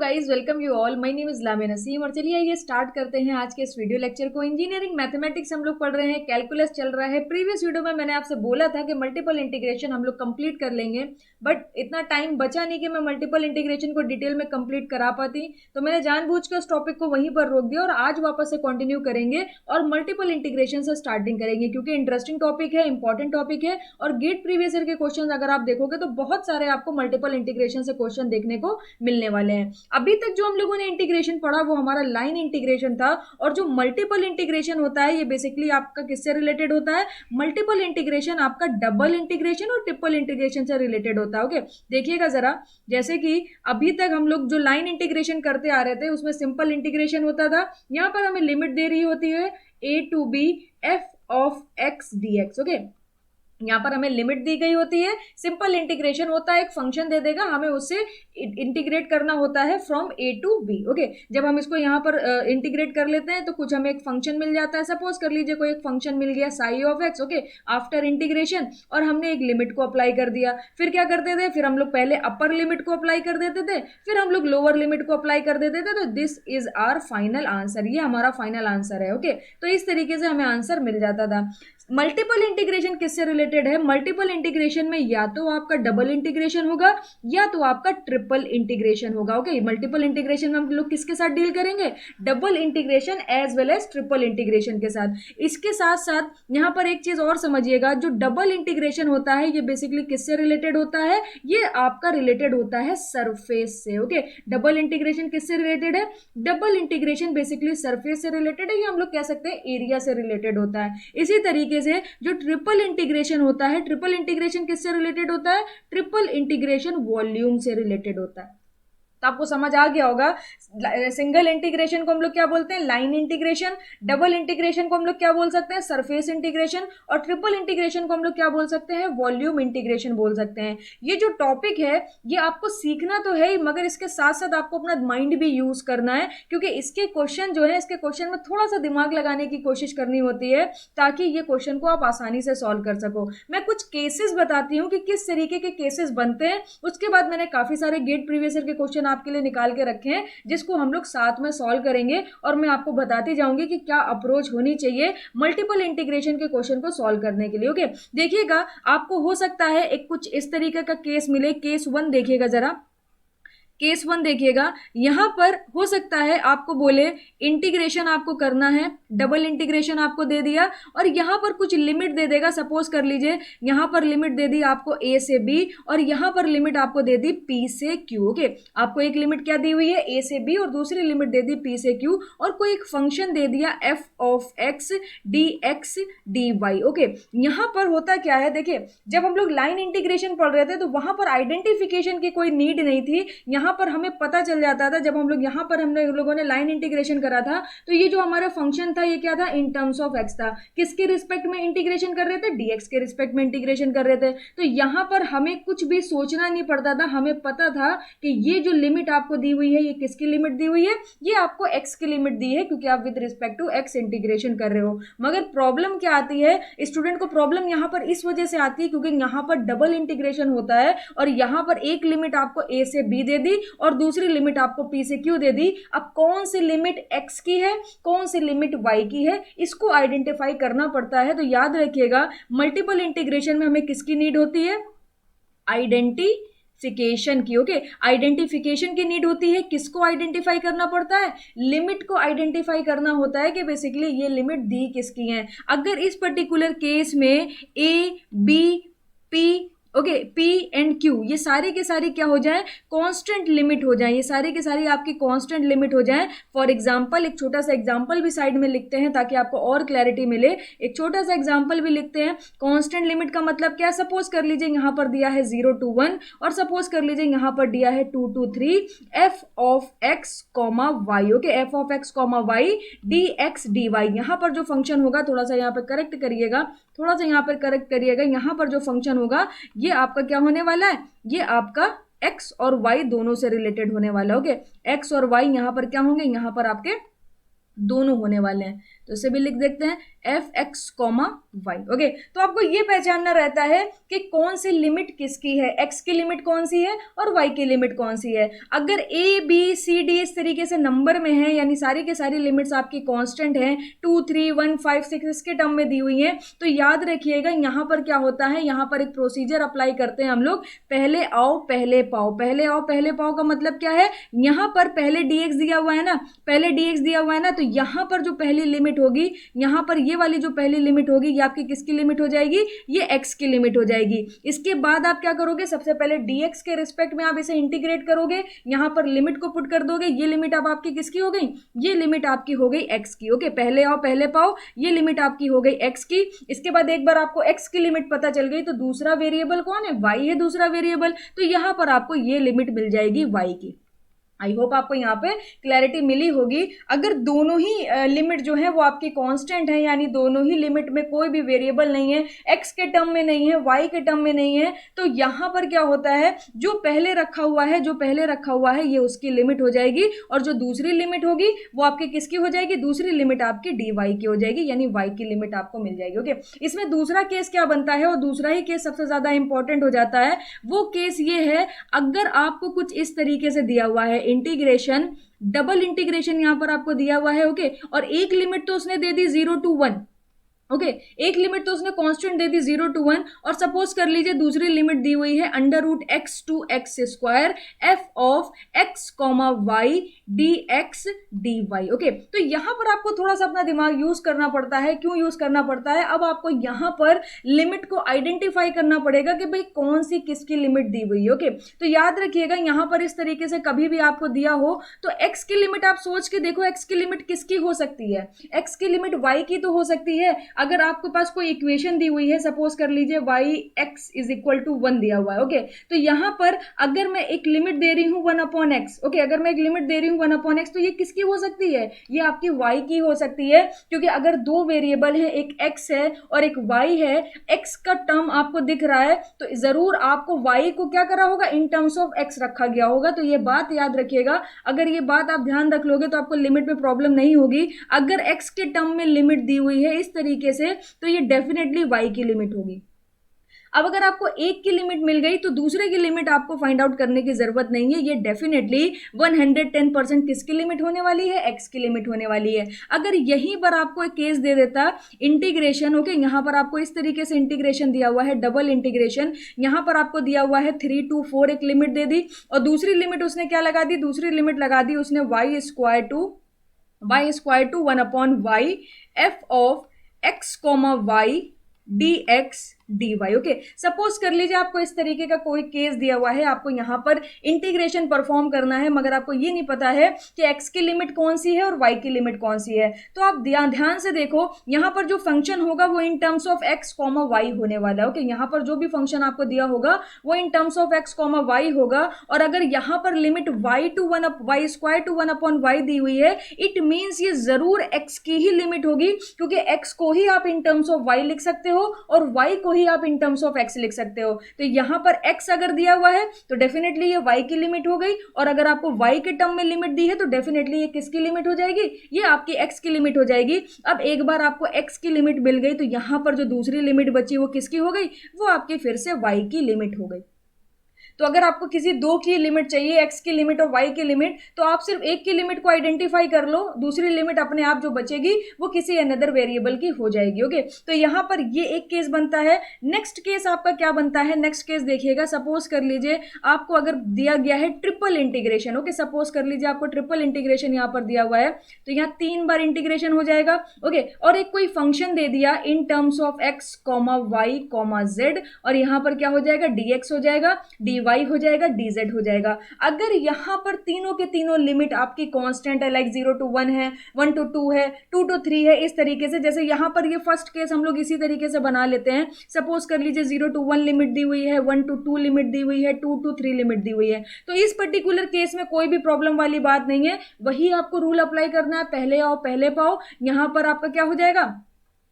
Guys, welcome you all. My name is Lamia Naseem और चलिए ये स्टार्ट करते हैं आज के इस वीडियो लेक्चर को। इंजीनियरिंग मैथमेटिक्स हम लोग पढ़ रहे हैं, कैलकुलस चल रहा है। प्रीवियस वीडियो में मैंने आपसे बोला था कि मल्टीपल इंटीग्रेशन हम लोग कंप्लीट कर लेंगे, बट इतना टाइम बचा नहीं कि मैं मल्टीपल इंटीग्रेशन को डिटेल में कंप्लीट करा पाती, तो मैंने जानबूझ के उस टॉपिक को वहीं पर रोक दिया और आज वापस से कंटिन्यू करेंगे और मल्टीपल इंटीग्रेशन से स्टार्टिंग करेंगे क्योंकि इंटरेस्टिंग टॉपिक है, इंपॉर्टेंट टॉपिक है। और गेट प्रीवियस ईयर के क्वेश्चन अगर आप देखोगे तो बहुत सारे आपको मल्टीपल इंटीग्रेशन से क्वेश्चन देखने को मिलने वाले हैं। अभी तक जो हम लोगों ने इंटीग्रेशन पढ़ा वो हमारा लाइन इंटीग्रेशन था, और जो मल्टीपल इंटीग्रेशन होता है ये बेसिकली आपका किससे रिलेटेड होता है? मल्टीपल इंटीग्रेशन आपका डबल इंटीग्रेशन और ट्रिपल इंटीग्रेशन से रिलेटेड होता है। ओके, देखिएगा जरा, जैसे कि अभी तक हम लोग जो लाइन इंटीग्रेशन करते आ रहे थे उसमें सिंपल इंटीग्रेशन होता था। यहाँ पर हमें लिमिट दे रही होती है a to b f of x dx। Okay, यहाँ पर हमें लिमिट दी गई होती है। सिंपल इंटीग्रेशन होता है, एक फंक्शन दे देगा, हमें उससे इंटीग्रेट करना होता है from A to B. Okay, जब हम इसको यहाँ पर इंटीग्रेट कर लेते हैं तो कुछ हमें एक फंक्शन मिल जाता है। सपोज कर लीजिए कोई एक फंक्शन मिल गया sigh of x. Okay, after integration, और हमने एक लिमिट को अप्लाई कर दिया। फिर क्या करते थे? फिर हम लोग पहले अपर लिमिट को अप्लाई कर देते थे, फिर हम लोग लोअर लिमिट को अप्लाई कर देते थे। तो this is our final answer, ये हमारा फाइनल आंसर है। ओके, तो इस तरीके से हमें आंसर मिल जाता था। मल्टीपल इंटीग्रेशन किससे रिलेटेड है? मल्टीपल इंटीग्रेशन में या तो आपका डबल इंटीग्रेशन होगा या तो आपका ट्रिपल इंटीग्रेशन होगा। ओके, मल्टीपल इंटीग्रेशन में हम लोग किसके साथ डील करेंगे? Double integration as well as triple integration के साथ। इसके साथ साथ यहाँ पर एक चीज और समझिएगा, जो डबल इंटीग्रेशन होता है ये बेसिकली किससे रिलेटेड होता है? ये आपका रिलेटेड होता है सरफेस से। ओके, डबल इंटीग्रेशन किससे रिलेटेड है? डबल इंटीग्रेशन बेसिकली सरफेस से रिलेटेड है, या हम लोग कह सकते हैं एरिया से रिलेटेड होता है। इसी तरीके से जो ट्रिपल इंटीग्रेशन होता है, ट्रिपल इंटीग्रेशन किससे रिलेटेड होता है? ट्रिपल इंटीग्रेशन वॉल्यूम से रिलेटेड होता है। तो आपको समझ आ गया होगा, सिंगल इंटीग्रेशन को हम लोग क्या बोलते हैं? Line integration. डबल इंटीग्रेशन को हम लोग क्या बोल सकते हैं? Surface integration. और ट्रिपल इंटीग्रेशन को हम लोग क्या बोल सकते हैं? वॉल्यूम इंटीग्रेशन बोल सकते हैं। ये जो टॉपिक है ये आपको सीखना तो है ही, मगर इसके साथ साथ आपको अपना माइंड भी यूज करना है, क्योंकि इसके क्वेश्चन जो है, इसके क्वेश्चन में थोड़ा सा दिमाग लगाने की कोशिश करनी होती है ताकि ये क्वेश्चन को आप आसानी से सॉल्व कर सको। मैं कुछ केसेस बताती हूँ कि किस तरीके के केसेस बनते हैं, उसके बाद मैंने काफी सारे गेट प्रीवियस ईयर के क्वेश्चन आपके लिए निकाल के रखे हैं जिसको हम लोग साथ में सॉल्व करेंगे, और मैं आपको बताती जाऊंगी कि क्या अप्रोच होनी चाहिए मल्टीपल इंटीग्रेशन के क्वेश्चन को सॉल्व करने के लिए। ओके, देखिएगा, आपको हो सकता है एक कुछ इस तरीके का केस मिले। केस वन देखिएगा जरा, केस वन देखिएगा, यहां पर हो सकता है आपको बोले इंटीग्रेशन आपको करना है, डबल इंटीग्रेशन आपको दे दिया और यहां पर कुछ लिमिट दे देगा। सपोज कर लीजिए यहां पर लिमिट दे दी आपको a से b, और यहां पर लिमिट आपको दे दी p से q। ओके, आपको एक लिमिट क्या दी हुई है? a से b, और दूसरी लिमिट दे दी p से q, और कोई एक फंक्शन दे दिया f of x dx dy। Okay, यहां पर होता क्या है, देखिए, जब हम लोग लाइन इंटीग्रेशन पढ़ रहे थे तो वहां पर आइडेंटिफिकेशन की कोई नीड नहीं थी। यहाँ पर हमें पता चल जाता था, जब हम लोग यहाँ पर हमने लोगों ने लाइन इंटीग्रेशन करा था तो ये जो हमारा फंक्शन था ये क्या था? इन टर्म्स ऑफ एक्स था। किसके रिस्पेक्ट में इंटीग्रेशन कर रहे थे? डीएक्स के रिस्पेक्ट में इंटीग्रेशन कर रहे थे। तो यहाँ पर हमें कुछ भी सोचना नहीं पड़ता था, हमें पता था कि ये जो लिमिट आपको दी हुई है ये किसकी लिमिट दी हुई है? ये आपको एक्स की लिमिट दी है, क्योंकि आप with respect to X integration कर रहे हो। मगर प्रॉब्लम क्या आती है स्टूडेंट को? प्रॉब्लम यहाँ पर इस वजह से आती है क्योंकि यहाँ पर डबल इंटीग्रेशन होता है, और यहाँ पर एक लिमिट आपको ए से बी दे दी और दूसरी लिमिट आपको p से q दे दी। अब कौन सी लिमिट x की है, कौन सी लिमिट y की है, इसको आइडेंटिफाई करना पड़ता है। तो याद रखिएगा, मल्टीपल इंटीग्रेशन में हमें किसकी नीड होती है? आइडेंटिफिकेशन की। ओके, आइडेंटिफिकेशन की नीड होती है। किसको आइडेंटिफाई करना पड़ता है? लिमिट को आइडेंटिफाई करना होता है कि बेसिकली ये लिमिट दी किसकी है। अगर इस पर्टिकुलर केस में a b p, okay, P and Q ये सारी के सारी क्या हो जाए? कांस्टेंट लिमिट हो जाए। ये सारी के सारी आपकी कांस्टेंट लिमिट हो जाए। फॉर एग्जांपल, एक छोटा सा एग्जांपल भी साइड में लिखते हैं ताकि आपको और क्लैरिटी मिले। एक छोटा सा एग्जांपल भी लिखते हैं। कांस्टेंट लिमिट का मतलब क्या? सपोज कर लीजिए यहाँ पर दिया है 0 to 1, और सपोज कर लीजिए यहाँ पर दिया है 2 to 3, f of x, y। Okay, f of x, y dx dy। यहाँ पर जो फंक्शन होगा, थोड़ा सा यहाँ पर करेक्ट करिएगा, थोड़ा सा यहाँ पर करेक्ट करिएगा, यहाँ पर जो फंक्शन होगा ये आपका क्या होने वाला है? ये आपका x और y दोनों से रिलेटेड होने वाला है। ओके, x और y यहाँ पर क्या होंगे? यहाँ पर आपके दोनों होने वाले हैं। तो इसे भी लिख देते हैं F x comma Y. Okay, तो आपको ये पहचानना रहता है कि कौन सी लिमिट किसकी है, एक्स की लिमिट कौन सी है और वाई की लिमिट कौन सी है। अगर ए बी सी डी इस तरीके से नंबर में है, यानी सारी के सारी लिमिट्स आपकी कांस्टेंट हैं, 2 3 1 5 6 इसके टर्म में दी हुई हैं, तो याद रखिएगा यहाँ पर क्या होता है, यहाँ पर एक प्रोसीजर अप्लाई करते हैं हम लोग, पहले आओ पहले पाओ। पहले आओ पहले पाओ का मतलब क्या है, यहाँ पर पहले dx दिया हुआ है ना, पहले dx दिया हुआ है ना, तो यहाँ पर जो पहली लिमिट होगी, यहाँ पर ये वाली जो पहली लिमिट होगी, ये आपकी किसकी लिमिट हो जाएगी, ये x की लिमिट हो जाएगी। इसके बाद आप क्या करोगे, सबसे पहले dx के रिस्पेक्ट में आप इसे इंटीग्रेट करोगे, यहाँ पर लिमिट को पुट कर दोगे, ये लिमिट अब आपकी किसकी हो गई, ये लिमिट आपकी हो गई x की। ओके, पहले आओ पहले पाओ, ये लिमिट आपकी हो गई x की। इसके बाद एक बार आपको x की लिमिट पता चल गई, तो दूसरा वेरिएबल कौन है, y है दूसरा वेरिएबल, तो यहाँ पर आपको ये लिमिट मिल जाएगी y की। आई होप आपको यहाँ पे क्लैरिटी मिली होगी। अगर दोनों ही लिमिट जो है वो आपकी कांस्टेंट है, यानी दोनों ही लिमिट में कोई भी वेरिएबल नहीं है, x के टर्म में नहीं है, y के टर्म में नहीं है, तो यहाँ पर क्या होता है, जो पहले रखा हुआ है, जो पहले रखा हुआ है ये उसकी लिमिट हो जाएगी, और जो दूसरी लिमिट होगी वो आपकी किसकी हो जाएगी, दूसरी लिमिट आपकी dy की हो जाएगी, यानी y की लिमिट आपको मिल जाएगी। ओके, इसमें दूसरा केस क्या बनता है, और दूसरा ही केस सबसे ज्यादा इंपॉर्टेंट हो जाता है। वो केस ये है, अगर आपको कुछ इस तरीके से दिया हुआ है, इंटीग्रेशन डबल इंटीग्रेशन यहां पर आपको दिया हुआ है। ओके, और एक लिमिट तो उसने दे दी 0 to 1। ओके, एक लिमिट तो उसने कांस्टेंट दे दी 0 to 1, और सपोज कर लीजिए दूसरी लिमिट दी हुई है √x to x square f of x comma Y D x D Y. Okay, तो यहां पर आपको थोड़ा सा अपना दिमाग यूज करना पड़ता है। क्यों यूज करना पड़ता है, अब आपको यहां पर लिमिट को आइडेंटिफाई करना पड़ेगा कि भाई कौन सी किसकी लिमिट दी हुई है। ओके, तो याद रखिएगा यहां पर इस तरीके से कभी भी आपको दिया हो तो x की लिमिट आप सोच के देखो, x की लिमिट किसकी हो सकती है, x की लिमिट y की तो हो सकती है। अगर आपके पास कोई इक्वेशन दी हुई है, सपोज कर लीजिए y(x = 1 दिया हुआ है। ओके, तो यहां पर अगर मैं एक लिमिट दे रही हूं 1/x, ओके, अगर मैं एक लिमिट दे रही हूं 1/x, तो ये किसकी हो सकती है, ये आपकी y की हो सकती है, क्योंकि अगर दो वेरिएबल है, एक x है और एक y है, x का टर्म आपको दिख रहा है, तो जरूर आपको y को क्या करा होगा, इन टर्म्स ऑफ x रखा गया होगा। तो ये बात याद रखिएगा, अगर ये बात आप ध्यान रख लोगे तो आपको लिमिट में प्रॉब्लम नहीं होगी। अगर x के टर्म में लिमिट दी हुई है इस तरीके से, तो ये डेफिनेटली y की लिमिट होगी। अब अगर आपको एक की लिमिट मिल गई तो दूसरे की लिमिट आपको फाइंड आउट करने की जरूरत नहीं है, ये डेफिनेटली 110% किसकी लिमिट होने वाली है, x की लिमिट होने वाली है। अगर यहीं पर आपको एक केस दे देता इंटीग्रेशन, ओके, यहां पर आपको इस तरीके से इंटीग्रेशन दिया हुआ है, डबल इंटीग्रेशन, यहां पर आपको दिया हुआ है 3 to 4 एक लिमिट दे दी, और दूसरी लिमिट उसने क्या लगा दी, दूसरी लिमिट लगा दी उसने y² to 1/y f of x comma Y D x D Y. Okay, suppose कर लीजिए आपको इस तरीके का कोई केस दिया हुआ है, आपको यहां पर इंटीग्रेशन परफॉर्म करना है, मगर आपको ये नहीं पता है कि x की लिमिट कौन सी है और y की लिमिट कौन सी है। तो आप ध्यान से देखो, यहां पर जो फंक्शन होगा वो in terms of x comma Y होने वाला है। ओके, यहां पर जो भी फंक्शन आपको दिया होगा वो in terms of x comma Y होगा, और अगर यहां पर लिमिट y² to 1/y दी हुई है, इट मीन्स ये जरूर x की ही लिमिट होगी, क्योंकि x को ही आप इन टर्म्स ऑफ y लिख सकते हो और y को ही आप इन टर्म्स ऑफ x लिख सकते हो। तो यहां पर x अगर दिया हुआ है तो डेफिनेटली ये y की लिमिट हो गई, और अगर आपको y के टर्म में लिमिट दी है तो डेफिनेटली ये किसकी लिमिट हो जाएगी, ये आपकी x की लिमिट हो जाएगी। अब एक बार आपको x की लिमिट मिल गई तो यहां पर जो दूसरी लिमिट बची वो किसकी हो गई, वो आपकी फिर से y की लिमिट हो गई। तो अगर आपको किसी दो की लिमिट चाहिए, x की लिमिट और y की लिमिट, तो आप सिर्फ एक की लिमिट को आइडेंटिफाई कर लो, दूसरी लिमिट अपने आप जो बचेगी वो किसी अनदर वेरिएबल की हो जाएगी। ओके, तो यहां पर ये एक केस बनता है। नेक्स्ट केस आपका क्या बनता है, नेक्स्ट केस देखिएगा, सपोज कर लीजिए आपको अगर दिया गया है ट्रिपल इंटीग्रेशन। ओके, सपोज कर लीजिए आपको ट्रिपल इंटीग्रेशन यहां पर दिया हुआ है, तो यहाँ 3 बार इंटीग्रेशन हो जाएगा। ओके, और एक कोई फंक्शन दे दिया in terms of x comma Y comma Z, और यहां पर क्या हो जाएगा, dx हो जाएगा, dy हो जाएगा, dz हो जाएगा। अगर यहां पर तीनों के तीनों लिमिट आपकी कांस्टेंट है, लाइक 0 to 1 है, 1 to 2 है, 2 to 3 है, इस तरीके से, जैसे यहां पर ये फर्स्ट केस हम लोग इसी तरीके से बना लेते हैं। सपोज कर लीजिए 0 to 1 लिमिट दी हुई है, 1 to 2 लिमिट दी हुई है, 2 to 3 लिमिट दी हुई है, तो इस पर्टिकुलर केस में कोई भी प्रॉब्लम वाली बात नहीं है, वही आपको रूल अप्लाई करना है, पहले आओ पहले पाओ। यहां पर आपका क्या हो जाएगा,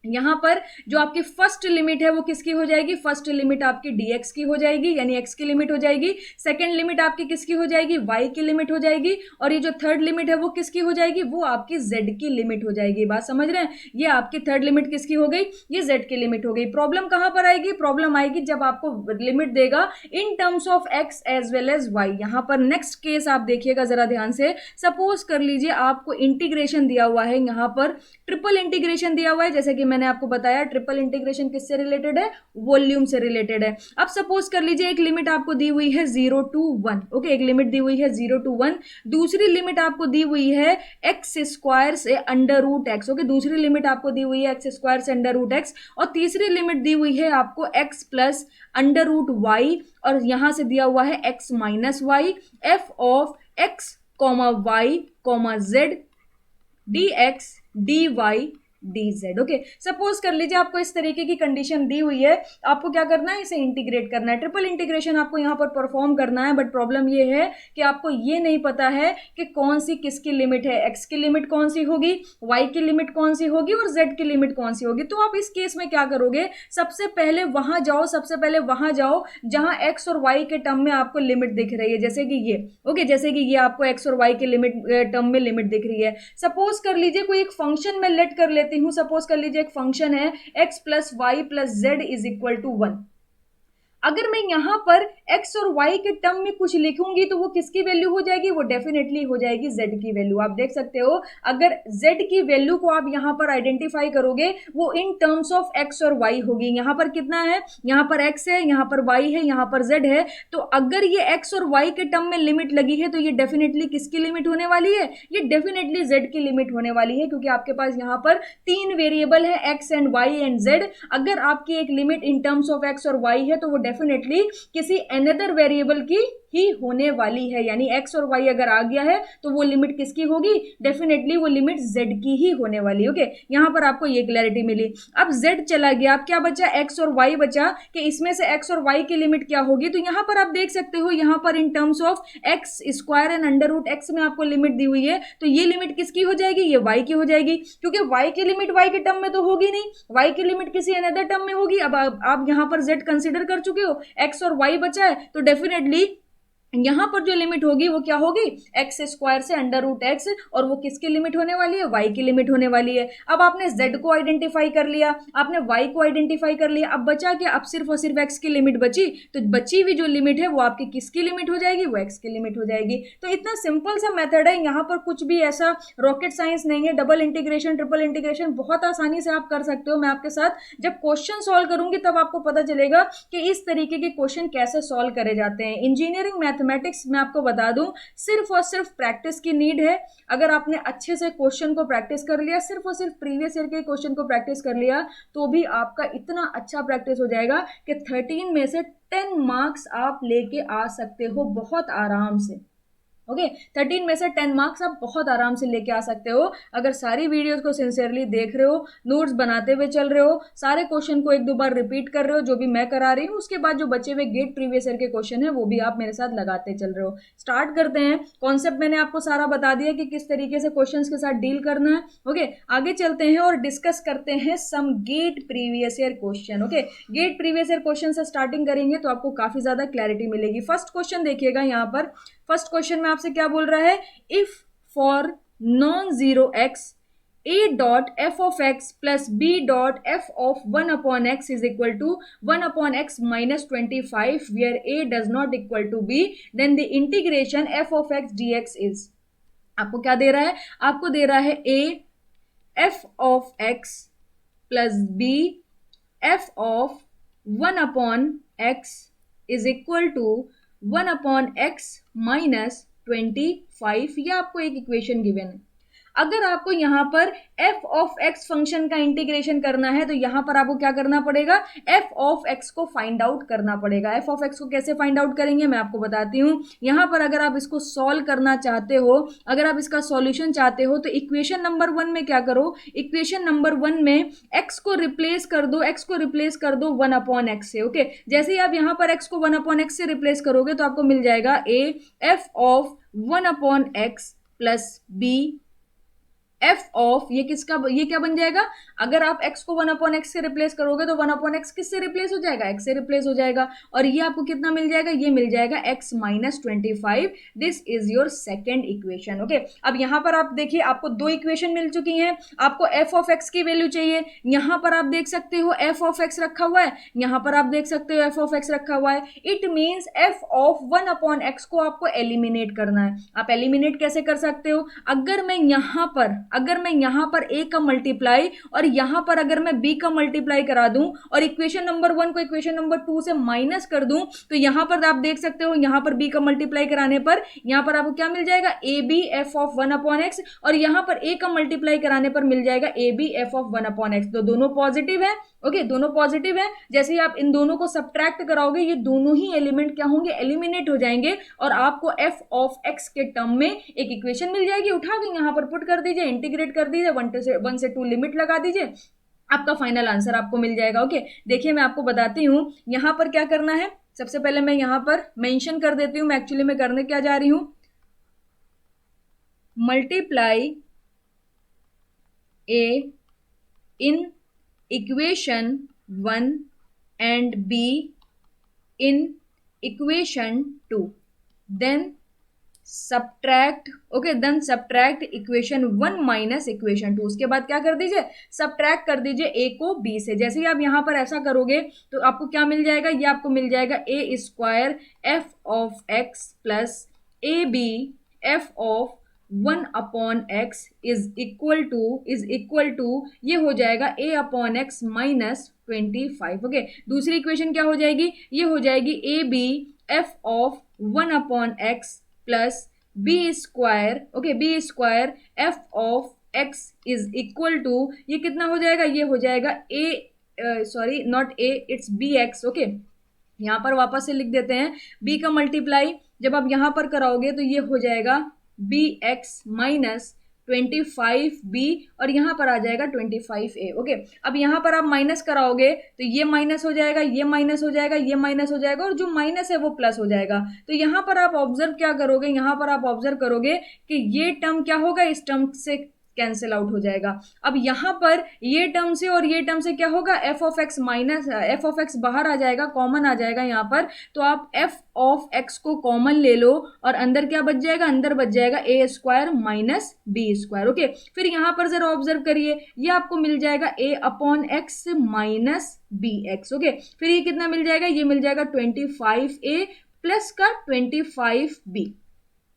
यहाँ पर जो आपकी फर्स्ट लिमिट है वो किसकी हो जाएगी, फर्स्ट लिमिट आपकी dx की हो जाएगी, यानी x की लिमिट हो जाएगी। सेकंड लिमिट आपकी किसकी हो जाएगी, y की लिमिट हो जाएगी। और ये जो थर्ड लिमिट है वो किसकी हो जाएगी, वो आपकी z की लिमिट हो जाएगी। बात समझ रहे हैं, ये आपकी थर्ड लिमिट किसकी हो गई, ये z की लिमिट हो गई। प्रॉब्लम कहां पर आएगी, प्रॉब्लम आएगी जब आपको लिमिट देगा in terms of x as well as y। यहां पर नेक्स्ट केस आप देखिएगा जरा ध्यान से। सपोज कर लीजिए आपको इंटीग्रेशन दिया हुआ है, यहां पर ट्रिपल इंटीग्रेशन दिया हुआ है, जैसे कि मैंने आपको बताया ट्रिपल इंटीग्रेशन किससे रिलेटेड है, वॉल्यूम से रिलेटेड है। अब सपोज कर लीजिए एक लिमिट आपको दी हुई है 0 to 1, ओके, एक लिमिट दी हुई है 0 to 1। दूसरी लिमिट आपको दी हुई है एक्स स्क्वायर से अंडर रूट एक्स, ओके, दूसरी लिमिट आपको दी हुई है एक्स स्क्वायर से अंडर रूट एक्स। और तीसरी लिमिट दी हुई है आपको x plus under root y, और यहां से दिया हुआ है x minus y, f of x comma Y comma z d x D y d z. Okay, suppose कर लीजिए आपको इस तरीके की कंडीशन दी हुई है, आपको क्या करना है, इसे इंटीग्रेट करना है, ट्रिपल इंटीग्रेशन आपको यहाँ पर परफॉर्म करना है। बट प्रॉब्लम ये है कि आपको ये नहीं पता है कि कौन सी किसकी लिमिट है, एक्स की लिमिट कौन सी होगी, वाई की लिमिट कौन सी होगी और जेड की लिमिट कौन सी होगी। तो आप इस केस में क्या करोगे, सबसे पहले वहां जाओ जहां एक्स और वाई के टर्म में आपको लिमिट दिख रही है, जैसे कि ये, ओके, जैसे कि ये आपको एक्स और वाई के लिमिट टर्म में लिमिट दिख रही है। सपोज कर लीजिए कोई एक फंक्शन में लेट कर लेती हूं, सपोज कर लीजिए एक फंक्शन है x plus y plus z is equal to 1। अगर मैं यहां पर x और y के टर्म में कुछ लिखूंगी तो वो किसकी वैल्यू हो जाएगी, वो डेफिनेटली हो जाएगी z की वैल्यू। आप देख सकते हो अगर z की वैल्यू को आप यहां पर आइडेंटिफाई करोगे वो इन टर्म्स ऑफ x और y होगी। यहां पर कितना है, यहां पर x है, यहां पर y है, यहां पर z है। तो अगर ये x और y के टर्म में लिमिट लगी है तो ये डेफिनेटली किसकी लिमिट होने वाली है, ये डेफिनेटली z की लिमिट होने वाली है, क्योंकि आपके पास यहां पर तीन वेरिएबल है x and y and z। अगर आपकी एक limit in terms of x और y है तो वो डेफिनेटली किसी अनदर वेरिएबल की ही होने वाली है, यानी x और y अगर आ गया है तो वो लिमिट किसकी होगी, डेफिनेटली वो लिमिट z की ही होने वाली। ओके, यहां पर आपको ये क्लैरिटी मिली। अब z चला गया, अब क्या बचा, x और y बचा, कि इसमें से x और y की लिमिट क्या होगी। तो यहां पर आप देख सकते हो, यहां पर in terms of x square and under root x में आपको लिमिट दी हुई है, तो ये लिमिट किसकी हो जाएगी, ये y की हो जाएगी, क्योंकि y की लिमिट y के टर्म में तो होगी नहीं, y की लिमिट किसी अनदर टर्म में होगी। अब आप यहां पर z कंसीडर कर चुके हो, x और y बचा है, तो डेफिनेटली यहां पर जो लिमिट होगी वो क्या होगी, एक्स स्क्वायर से अंडर रूट एक्स, और वो किसकी लिमिट होने वाली है, वाई की लिमिट होने वाली है। अब आपने z को आइडेंटिफाई कर लिया, आपने y को आइडेंटिफाई कर लिया, अब बचा क्या, अब सिर्फ और सिर्फ x की लिमिट बची। तो बची हुई जो लिमिट है वो आपकी किसकी लिमिट हो जाएगी, वो x की लिमिट हो जाएगी। तो इतना सिंपल सा मेथड है, यहाँ पर कुछ भी ऐसा रॉकेट साइंस नहीं है। डबल इंटीग्रेशन, ट्रिपल इंटीग्रेशन बहुत आसानी से आप कर सकते हो। मैं आपके साथ जब क्वेश्चन सॉल्व करूंगी तब आपको पता चलेगा कि इस तरीके के क्वेश्चन कैसे सॉल्व करे जाते हैं। इंजीनियरिंग मैथमेटिक्स में आपको बता दूं सिर्फ और सिर्फ प्रैक्टिस की नीड है। अगर आपने अच्छे से क्वेश्चन को प्रैक्टिस कर लिया, सिर्फ और सिर्फ प्रीवियस ईयर के क्वेश्चन को प्रैक्टिस कर लिया, तो भी आपका इतना अच्छा प्रैक्टिस हो जाएगा कि 13 में से 10 मार्क्स आप लेके आ सकते हो बहुत आराम से। ओके, 13 में से 10 मार्क्स आप बहुत आराम से लेके आ सकते हो अगर सारी वीडियोस को सिंसियरली देख रहे हो, नोट्स बनाते हुए चल रहे हो, सारे क्वेश्चन को एक दो बार रिपीट कर रहे हो जो भी मैं करा रही हूँ, उसके बाद जो बचे हुए गेट प्रीवियस ईयर के क्वेश्चन है वो भी आप मेरे साथ लगाते चल रहे हो। स्टार्ट करते हैं। कॉन्सेप्ट मैंने आपको सारा बता दिया कि किस तरीके से क्वेश्चन के साथ डील करना है। ओके, आगे चलते हैं और डिस्कस करते हैं some gate previous year question. Okay, gate previous year question से स्टार्टिंग करेंगे तो आपको काफी ज्यादा क्लैरिटी मिलेगी। फर्स्ट क्वेश्चन देखिएगा, यहाँ पर फर्स्ट क्वेश्चन में आपसे क्या बोल रहा है, if for non zero x a dot f of x plus b dot f of 1 upon x is equal to 1 upon x minus 25 where a does not equal to b, then the integration f of x dx is। आपको क्या दे रहा है, आपको दे रहा है a f of x plus b f of 1 upon x is equal to 1 upon x minus 25। ये आपको एक इक्वेशन गिवन है। अगर आपको यहाँ पर f ऑफ x फंक्शन का इंटीग्रेशन करना है तो यहाँ पर आपको क्या करना पड़ेगा, f ऑफ x को फाइंड आउट करना पड़ेगा। f ऑफ x को कैसे फाइंड आउट करेंगे मैं आपको बताती हूँ। यहाँ पर अगर आप इसको सॉल्व करना चाहते हो, अगर आप इसका सॉल्यूशन चाहते हो तो इक्वेशन नंबर 1 में क्या करो, इक्वेशन नंबर 1 में x को रिप्लेस कर दो, x को रिप्लेस कर दो 1 अपॉन x से। ओके, जैसे ही आप यहाँ पर x को 1 अपॉन x से रिप्लेस करोगे तो आपको मिल जाएगा a f of 1 upon x plus b F of ये किसका, ये क्या बन जाएगा, अगर आप x को 1/x से रिप्लेस करोगे तो 1/x किससे रिप्लेस हो जाएगा, x से रिप्लेस हो जाएगा, और ये आपको कितना मिल जाएगा, ये मिल जाएगा x minus 25। This is your second equation. Okay, अब यहां पर आप देखिए आपको दो इक्वेशन मिल चुकी हैं, आपको f ऑफ x की वैल्यू चाहिए, यहां पर आप देख सकते हो f ऑफ x रखा हुआ है, यहां पर आप देख सकते हो f ऑफ x रखा हुआ है। It means f of 1/x को आपको एलिमिनेट करना है। आप एलिमिनेट कैसे कर सकते हो, अगर मैं यहां पर a का मल्टीप्लाई और यहां पर अगर मैं b का मल्टीप्लाई करा दूं और इक्वेशन नंबर 1 को इक्वेशन नंबर 2 से माइनस कर दूं, तो यहां पर आप देख सकते हो यहां पर b का मल्टीप्लाई कराने पर यहां पर आपको क्या मिल जाएगा, ab f ऑफ 1/x, और यहां पर a का मल्टीप्लाई कराने पर मिल जाएगा ab f ऑफ 1/x। तो दोनों पॉजिटिव है। ओके, दोनों पॉजिटिव है। जैसे ही आप इन दोनों को सब्ट्रैक्ट कराओगे ये दोनों ही एलिमेंट क्या होंगे, एलिमिनेट हो जाएंगे, और आपको f ऑफ x के टर्म में एक इक्वेशन मिल जाएगी। उठा के यहां पर पुट कर दीजिए, इंटीग्रेट कर दीजिए, 1 से 2 लिमिट लगा दीजिए, आपका फाइनल आंसर आपको मिल जाएगा। ओके, देखिए मैं आपको बताती हूं यहां पर क्या करना है। सबसे पहले मैं यहां पर मेंशन कर देती हूं मैं एक्चुअली में करने क्या जा रही हूं, multiply a in equation 1 and b in equation 2, then subtract, okay, then subtract equation 1 minus equation 2। उसके बाद क्या कर दीजिए, subtract कर दीजिए a को b से। जैसे ही आप यहां पर ऐसा करोगे तो आपको क्या मिल जाएगा, ये आपको मिल जाएगा a square f of x plus a b f of 1/x is equal to ये हो जाएगा a/x माइनस 25। ओके, दूसरी इक्वेशन क्या हो जाएगी, ये हो जाएगी a b f of 1/x plus b square, okay, b square f of x is equal to ये कितना हो जाएगा, ये हो जाएगा sorry not a, it's bx। Okay, यहां पर वापस से लिख देते हैं b का मल्टीप्लाई जब आप यहां पर कराओगे तो ये हो जाएगा bx माइनस 25b और यहां पर आ जाएगा 25a। ओके, अब यहां पर आप माइनस कराओगे तो ये माइनस हो जाएगा, ये माइनस हो जाएगा, ये माइनस हो जाएगा, और जो माइनस है वो प्लस हो जाएगा। तो यहां पर आप ऑब्जर्व क्या करोगे, यहां पर आप ऑब्जर्व करोगे कि ये टर्म क्या होगा, इस टर्म से कैंसिल आउट हो जाएगा। अब यहां पर ये टर्म से और ये टर्म से क्या होगा, F of x minus F of x बाहर आ जाएगा, कॉमन आ जाएगा यहां पर, तो आप एफ ऑफ एक्स को कॉमन ले लो और अंदर क्या बच जाएगा, अंदर बच जाएगा A square minus B square. Okay, फिर यहां पर जरा ऑब्जर्व करिए, ये आपको मिल जाएगा A upon x minus B x. Okay, फिर ये कितना मिल जाएगा, ये मिल जाएगा 25a प्लस का 25b।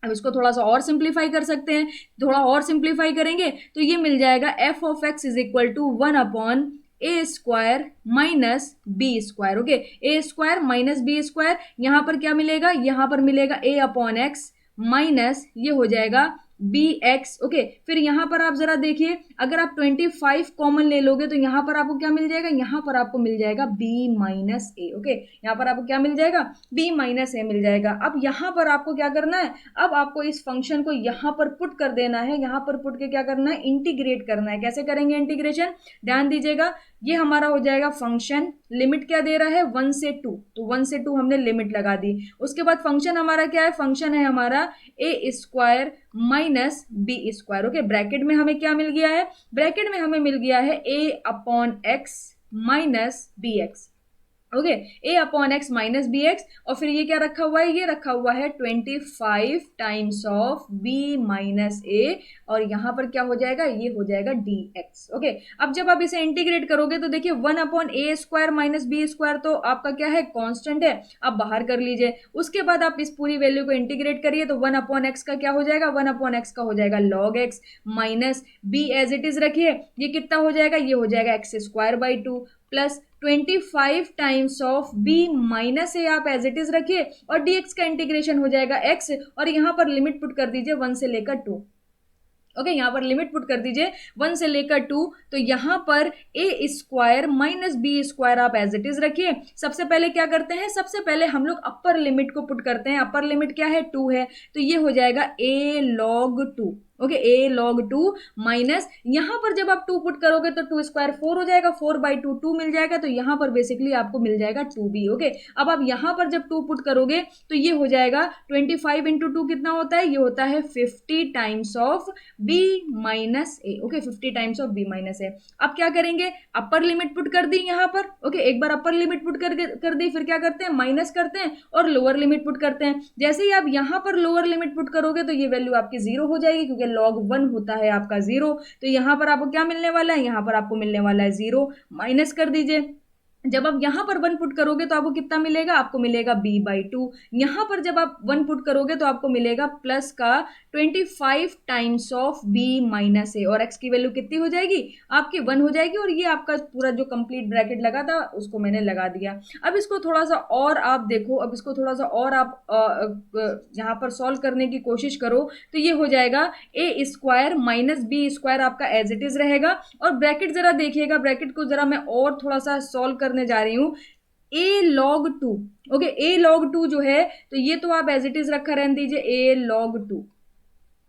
अब इसको थोड़ा सा और सिंप्लीफाई कर सकते हैं, थोड़ा और सिंप्लीफाई करेंगे तो ये मिल जाएगा f of x is equal to 1/a square minus B square. Okay, a square minus B square, यहां पर क्या मिलेगा, यहां पर मिलेगा a अपॉन एक्स माइनस ये हो जाएगा बी एक्स। ओके, फिर यहां पर आप जरा देखिए, अगर आप 25 कॉमन ले लोगे तो यहां पर आपको क्या मिल जाएगा, यहां पर आपको मिल जाएगा b माइनस ए। ओके, यहां पर आपको क्या मिल जाएगा, b माइनस ए मिल जाएगा। अब यहां पर आपको क्या करना है, अब आपको इस फंक्शन को यहां पर पुट कर देना है, यहां पर पुट के क्या करना है, इंटीग्रेट करना है। कैसे करेंगे इंटीग्रेशन, ध्यान दीजिएगा, ये हमारा हो जाएगा फंक्शन, लिमिट क्या दे रहा है 1 से 2, तो 1 से 2 हमने लिमिट लगा दी। उसके बाद फंक्शन हमारा क्या है, फंक्शन है हमारा A square minus B square. Okay, bracket में हमें क्या मिल गया है, ब्रैकेट में हमें मिल गया है A upon x minus B x. Okay, A upon x minus B x, और फिर ये क्या रखा हुआ है, ये रखा हुआ है 25 टाइम्स ऑफ बी माइनस ए, और यहां पर क्या हो जाएगा, ये हो जाएगा डी एक्स। ओके, अब जब आप इसे इंटीग्रेट करोगे तो देखिए 1/a square minus B square तो आपका क्या है, कांस्टेंट है, आप बाहर कर लीजिए। उसके बाद आप इस पूरी वैल्यू को इंटीग्रेट करिए तो 1/x का क्या हो जाएगा, 1/x का हो जाएगा log x minus B as it is रखिए, ये कितना हो जाएगा, ये हो जाएगा x square by 2 plus 25 times of b minus A आप एज इट इज रखिए, और dx का इंटीग्रेशन हो जाएगा x, और यहां पर लिमिट पुट कर दीजिए 1 से लेकर 2। ओके, यहां पर लिमिट पुट कर दीजिए 1 से लेकर 2, तो यहां पर ए स्क्वायर माइनस बी स्क्वायर आप एज इट इज रखिए। सबसे पहले क्या करते हैं, सबसे पहले हम लोग अपर लिमिट को पुट करते हैं, अपर लिमिट क्या है 2 है, तो ये हो जाएगा a log 2। Okay, A log 2 minus, यहाँ पर जब आप 2 पुट करोगे तो 2 स्क्वायर 4 हो जाएगा, 4/2 2 मिल जाएगा, तो यहाँ पर बेसिकली आपको मिल जाएगा 2b। ओके, अब आप यहाँ पर जब 2 पुट करोगे तो ये हो जाएगा 25 इंटू 2 कितना होता है, ये होता है 50 times of b minus A. Okay, 50 times of b minus A. अब क्या करेंगे, अपर लिमिट पुट कर दी यहाँ पर। ओके, एक बार अपर लिमिट पुट कर दी, फिर क्या करते हैं, माइनस करते हैं और लोअर लिमिट पुट करते हैं। जैसे ही आप यहाँ पर लोअर लिमिट पुट करोगे तो ये वैल्यू आपकी 0 हो जाएगी, क्योंकि log 1 होता है आपका 0। तो यहाँ पर आपको क्या मिलने वाला है, यहाँ पर आपको मिलने वाला है 0। माइनस कर दीजिए, जब आप यहाँ पर 1 पुट करोगे तो आपको कितना मिलेगा, आपको मिलेगा b/2। यहाँ पर जब आप 1 पुट करोगे तो आपको मिलेगा प्लस का 25 टाइम्स ऑफ b माइनस ए, और x की वैल्यू कितनी हो जाएगी, आपकी 1 हो जाएगी। और ये आपका पूरा जो कंप्लीट ब्रैकेट लगा था उसको मैंने लगा दिया। अब इसको थोड़ा सा और आप देखो, अब इसको थोड़ा सा और आप यहाँ पर सॉल्व करने की कोशिश करो, तो ये हो जाएगा a square minus b square आपका एज इट इज रहेगा। और ब्रैकेट जरा देखिएगा, ब्रैकेट को जरा मैं और थोड़ा सा सॉल्व करने जा रही हूँ। a log 2, okay, a log 2 जो है तो ये तो आप एज इट इज रखा रहने दीजिए, a log 2।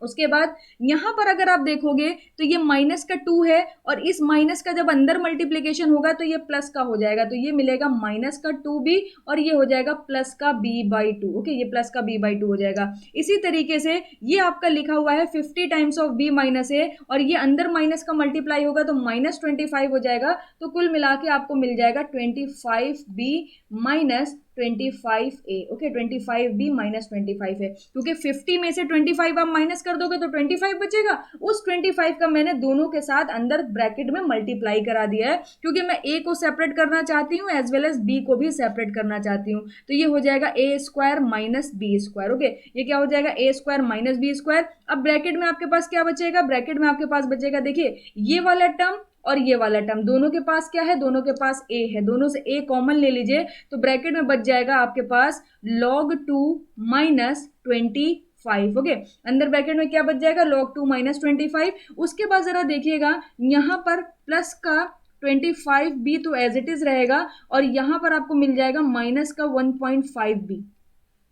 उसके बाद यहां पर अगर आप देखोगे तो ये माइनस का 2 है, और इस माइनस का जब अंदर मल्टीप्लीकेशन होगा तो ये प्लस का हो जाएगा, तो ये मिलेगा माइनस का 2b, और ये हो जाएगा प्लस का b/2। ओके, ये प्लस का b/2 हो जाएगा। इसी तरीके से ये आपका लिखा हुआ है 50 टाइम्स ऑफ b माइनस ए, और ये अंदर माइनस का मल्टीप्लाई होगा तो -25 हो जाएगा। तो कुल मिला के आपको मिल जाएगा 25b minus 25a। Okay, 25b minus 25 है, क्योंकि 50 में से 25 आप माइनस कर दोगे तो 25 बचेगा। उस 25 का मैंने दोनों के साथ अंदर ब्रैकेट में मल्टीप्लाई करा दिया है, क्योंकि मैं a को सेपरेट करना चाहती हूँ एज वेल एज b को भी सेपरेट करना चाहती हूँ। तो ये हो जाएगा a square minus b square. Okay, ये क्या हो जाएगा, a square minus b square. अब ब्रैकेट में आपके पास क्या बचेगा, ब्रैकेट में आपके पास बचेगा, देखिए ये वाला टर्म और ये वाला टर्म, दोनों के पास क्या है, दोनों के पास a है, दोनों से a कॉमन ले लीजिए, तो ब्रैकेट में बच जाएगा आपके पास log 2 माइनस 25। ओके, अंदर ब्रैकेट में क्या बच जाएगा, log 2 माइनस 25। उसके बाद जरा देखिएगा, यहाँ पर प्लस का 25b तो एज इट इज रहेगा, और यहाँ पर आपको मिल जाएगा माइनस का 1.5b।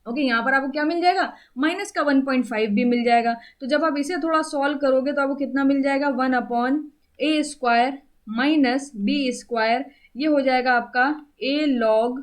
ओके, यहाँ पर आपको क्या मिल जाएगा, माइनस का 1.5b मिल जाएगा। तो जब आप इसे थोड़ा सॉल्व करोगे तो आपको कितना मिल जाएगा, 1/a square minus b square, ये हो जाएगा आपका a log,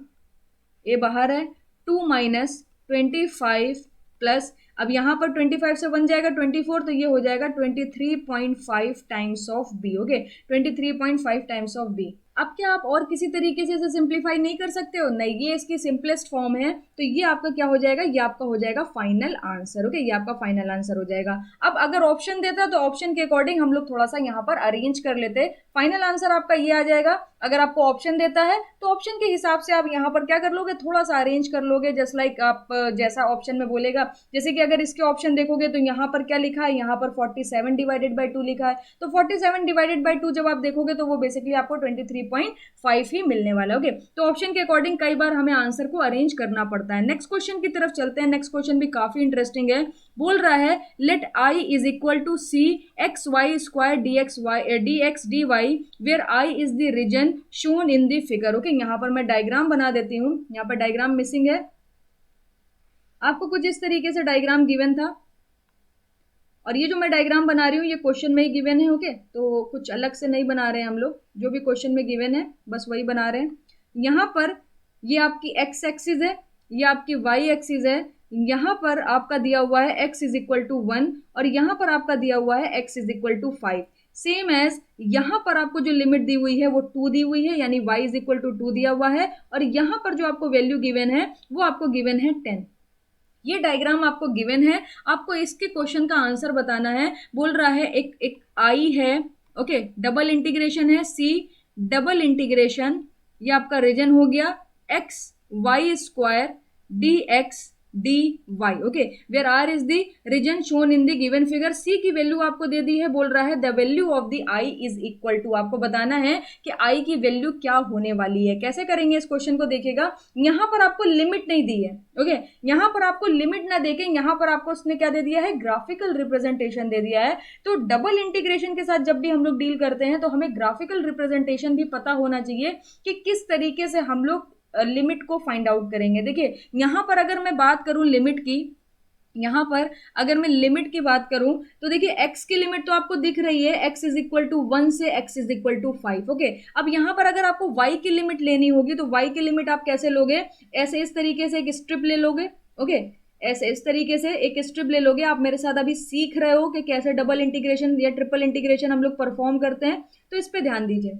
a बाहर है, 2 माइनस 25 प्लस, अब यहाँ पर 25 से 1 जाएगा 24, तो ये हो जाएगा 23.5 times of b। Okay, 23.5 times of b। अब क्या आप और किसी तरीके से इसे सिंप्लीफाई नहीं कर सकते हो, नहीं, ये इसकी सिंपलेस्ट फॉर्म है। तो ये आपका क्या हो जाएगा, ये आपका हो जाएगा फाइनल आंसर। ओके, ये आपका फाइनल आंसर हो जाएगा। अब अगर ऑप्शन देता तो ऑप्शन के अकॉर्डिंग हम लोग थोड़ा सा यहाँ पर अरेंज कर लेते, फाइनल आंसर आपका ये आ जाएगा। अगर आपको ऑप्शन देता है तो ऑप्शन के हिसाब से आप यहाँ पर क्या कर लोगे, थोड़ा सा अरेंज कर लोगे, जस्ट लाइक आप जैसा ऑप्शन में बोलेगा। जैसे कि अगर इसके ऑप्शन देखोगे तो यहाँ पर क्या लिखा है, यहाँ पर 47 डिवाइडेड बाई 2 लिखा है, तो 47 डिवाइडेड बाई 2 जब आप देखोगे तो वो बेसिकली आपको 23.5 ही मिलने वाला है। ओके, तो ऑप्शन के अकॉर्डिंग कई बार हमें आंसर को अरेंज करना पड़ता है। नेक्स्ट क्वेश्चन की तरफ चलते हैं। नेक्स्ट क्वेश्चन भी काफी इंटरेस्टिंग है। बोल रहा है let i is equal to c x y square dx dy where i is the region shown in the figure. Okay, यहाँ पर मैं डायग्राम बना देती हूँ, यहाँ पर डायग्राम मिसिंग है। आपको कुछ इस तरीके से डायग्राम गिवन था, और ये जो मैं डायग्राम बना रही हूँ ये क्वेश्चन में ही गिवन है। ओके, तो कुछ अलग से नहीं बना रहे हैं हम लोग, जो भी क्वेश्चन में गिवन है बस वही बना रहे हैं। यहाँ पर ये आपकी x एक्सिस है, ये आपकी y एक्सिस है, यहाँ पर आपका दिया हुआ है x इज इक्वल टू 1, और यहाँ पर आपका दिया हुआ है x is equal to 5। Same as यहाँ पर आपको जो लिमिट दी हुई है वो 2 दी हुई है, यानी y इज इक्वल टू 2 दिया हुआ है, और यहाँ पर जो आपको वैल्यू गिवन है वो आपको गिवन है 10। ये डायग्राम आपको गिवन है, आपको इसके क्वेश्चन का आंसर बताना है। बोल रहा है एक आई है, ओके, डबल इंटीग्रेशन है सी, डबल इंटीग्रेशन, ये आपका रीजन हो गया x y square d x D Y. Okay, where are is the region shown in the given figure. C की वैल्यू आपको दे दी है, बोल रहा है the value of the I is equal to, आपको बताना है कि आई की वैल्यू क्या होने वाली है। कैसे करेंगे इस क्वेश्चन को, देखिएगा यहाँ पर आपको लिमिट नहीं दी है। ओके, यहाँ पर आपको लिमिट ना देके यहाँ पर आपको उसने क्या दे दिया है, ग्राफिकल रिप्रेजेंटेशन दे दिया है। तो डबल इंटीग्रेशन के साथ जब भी हम लोग डील करते हैं तो हमें ग्राफिकल रिप्रेजेंटेशन भी पता होना चाहिए कि किस तरीके से हम लोग लिमिट को फाइंड आउट करेंगे। देखिए यहाँ पर अगर मैं बात करूं लिमिट की, यहाँ पर अगर मैं लिमिट की बात करूं तो देखिए x की लिमिट तो आपको दिख रही है, x इज इक्वल टू 1 से x is equal to 5। Okay, अब यहाँ पर अगर आपको y की लिमिट लेनी होगी तो y की लिमिट आप कैसे लोगे, ऐसे इस तरीके से एक स्ट्रिप ले लोगे। ओके, ऐसे इस तरीके से एक स्ट्रिप ले लोगे। आप मेरे साथ अभी सीख रहे हो कि कैसे डबल इंटीग्रेशन या ट्रिपल इंटीग्रेशन हम लोग परफॉर्म करते हैं, तो इस पे ध्यान दीजिए।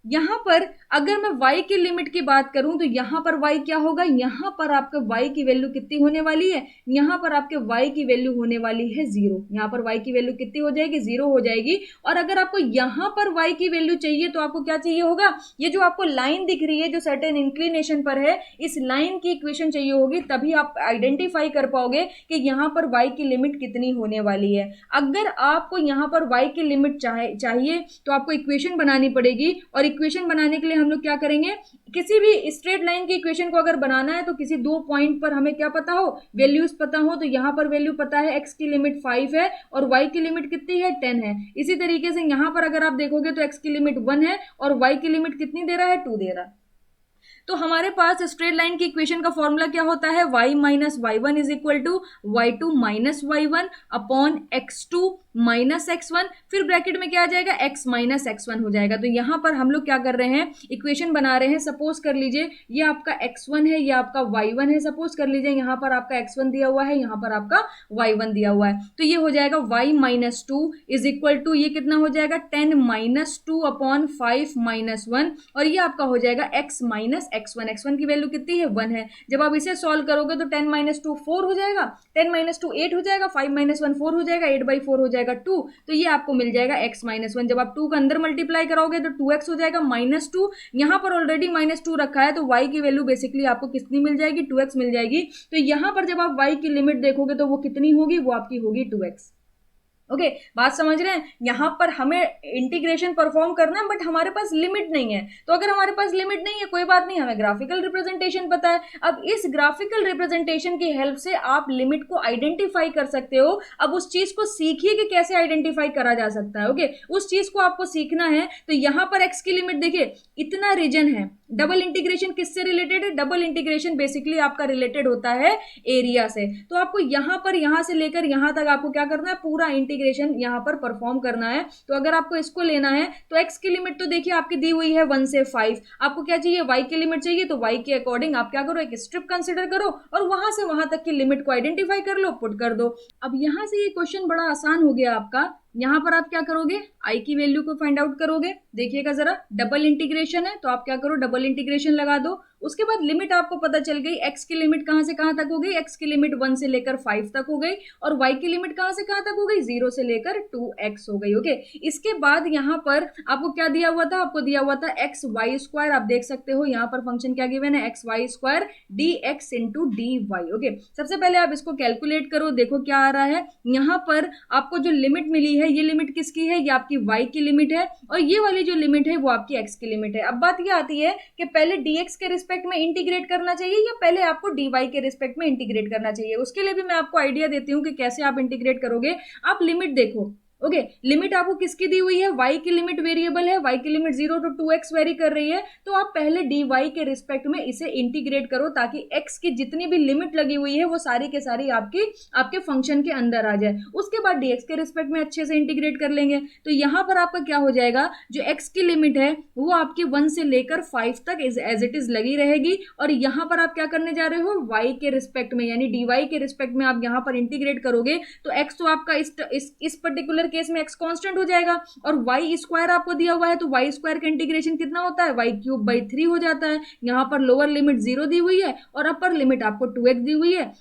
यहाँ पर अगर मैं y की लिमिट की बात करूं तो यहाँ पर y क्या होगा, यहाँ पर आपके y की वैल्यू कितनी होने वाली है, यहाँ पर आपके y की वैल्यू होने वाली है 0। यहाँ पर y की वैल्यू कितनी हो जाएगी, 0 हो जाएगी। और अगर आपको यहाँ पर y की वैल्यू चाहिए तो आपको क्या चाहिए होगा, ये जो आपको लाइन दिख रही है जो सर्टेन इंक्लिनेशन पर है, इस लाइन की इक्वेशन चाहिए होगी, तभी आप आइडेंटिफाई कर पाओगे कि यहाँ पर y की लिमिट कितनी होने वाली है। अगर आपको यहाँ पर y की लिमिट चाहिए तो आपको इक्वेशन बनानी पड़ेगी, और इक्वेशन बनाने के लिए हम लोग क्या करेंगे, किसी भी स्ट्रेट लाइन की इक्वेशन को अगर बनाना है तो किसी दो पॉइंट पर हमें क्या पता हो, वैल्यूज पता हो। तो यहाँ पर वैल्यू पता है, x की लिमिट 5 है और y की लिमिट कितनी है, 10 है। इसी तरीके से यहाँ पर अगर आप देखोगे तो x की लिमिट 1 है और y की लिमिट कितनी दे रहा है, 2 दे रहा है। तो हमारे पास स्ट्रेट लाइन की इक्वेशन का फॉर्मूला क्या होता है, y minus y one is equal to y two minus y one upon x two minus x one, फिर ब्रैकेट में क्या आ जाएगा, x माइनस एक्स वन हो जाएगा। तो यहाँ पर हम लोग क्या कर रहे हैं, इक्वेशन बना रहे हैं। सपोज कर लीजिए ये आपका x1 है, ये आपका y1 है। सपोज कर लीजिए यहाँ पर आपका x1 दिया हुआ है, यहाँ पर आपका y1 दिया हुआ है। तो ये हो जाएगा y minus two is equal to, ये कितना हो जाएगा, 10 माइनस टू अपॉन 5 माइनस 1, और ये आपका हो जाएगा x माइनस x1। x1 की वैल्यू कितनी है, 1 है। जब आप इसे सॉल्व करोगे तो 10 माइनस टू 4 हो जाएगा, 10 माइनस टू 8 हो जाएगा, 5 माइनस 1 4 हो जाएगा, 8 बाई 4 हो जाएगा 2। तो ये आपको मिल जाएगा x माइनस 1। जब आप 2 का अंदर मल्टीप्लाई कराओगे तो 2x हो जाएगा माइनस 2। यहाँ पर ऑलरेडी माइनस 2 रखा है तो y की वैल्यू बेसिकली आपको कितनी मिल जाएगी, 2x मिल जाएगी। तो यहाँ पर जब आप y की लिमिट देखोगे तो वो कितनी होगी, वो आपकी होगी 2x। ओके, बात समझ रहे हैं। यहाँ पर हमें इंटीग्रेशन परफॉर्म करना है बट हमारे पास लिमिट नहीं है। तो अगर हमारे पास लिमिट नहीं है कोई बात नहीं, हमें ग्राफिकल रिप्रेजेंटेशन पता है। अब इस ग्राफिकल रिप्रेजेंटेशन की हेल्प से आप लिमिट को आइडेंटिफाई कर सकते हो। अब उस चीज को सीखिए कि कैसे आइडेंटिफाई करा जा सकता है। ओके, उस चीज को आपको सीखना है। तो यहाँ पर एक्स की लिमिट देखिए, इतना रीजन है। डबल इंटीग्रेशन किससे रिलेटेड है, डबल इंटीग्रेशन बेसिकली आपका रिलेटेड होता है एरिया से। तो आपको यहाँ पर, यहाँ से लेकर यहाँ तक आपको क्या करना है, पूरा इंटीग्रेशन यहाँ पर परफॉर्म करना है। तो अगर आपको इसको लेना है तो x की लिमिट तो देखिए आपकी दी हुई है 1 से 5। आपको क्या चाहिए, y की लिमिट चाहिए। तो y के अकॉर्डिंग आप क्या करो, एक स्ट्रिप कंसिडर करो और वहां से वहां तक की लिमिट को आइडेंटिफाई कर लो, पुट कर दो। अब यहां से ये क्वेश्चन बड़ा आसान हो गया आपका। यहाँ पर आप क्या करोगे, i की वैल्यू को फाइंड आउट करोगे। देखिएगा जरा, डबल इंटीग्रेशन है तो आप क्या करो, डबल इंटीग्रेशन लगा दो। उसके बाद लिमिट आपको पता चल गई, x की लिमिट कहां से कहां तक हो गई, x की लिमिट 1 से लेकर 5 तक हो गई, और y की लिमिट कहां से कहां तक हो गई, 0 से लेकर 2x हो गई। ओके, इसके बाद यहाँ पर आपको क्या दिया हुआ था, आपको दिया हुआ था एक्स वाई स्क्वायर। आप देख सकते हो यहाँ पर फंक्शन क्या गिवन है, x y square d x into d Y. Okay, सबसे पहले आप इसको कैलकुलेट करो, देखो क्या आ रहा है। यहाँ पर आपको जो लिमिट मिली है, ये लिमिट किसकी है, ये आपकी y की लिमिट है, और ये वाली जो लिमिट है वो आपकी x की लिमिट है। अब बात ये आती है कि पहले dx के रिस्पेक्ट में इंटीग्रेट करना चाहिए या पहले आपको dy के रिस्पेक्ट में इंटीग्रेट करना चाहिए। उसके लिए भी मैं आपको आइडिया देती हूँ कि कैसे आप इंटीग्रेट करोगे। आप लिमिट देखो। ओके, लिमिट आपको किसकी दी हुई है, y की लिमिट वेरिएबल है, y की लिमिट 0 to 2x वेरी कर रही है। तो आप पहले dy के रिस्पेक्ट में इसे इंटीग्रेट करो ताकि x की जितनी भी लिमिट लगी हुई है वो सारी के सारी आपके फंक्शन के अंदर आ जाए। उसके बाद dx के रिस्पेक्ट में अच्छे से इंटीग्रेट कर लेंगे। तो यहाँ पर आपका क्या हो जाएगा, जो x की लिमिट है वो आपकी 1 से लेकर 5 तक एज इट इज लगी रहेगी, और यहाँ पर आप क्या करने जा रहे हो, y के रिस्पेक्ट में यानी dy के रिस्पेक्ट में आप यहाँ पर इंटीग्रेट करोगे। तो x तो आपका इस पर्टिकुलर केस में x कांस्टेंट हो जाएगा, और y स्क्वायर आपको दिया हुआ है तो y स्क्वायर का इंटीग्रेशन कितना होता है, y क्यूब बाई 3 हो जाता है। यहाँ पर लोअर लिमिट 0 दी हुई है और अपर लिमिट आपको 2x दी हुई है।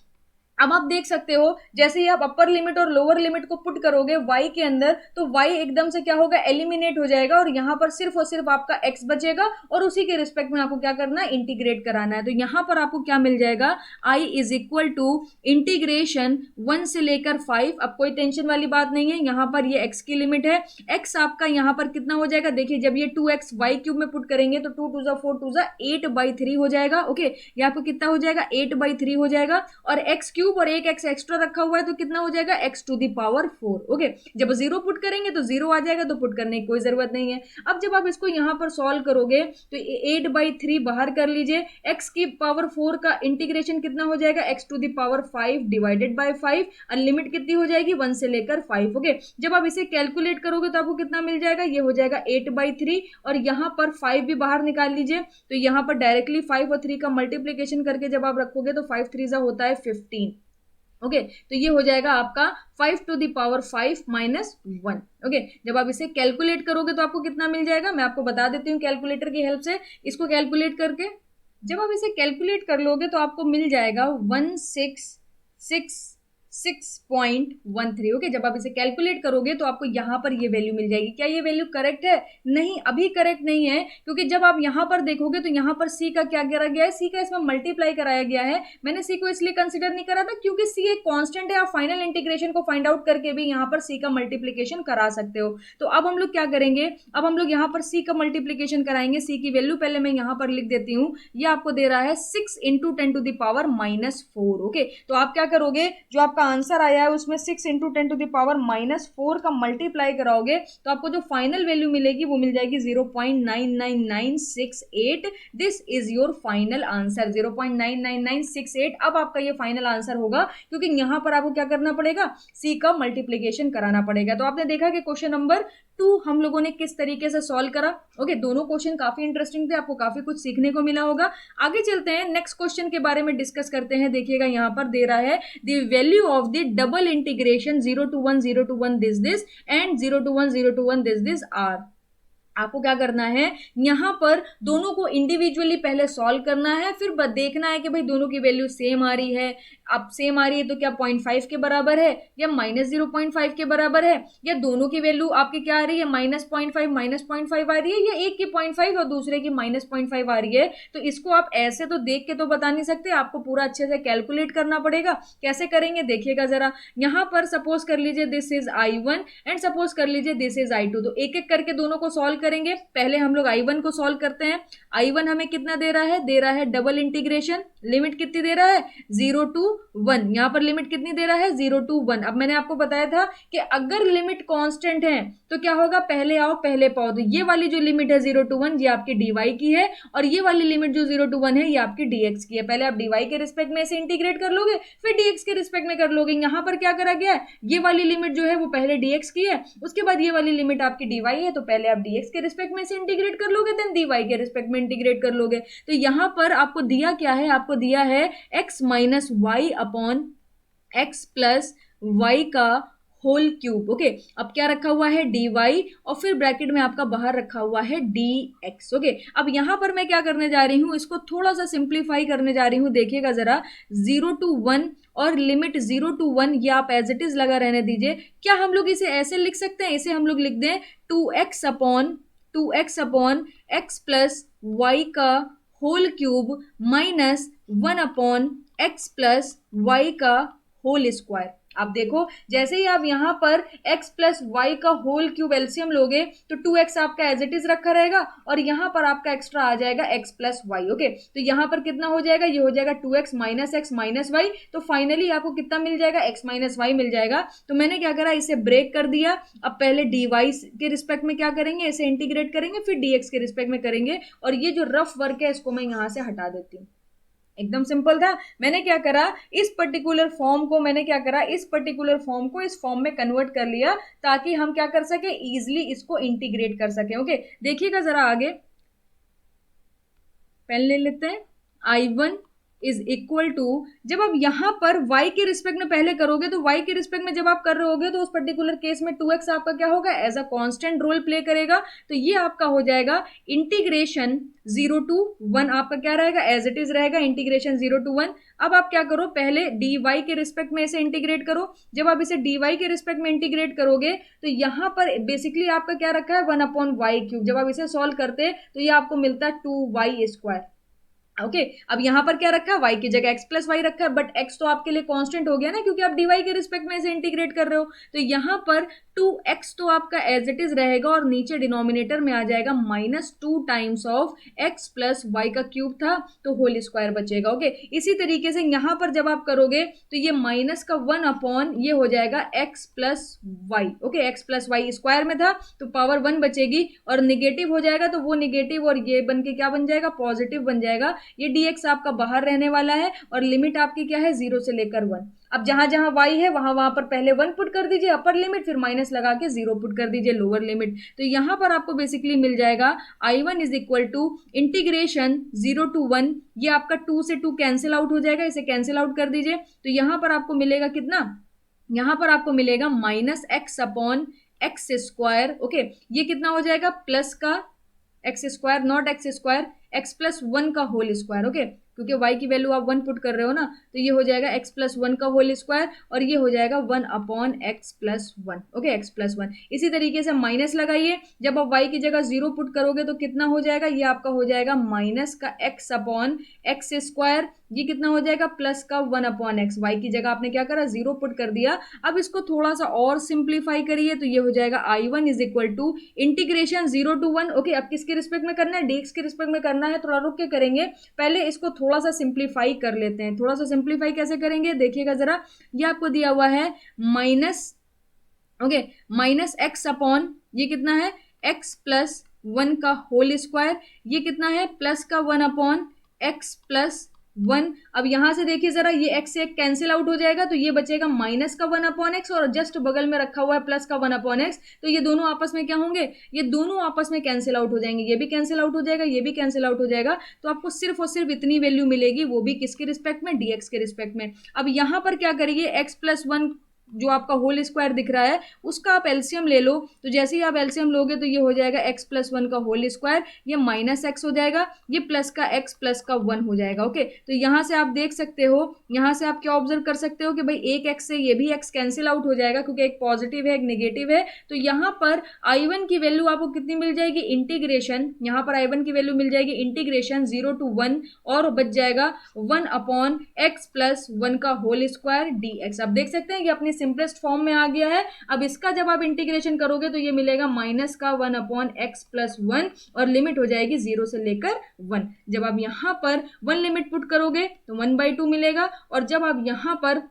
अब आप देख सकते हो जैसे ही आप अपर लिमिट और लोअर लिमिट को पुट करोगे y के अंदर, तो y एकदम से क्या होगा, एलिमिनेट हो जाएगा, और यहाँ पर सिर्फ और सिर्फ आपका x बचेगा, और उसी के रिस्पेक्ट में आपको क्या करना है, इंटीग्रेट कराना है। तो यहाँ पर आपको क्या मिल जाएगा, i is equal to integration 1 से लेकर 5। अब कोई टेंशन वाली बात नहीं है, यहाँ पर ये x की लिमिट है। x आपका यहाँ पर कितना हो जाएगा, देखिए जब ये 2x y क्यूब में पुट करेंगे तो 2 2 जा 4 2 जा 8 बाई 3 हो जाएगा। ओके, ये आपको कितना हो जाएगा, 8 बाई 3 हो जाएगा, और x क्यूब क्यूब और एक एक्स एक्स्ट्रा रखा हुआ है तो कितना हो जाएगा x to the power 4। Okay, जब 0 पुट करेंगे तो 0 आ जाएगा, तो पुट करने की कोई जरूरत नहीं है। अब जब आप इसको यहाँ पर सॉल्व करोगे तो 8/3 बाहर कर लीजिए, एक्स की पावर 4 का इंटीग्रेशन कितना हो जाएगा x to the power 5 divided by 5, और लिमिट कितनी हो जाएगी 1 से लेकर 5। ओके, जब आप इसे कैलकुलेट करोगे तो आपको कितना मिल जाएगा, ये हो जाएगा 8/3 और यहाँ पर 5 भी बाहर निकाल लीजिए, तो यहाँ पर डायरेक्टली 5 और 3 का मल्टीप्लीकेशन करके जब आप रखोगे तो 5 3 होता है 15। ओके, तो ये हो जाएगा आपका 5 to the power 5 minus 1। Okay, जब आप इसे कैलकुलेट करोगे तो आपको कितना मिल जाएगा, मैं आपको बता देती हूँ कैलकुलेटर की हेल्प से इसको कैलकुलेट करके। जब आप इसे कैलकुलेट कर लोगे तो आपको मिल जाएगा 1666.13। ओके, जब आप इसे कैलकुलेट करोगे तो आपको यहाँ पर ये वैल्यू मिल जाएगी। क्या ये वैल्यू करेक्ट है? नहीं, अभी करेक्ट नहीं है, क्योंकि जब आप यहाँ पर देखोगे तो यहाँ पर सी का क्या करा गया है, सी का इसमें मल्टीप्लाई कराया गया है। मैंने सी को इसलिए कंसिडर नहीं करा था क्योंकि सी एक कांस्टेंट है, आप फाइनल इंटीग्रेशन को फाइंड आउट करके भी यहाँ पर सी का मल्टीप्लीकेशन करा सकते हो। तो अब हम लोग क्या करेंगे, अब हम लोग यहाँ पर सी का मल्टीप्लीकेशन कराएंगे। सी की वैल्यू पहले मैं यहाँ पर लिख देती हूँ, ये आपको दे रहा है 6 × 10⁻⁻⁴। ओके, तो आप क्या करोगे, जो आपका आंसर आया है उसमें 6 × 10⁻⁻⁴ का मल्टीप्लाई कराओगे तो आपको जो फाइनल वैल्यू मिलेगी वो मिल जाएगी 0.99968। This is your final answer, 0.99968 अब आपका ये फाइनल आंसर होगा, क्योंकि यहां पर आपको क्या करना पड़ेगा, सी का मल्टीप्लीकेशन कराना पड़ेगा। तो आपने देखा कि क्वेश्चन नंबर 2 हम लोगों ने किस तरीके से सॉल्व करा। ओके, दोनों क्वेश्चन काफी इंटरेस्टिंग थे, आपको काफी कुछ सीखने को मिला होगा। आगे चलते हैं, नेक्स्ट क्वेश्चन के बारे में डिस्कस करते हैं। देखिएगा यहाँ पर दे रहा है the value of the double integration 0 to 1 0 to 1 this and 0 to 1 0 to 1 this are. आपको क्या करना है, यहां पर दोनों को इंडिविजुअली पहले सॉल्व करना है, फिर देखना है कि भाई दोनों की वैल्यू सेम आ रही है। अब सेम आ रही है तो क्या 0.5 के बराबर है या -0.5 के बराबर है, या दोनों की वैल्यू आपकी क्या आ रही है -0.5 आ रही है, या एक की 0.5 और दूसरे की -0.5 आ रही है। तो इसको आप ऐसे तो देख के तो बता नहीं सकते, आपको पूरा अच्छे से कैलकुलेट करना पड़ेगा। कैसे करेंगे देखिएगा जरा, यहां पर सपोज कर लीजिए this is I1 and suppose कर लीजिए दिस इज I2। तो एक एक करके दोनों को सॉल्व करेंगे। पहले हम लोग I1 को सॉल्व करते हैं। I1 हमें कितना दे रहा है डबल इंटीग्रेशन, लिमिट कितनी दे रहा है 0 to 1, यहां पर लिमिट कितनी दे रहा है 0 to 1। अब मैंने आपको बताया था कि अगर लिमिट कांस्टेंट है तो क्या होगा, पहले आओ पहले पाओ। तो ये वाली जो लिमिट है 0 to 1 ये आपकी dy की है, और ये वाली लिमिट जो 0 to 1 है ये आपकी dx की है। पहले आप dy के रिस्पेक्ट में इसे इंटीग्रेट कर लोगे, फिर dx के रिस्पेक्ट में कर लोगे। यहां पर क्या करा गया है, ये वाली लिमिट जो है वो पहले dx की है, उसके बाद ये वाली लिमिट आपकी dy है, तो पहले आप dx के रिस्पेक्ट में इसे इंटीग्रेट कर लोगे, देन dy के रिस्पेक्ट में इंटीग्रेट कर लोगे। तो यहां पर आपको दिया क्या है, आपको दिया है x minus y upon x plus y का होल क्यूब। ओके, अब क्या रखा हुआ है dy और फिर ब्रैकेट में आपका बाहर रखा हुआ है dx। ओके, अब यहां पर मैं क्या करने जा रही हूं, इसको थोड़ा सा सिंप्लीफाई करने जा रही हूं। देखिएगा जरा, 0 to 1 और लिमिट 0 to 1 ये आप एज इट इज लगा रहने दीजिए। क्या हम लोग इसे ऐसे लिख सकते हैं, इसे हम लोग लिख दें 2x upon x plus y का whole cube minus 1 upon x plus y का होल स्क्वायर। आप देखो, जैसे ही आप यहाँ पर x प्लस वाई का होल क्यूब एलसीएम लोगे तो 2x आपका एज इट इज रखा रहेगा, और यहाँ पर आपका एक्स्ट्रा आ जाएगा x प्लस वाई। ओके, तो यहाँ पर कितना हो जाएगा, ये हो जाएगा 2x minus x minus y. तो फाइनली आपको कितना मिल जाएगा, x माइनस वाई मिल जाएगा। तो मैंने क्या करा, इसे ब्रेक कर दिया। अब पहले dy के रिस्पेक्ट में क्या करेंगे, इसे इंटीग्रेट करेंगे, फिर dx के रिस्पेक्ट में करेंगे, और ये जो रफ वर्क है इसको मैं यहाँ से हटा देती हूँ। एकदम सिंपल था। मैंने क्या करा, इस पर्टिकुलर फॉर्म को इस फॉर्म में कन्वर्ट कर लिया, ताकि हम क्या कर सके, इजिली इसको इंटीग्रेट कर सके। ओके, देखिएगा जरा आगे, पेन ले लेते हैं। I1 इज इक्वल टू, जब आप यहां पर y के रिस्पेक्ट में पहले करोगे तो y के रिस्पेक्ट में जब आप कर रहे होगे तो उस पर्टिकुलर केस में 2x आपका क्या होगा, as a constant role play करेगा। तो ये आपका हो जाएगा इंटीग्रेशन 0 to 1, आपका क्या रहेगा, एज इट इज रहेगा इंटीग्रेशन 0 to 1। अब आप क्या करो, पहले dy के रिस्पेक्ट में इसे इंटीग्रेट करो। जब आप इसे dy के रिस्पेक्ट में इंटीग्रेट करोगे तो यहां पर बेसिकली आपका क्या रखा है 1 अपॉन वाई क्यूब। जब आप इसे सॉल्व करते तो ये आपको मिलता है 2y स्क्वायर। ओके अब यहाँ पर क्या रखा है, y की जगह x प्लस वाई रखा है, बट x तो आपके लिए कांस्टेंट हो गया ना, क्योंकि आप dy के रिस्पेक्ट में इसे इंटीग्रेट कर रहे हो। तो यहाँ पर 2x तो आपका एज इट इज रहेगा और नीचे डिनोमिनेटर में आ जाएगा -2 times of x plus y का क्यूब था, तो होल स्क्वायर बचेगा। ओके इसी तरीके से यहाँ पर जब आप करोगे तो ये माइनस का 1 अपॉन ये हो जाएगा x plus y. Okay x plus y square में था तो पावर 1 बचेगी, और निगेटिव हो जाएगा तो वो निगेटिव और ये बन के क्या बन जाएगा, पॉजिटिव बन जाएगा। ये dx आपका बाहर रहने वाला है और लिमिट आपकी क्या है, 0 से लेकर 1। अब जहां जहां y है वहां पर पहले 1 पुट कर दीजिए अपर लिमिट, फिर माइनस लगा के 0 पुट कर दीजिए लोअर लिमिट। तो यहां पर आपको बेसिकली मिल जाएगा I1 is equal to integration 0 to 1, ये आपका 2 से 2 कैंसिल आउट हो जाएगा, इसे कैंसिल आउट कर दीजिए। तो यहां पर आपको मिलेगा कितना, यहां पर आपको मिलेगा -x upon x square. Okay ये कितना हो जाएगा, प्लस का x square, not x square, x plus 1 का होल स्क्वायर। ओके क्योंकि y की वैल्यू आप 1 पुट कर रहे हो ना, तो ये हो जाएगा x प्लस 1 का होल स्क्वायर, और ये हो जाएगा 1 upon x plus 1। Okay x plus 1 इसी तरीके से माइनस लगाइए, जब आप y की जगह 0 पुट करोगे तो कितना हो जाएगा, ये आपका हो जाएगा माइनस का x अपॉन एक्स स्क्वायर, ये कितना हो जाएगा, प्लस का 1 अपॉन एक्स। y की जगह आपने क्या करा, 0 पुट कर दिया। अब इसको थोड़ा सा और सिंप्लीफाई करिए तो ये हो जाएगा I1 is equal to integration 0 to 1। Okay अब किसके रिस्पेक्ट में करना है, dx के रिस्पेक्ट में करना है, थोड़ा रुक के करेंगे, पहले इसको थोड़ा सा सिंप्लीफाई कर लेते हैं। थोड़ा सा सिंप्लीफाई कैसे करेंगे देखिएगा जरा, ये आपको दिया हुआ है minus, okay minus x upon ये कितना है, एक्स प्लस 1 का होल स्क्वायर, ये कितना है, प्लस का 1 अपॉन एक्स प्लस 1। अब यहां से देखिए जरा, ये x से एक कैंसिल आउट हो जाएगा तो ये बचेगा माइनस का 1 अपॉन एक्स, और जस्ट बगल में रखा हुआ है प्लस का 1 अपॉन एक्स, तो ये दोनों आपस में क्या होंगे, ये दोनों आपस में कैंसिल आउट हो जाएंगे, ये भी कैंसिल आउट हो जाएगा, ये भी कैंसिल आउट हो जाएगा। तो आपको सिर्फ और सिर्फ इतनी वैल्यू मिलेगी, वो भी किसके रिस्पेक्ट में, dx के रिस्पेक्ट में। अब यहां पर क्या करिए, x प्लस 1 जो आपका होल स्क्वायर दिख रहा है उसका आप एलसीएम ले लो। तो जैसे ही आप एलसीएम लोगे तो ये हो जाएगा x प्लस 1 का होल स्क्वायर, ये माइनस एक्स हो जाएगा, ये प्लस का x प्लस का 1 हो जाएगा। ओके तो यहाँ से आप देख सकते हो, यहाँ से आप क्या ऑब्जर्व कर सकते हो कि भाई एक x से ये भी x कैंसिल आउट हो जाएगा, क्योंकि एक पॉजिटिव है एक नेगेटिव है। तो यहाँ पर I1 की वैल्यू आपको कितनी मिल जाएगी, इंटीग्रेशन, यहाँ पर I1 की वैल्यू मिल जाएगी इंटीग्रेशन 0 to 1, और बच जाएगा 1 अपॉन एक्स प्लस 1 का होल स्क्वायर dx। आप देख सकते हैं कि अपनी सिंपलेस्ट फॉर्म में आ गया है। अब इसका जब आप इंटीग्रेशन करोगे तो ये मिलेगा माइनस का 1 अपॉन एक्स प्लस 1, और लिमिट हो जाएगी 0 से लेकर 1। जब आप यहाँ पर 1 लिमिट पुट करोगे तो 1/2 मिलेगा, और जब आप यहाँ पर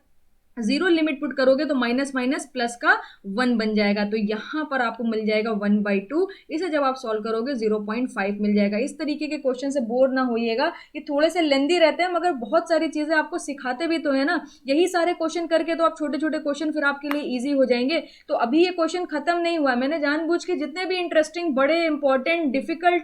0 लिमिट पुट करोगे तो माइनस माइनस प्लस का 1 बन जाएगा। तो यहाँ पर आपको मिल जाएगा 1/2, इसे जब आप सॉल्व करोगे 0.5 मिल जाएगा। इस तरीके के क्वेश्चन से बोर ना होइएगा, ये थोड़े से लेंदी रहते हैं मगर बहुत सारी चीजें आपको सिखाते भी तो है ना। यही सारे क्वेश्चन करके तो आप छोटे छोटे क्वेश्चन फिर आपके लिए ईजी हो जाएंगे। तो अभी ये क्वेश्चन खत्म नहीं हुआ, मैंने जानबूझ के जितने भी इंटरेस्टिंग, बड़े इंपॉर्टेंट, डिफिकल्ट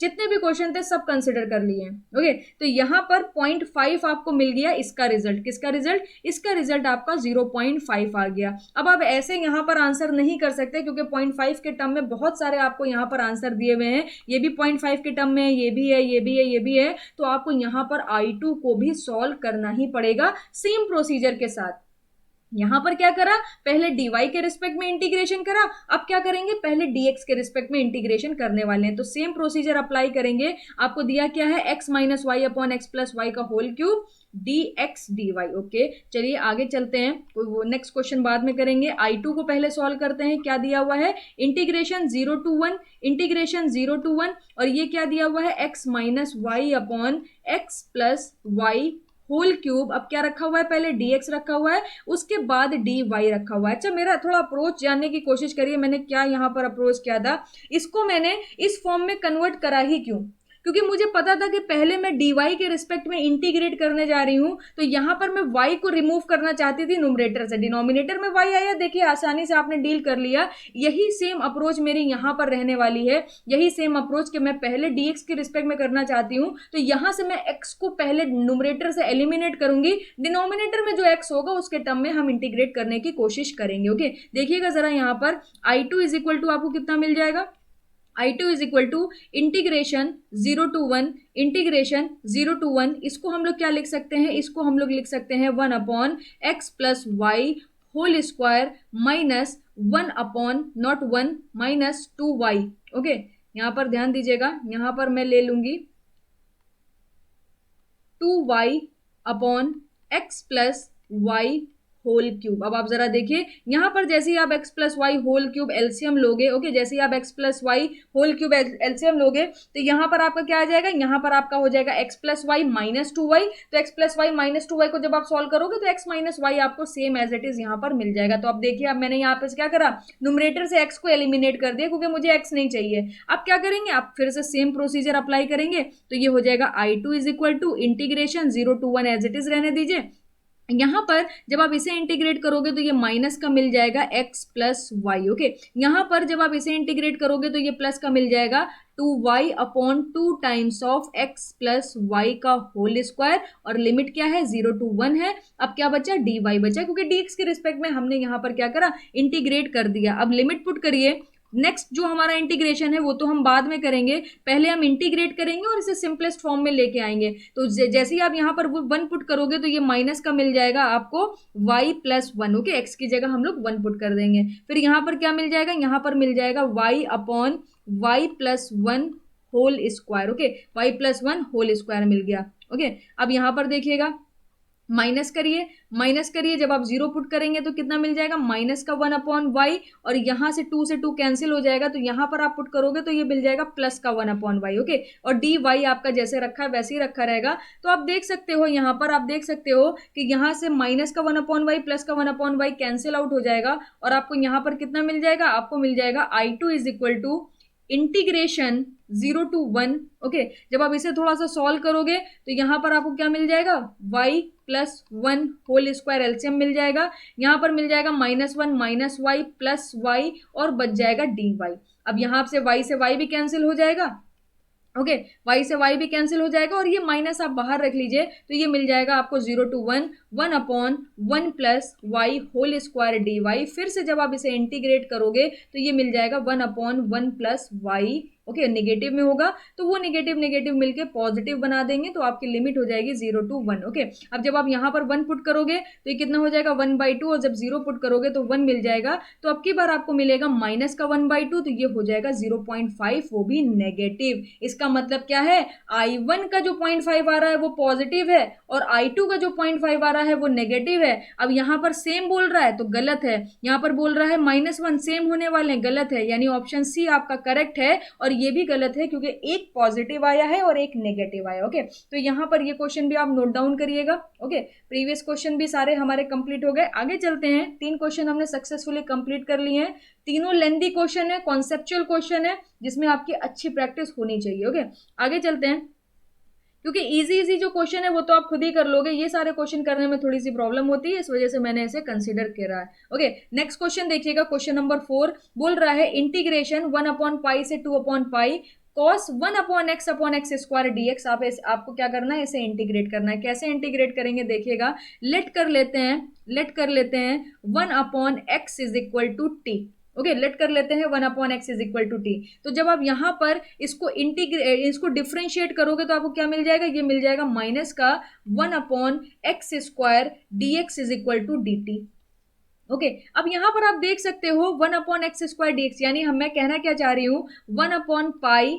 जितने भी क्वेश्चन थे सब कंसिडर कर लिए। ओके तो यहाँ पर 0.5 आपको मिल गया, इसका रिजल्ट, किसका रिजल्ट, इसका रिजल्ट आपका 0.5 आ गया। अब आप ऐसे यहाँ पर आंसर नहीं कर सकते, क्योंकि 0.5 के टर्म में बहुत सारे आपको यहाँ पर आंसर दिए हुए हैं, ये भी 0.5 के टर्म में, ये भी है, ये भी है, ये भी है। तो आपको यहाँ पर I2 को भी सॉल्व करना ही पड़ेगा सेम प्रोसीजर के साथ। यहां पर क्या करा, पहले dy के रिस्पेक्ट में इंटीग्रेशन करा, अब क्या करेंगे, पहले dx के रिस्पेक्ट में इंटीग्रेशन करने वाले हैं। तो सेम प्रोसीजर अप्लाई करेंगे। आपको दिया क्या है, x minus y upon x plus y का whole cube dx dy। Okay चलिए आगे चलते हैं, वो नेक्स्ट क्वेश्चन बाद में करेंगे। I2 को पहले सॉल्व करते हैं। क्या दिया हुआ है, इंटीग्रेशन 0 to 1, इंटीग्रेशन 0 to 1, और ये क्या दिया हुआ है, x minus y upon x plus y whole cube. अब क्या रखा हुआ है, पहले dx रखा हुआ है, उसके बाद dy रखा हुआ है। अच्छा मेरा थोड़ा अप्रोच जानने की कोशिश करिए, मैंने क्या यहाँ पर अप्रोच किया था, इसको मैंने इस फॉर्म में कन्वर्ट करा ही क्यों, क्योंकि मुझे पता था कि पहले मैं dy के रिस्पेक्ट में इंटीग्रेट करने जा रही हूं, तो यहां पर मैं y को रिमूव करना चाहती थी न्यूमरेटर से, डिनोमिनेटर में y आया, देखिए आसानी से आपने डील कर लिया। यही सेम अप्रोच मेरी यहां पर रहने वाली है, यही सेम अप्रोच कि मैं पहले dx के रिस्पेक्ट में करना चाहती हूं, तो यहां से मैं x को पहले न्यूमरेटर से एलिमिनेट करूंगी, डिनोमिनेटर में जो x होगा उसके टर्म में हम इंटीग्रेट करने की कोशिश करेंगे। ओके देखिएगा जरा, यहां पर I2 इज इक्वल टू आपको कितना मिल जाएगा, I2 is equal to integration 0 to 1, integration 0 to 1, इसको हम लोग क्या लिख सकते हैं, इसको हम लोग लिख सकते हैं 1 upon x plus y whole square minus 1 upon not 1 minus 2y। Okay यहाँ पर ध्यान दीजिएगा, यहाँ पर मैं ले लूंगी 2y upon x plus y whole cube. अब आप जरा देखिए यहाँ पर जैसे ही आप x plus y whole cube LCM लोगे, ओके, जैसे ही आप x plus y whole cube LCM लोगे तो यहाँ पर आपका क्या आ जाएगा, यहाँ पर आपका हो जाएगा x plus Y minus 2y। तो x plus Y minus 2y को जब आप सॉल्व करोगे तो x माइनस वाई आपको सेम एज इट इज यहाँ पर मिल जाएगा। तो अब देखिए, अब मैंने यहाँ पे क्या करा, न्यूमरेटर से x को एलिमिनेट कर दिया क्योंकि मुझे x नहीं चाहिए। अब क्या करेंगे, आप फिर से सेम प्रोसीजर अप्लाई करेंगे तो ये हो जाएगा I2 is equal to integration 0 to 1 as it is रहने दीजिए। यहाँ पर जब आप इसे इंटीग्रेट करोगे तो ये माइनस का मिल जाएगा x प्लस वाई, ओके। यहाँ पर जब आप इसे इंटीग्रेट करोगे तो ये प्लस का मिल जाएगा 2y upon 2 times of x plus y का होल स्क्वायर, और लिमिट क्या है, 0 to 1 है। अब क्या बचा, dy बचा, क्योंकि dx के रिस्पेक्ट में हमने यहाँ पर क्या करा, इंटीग्रेट कर दिया। अब लिमिट पुट करिए। नेक्स्ट जो हमारा इंटीग्रेशन है वो तो हम बाद में करेंगे, पहले हम इंटीग्रेट करेंगे और इसे सिंपलेस्ट फॉर्म में लेके आएंगे। तो जैसे ही आप यहाँ पर 1 पुट करोगे तो ये माइनस का मिल जाएगा आपको y प्लस 1, ओके। x की जगह हम लोग 1 पुट कर देंगे। फिर यहाँ पर क्या मिल जाएगा, यहाँ पर मिल जाएगा y upon y plus 1 whole square, okay. y plus 1 whole square मिल गया, ओके। अब यहाँ पर देखिएगा, माइनस करिए, जब आप 0 पुट करेंगे तो कितना मिल जाएगा, माइनस का 1 अपॉन वाई, और यहाँ से 2 से 2 कैंसिल हो जाएगा तो यहाँ पर आप पुट करोगे तो ये मिल जाएगा प्लस का 1 अपॉन वाई, ओके। और डी वाई आपका जैसे रखा है वैसे ही रखा रहेगा। तो आप देख सकते हो, यहाँ पर आप देख सकते हो कि यहाँ से माइनस का 1 अपॉन वाई प्लस का 1 अपॉन वाई कैंसिल आउट हो जाएगा, और आपको यहाँ पर कितना मिल जाएगा, आपको मिल जाएगा I2 is equal to integration 0 to 1, okay. जब आप इसे थोड़ा सा सॉल्व करोगे तो यहाँ पर आपको क्या मिल जाएगा, y plus 1 whole square LCM मिल जाएगा। यहाँ पर मिल जाएगा -1 माइनस वाई प्लस वाई, और बच जाएगा dy। अब यहाँ से y भी कैंसिल हो जाएगा, ओके, y से y भी कैंसिल हो जाएगा, और ये माइनस आप बाहर रख लीजिए तो ये मिल जाएगा आपको 0 to 1 upon 1 plus y whole square dy। फिर से जब आप इसे इंटीग्रेट करोगे तो ये मिल जाएगा 1 upon 1 plus y, okay. Negative में होगा तो वो नेगेटिव मिलके पॉजिटिव बना देंगे, तो आपकी लिमिट हो जाएगी 0 to 1, ओके। अब जब आप यहाँ पर 1 पुट करोगे तो ये कितना हो जाएगा 1/2, और जब 0 पुट करोगे तो 1 मिल जाएगा। तो अब की बार आपको मिलेगा माइनस का 1/2, तो ये हो जाएगा 0.5, वो भी नेगेटिव। इसका मतलब क्या है, I1 का जो 0.5 आ रहा है वो पॉजिटिव है, और I2 का जो 0.5 आ रहा है वो नेगेटिव है। अब यहाँ पर सेम बोल रहा है तो गलत है, यहाँ पर बोल रहा है -1, सेम होने वाले गलत है, यानी ऑप्शन सी आपका करेक्ट है। और ये भी गलत है क्योंकि एक पॉजिटिव आया है और एक नेगेटिव आया, ओके। तो यहाँ पर ये क्वेश्चन भी आप नोट डाउन करिएगा, ओके। प्रीवियस क्वेश्चन भी सारे हमारे कंप्लीट हो गए। आगे चलते हैं, 3 क्वेश्चन हमने सक्सेसफुली कंप्लीट कर लिए हैं। तीनों लेंथी क्वेश्चन है, कॉन्सेप्चुअल क्वेश्चन है, जिसमें आपकी अच्छी प्रैक्टिस होनी चाहिए, ओके। आगे चलते हैं, क्योंकि इजी जो क्वेश्चन है वो तो आप खुद ही कर लोगे, ये सारे क्वेश्चन करने में थोड़ी सी प्रॉब्लम होती है, इस वजह से मैंने इसे कंसीडर किया है, ओके। नेक्स्ट क्वेश्चन देखिएगा, क्वेश्चन नंबर 4 बोल रहा है इंटीग्रेशन 1 अपॉन पाई से 2 upon pi cos 1 upon x square dx। आपको क्या करना है, इसे इंटीग्रेट करना है। कैसे इंटीग्रेट करेंगे देखिएगा, लेट कर लेते हैं 1 upon x is equal to t, okay. Let कर लेते हैं 1 upon x is equal to t. तो जब आप यहाँ पर इसको डिफ्रेंशिएट करोगे तो आपको क्या मिल जाएगा, ये मिल जाएगा माइनस का 1 upon x square dx is equal to dt, okay. अब यहाँ पर आप देख सकते हो 1 अपॉन एक्स स्क्वायर dx, यानी मैं कहना क्या चाह रही हूँ, 1 अपॉन पाई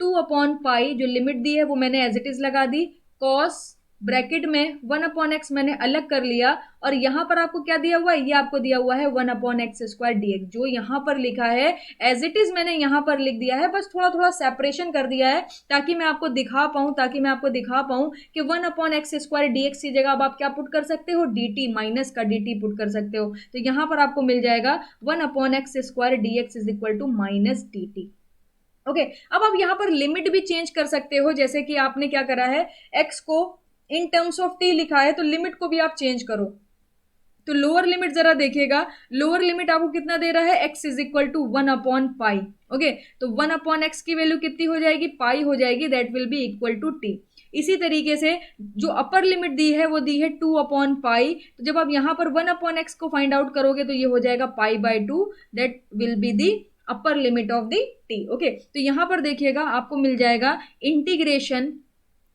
2 अपॉन पाई जो लिमिट दी है वो मैंने एज इट इज लगा दी, कॉस ब्रैकेट में 1 अपॉन एक्स मैंने अलग कर लिया, और यहाँ पर आपको क्या दिया हुआ है, ये आपको दिया हुआ है 1 अपॉन एक्स स्क्वायर dx। जो यहाँ पर लिखा है एज इट इज मैंने यहाँ पर लिख दिया है, बस थोड़ा सेपरेशन कर दिया है ताकि मैं आपको दिखा पाऊँ कि 1 अपॉन एक्स स्क्वायर dx की जगह अब आप क्या पुट कर सकते हो, dt, माइनस का dt पुट कर सकते हो। तो यहाँ पर आपको मिल जाएगा 1 upon x square dx is equal to minus dt, okay. अब आप यहाँ पर लिमिट भी चेंज कर सकते हो, जैसे कि आपने क्या करा है, x को इन टर्म्स ऑफ t लिखा है तो लिमिट को भी आप चेंज करो। तो लोअर लिमिट जरा देखिएगा, लोअर लिमिट आपको कितना दे रहा है, x is equal to 1 upon pi, okay. तो 1 अपॉन एक्स की वैल्यू कितनी हो जाएगी, पाई हो जाएगी, that will be equal to t। इसी तरीके से जो अपर लिमिट दी है वो दी है 2 अपॉन पाई, तो जब आप यहाँ पर 1 अपॉन एक्स को फाइंड आउट करोगे तो ये हो जाएगा pi by 2, that will be the upper limit of the t, okay. तो यहाँ पर देखिएगा आपको मिल जाएगा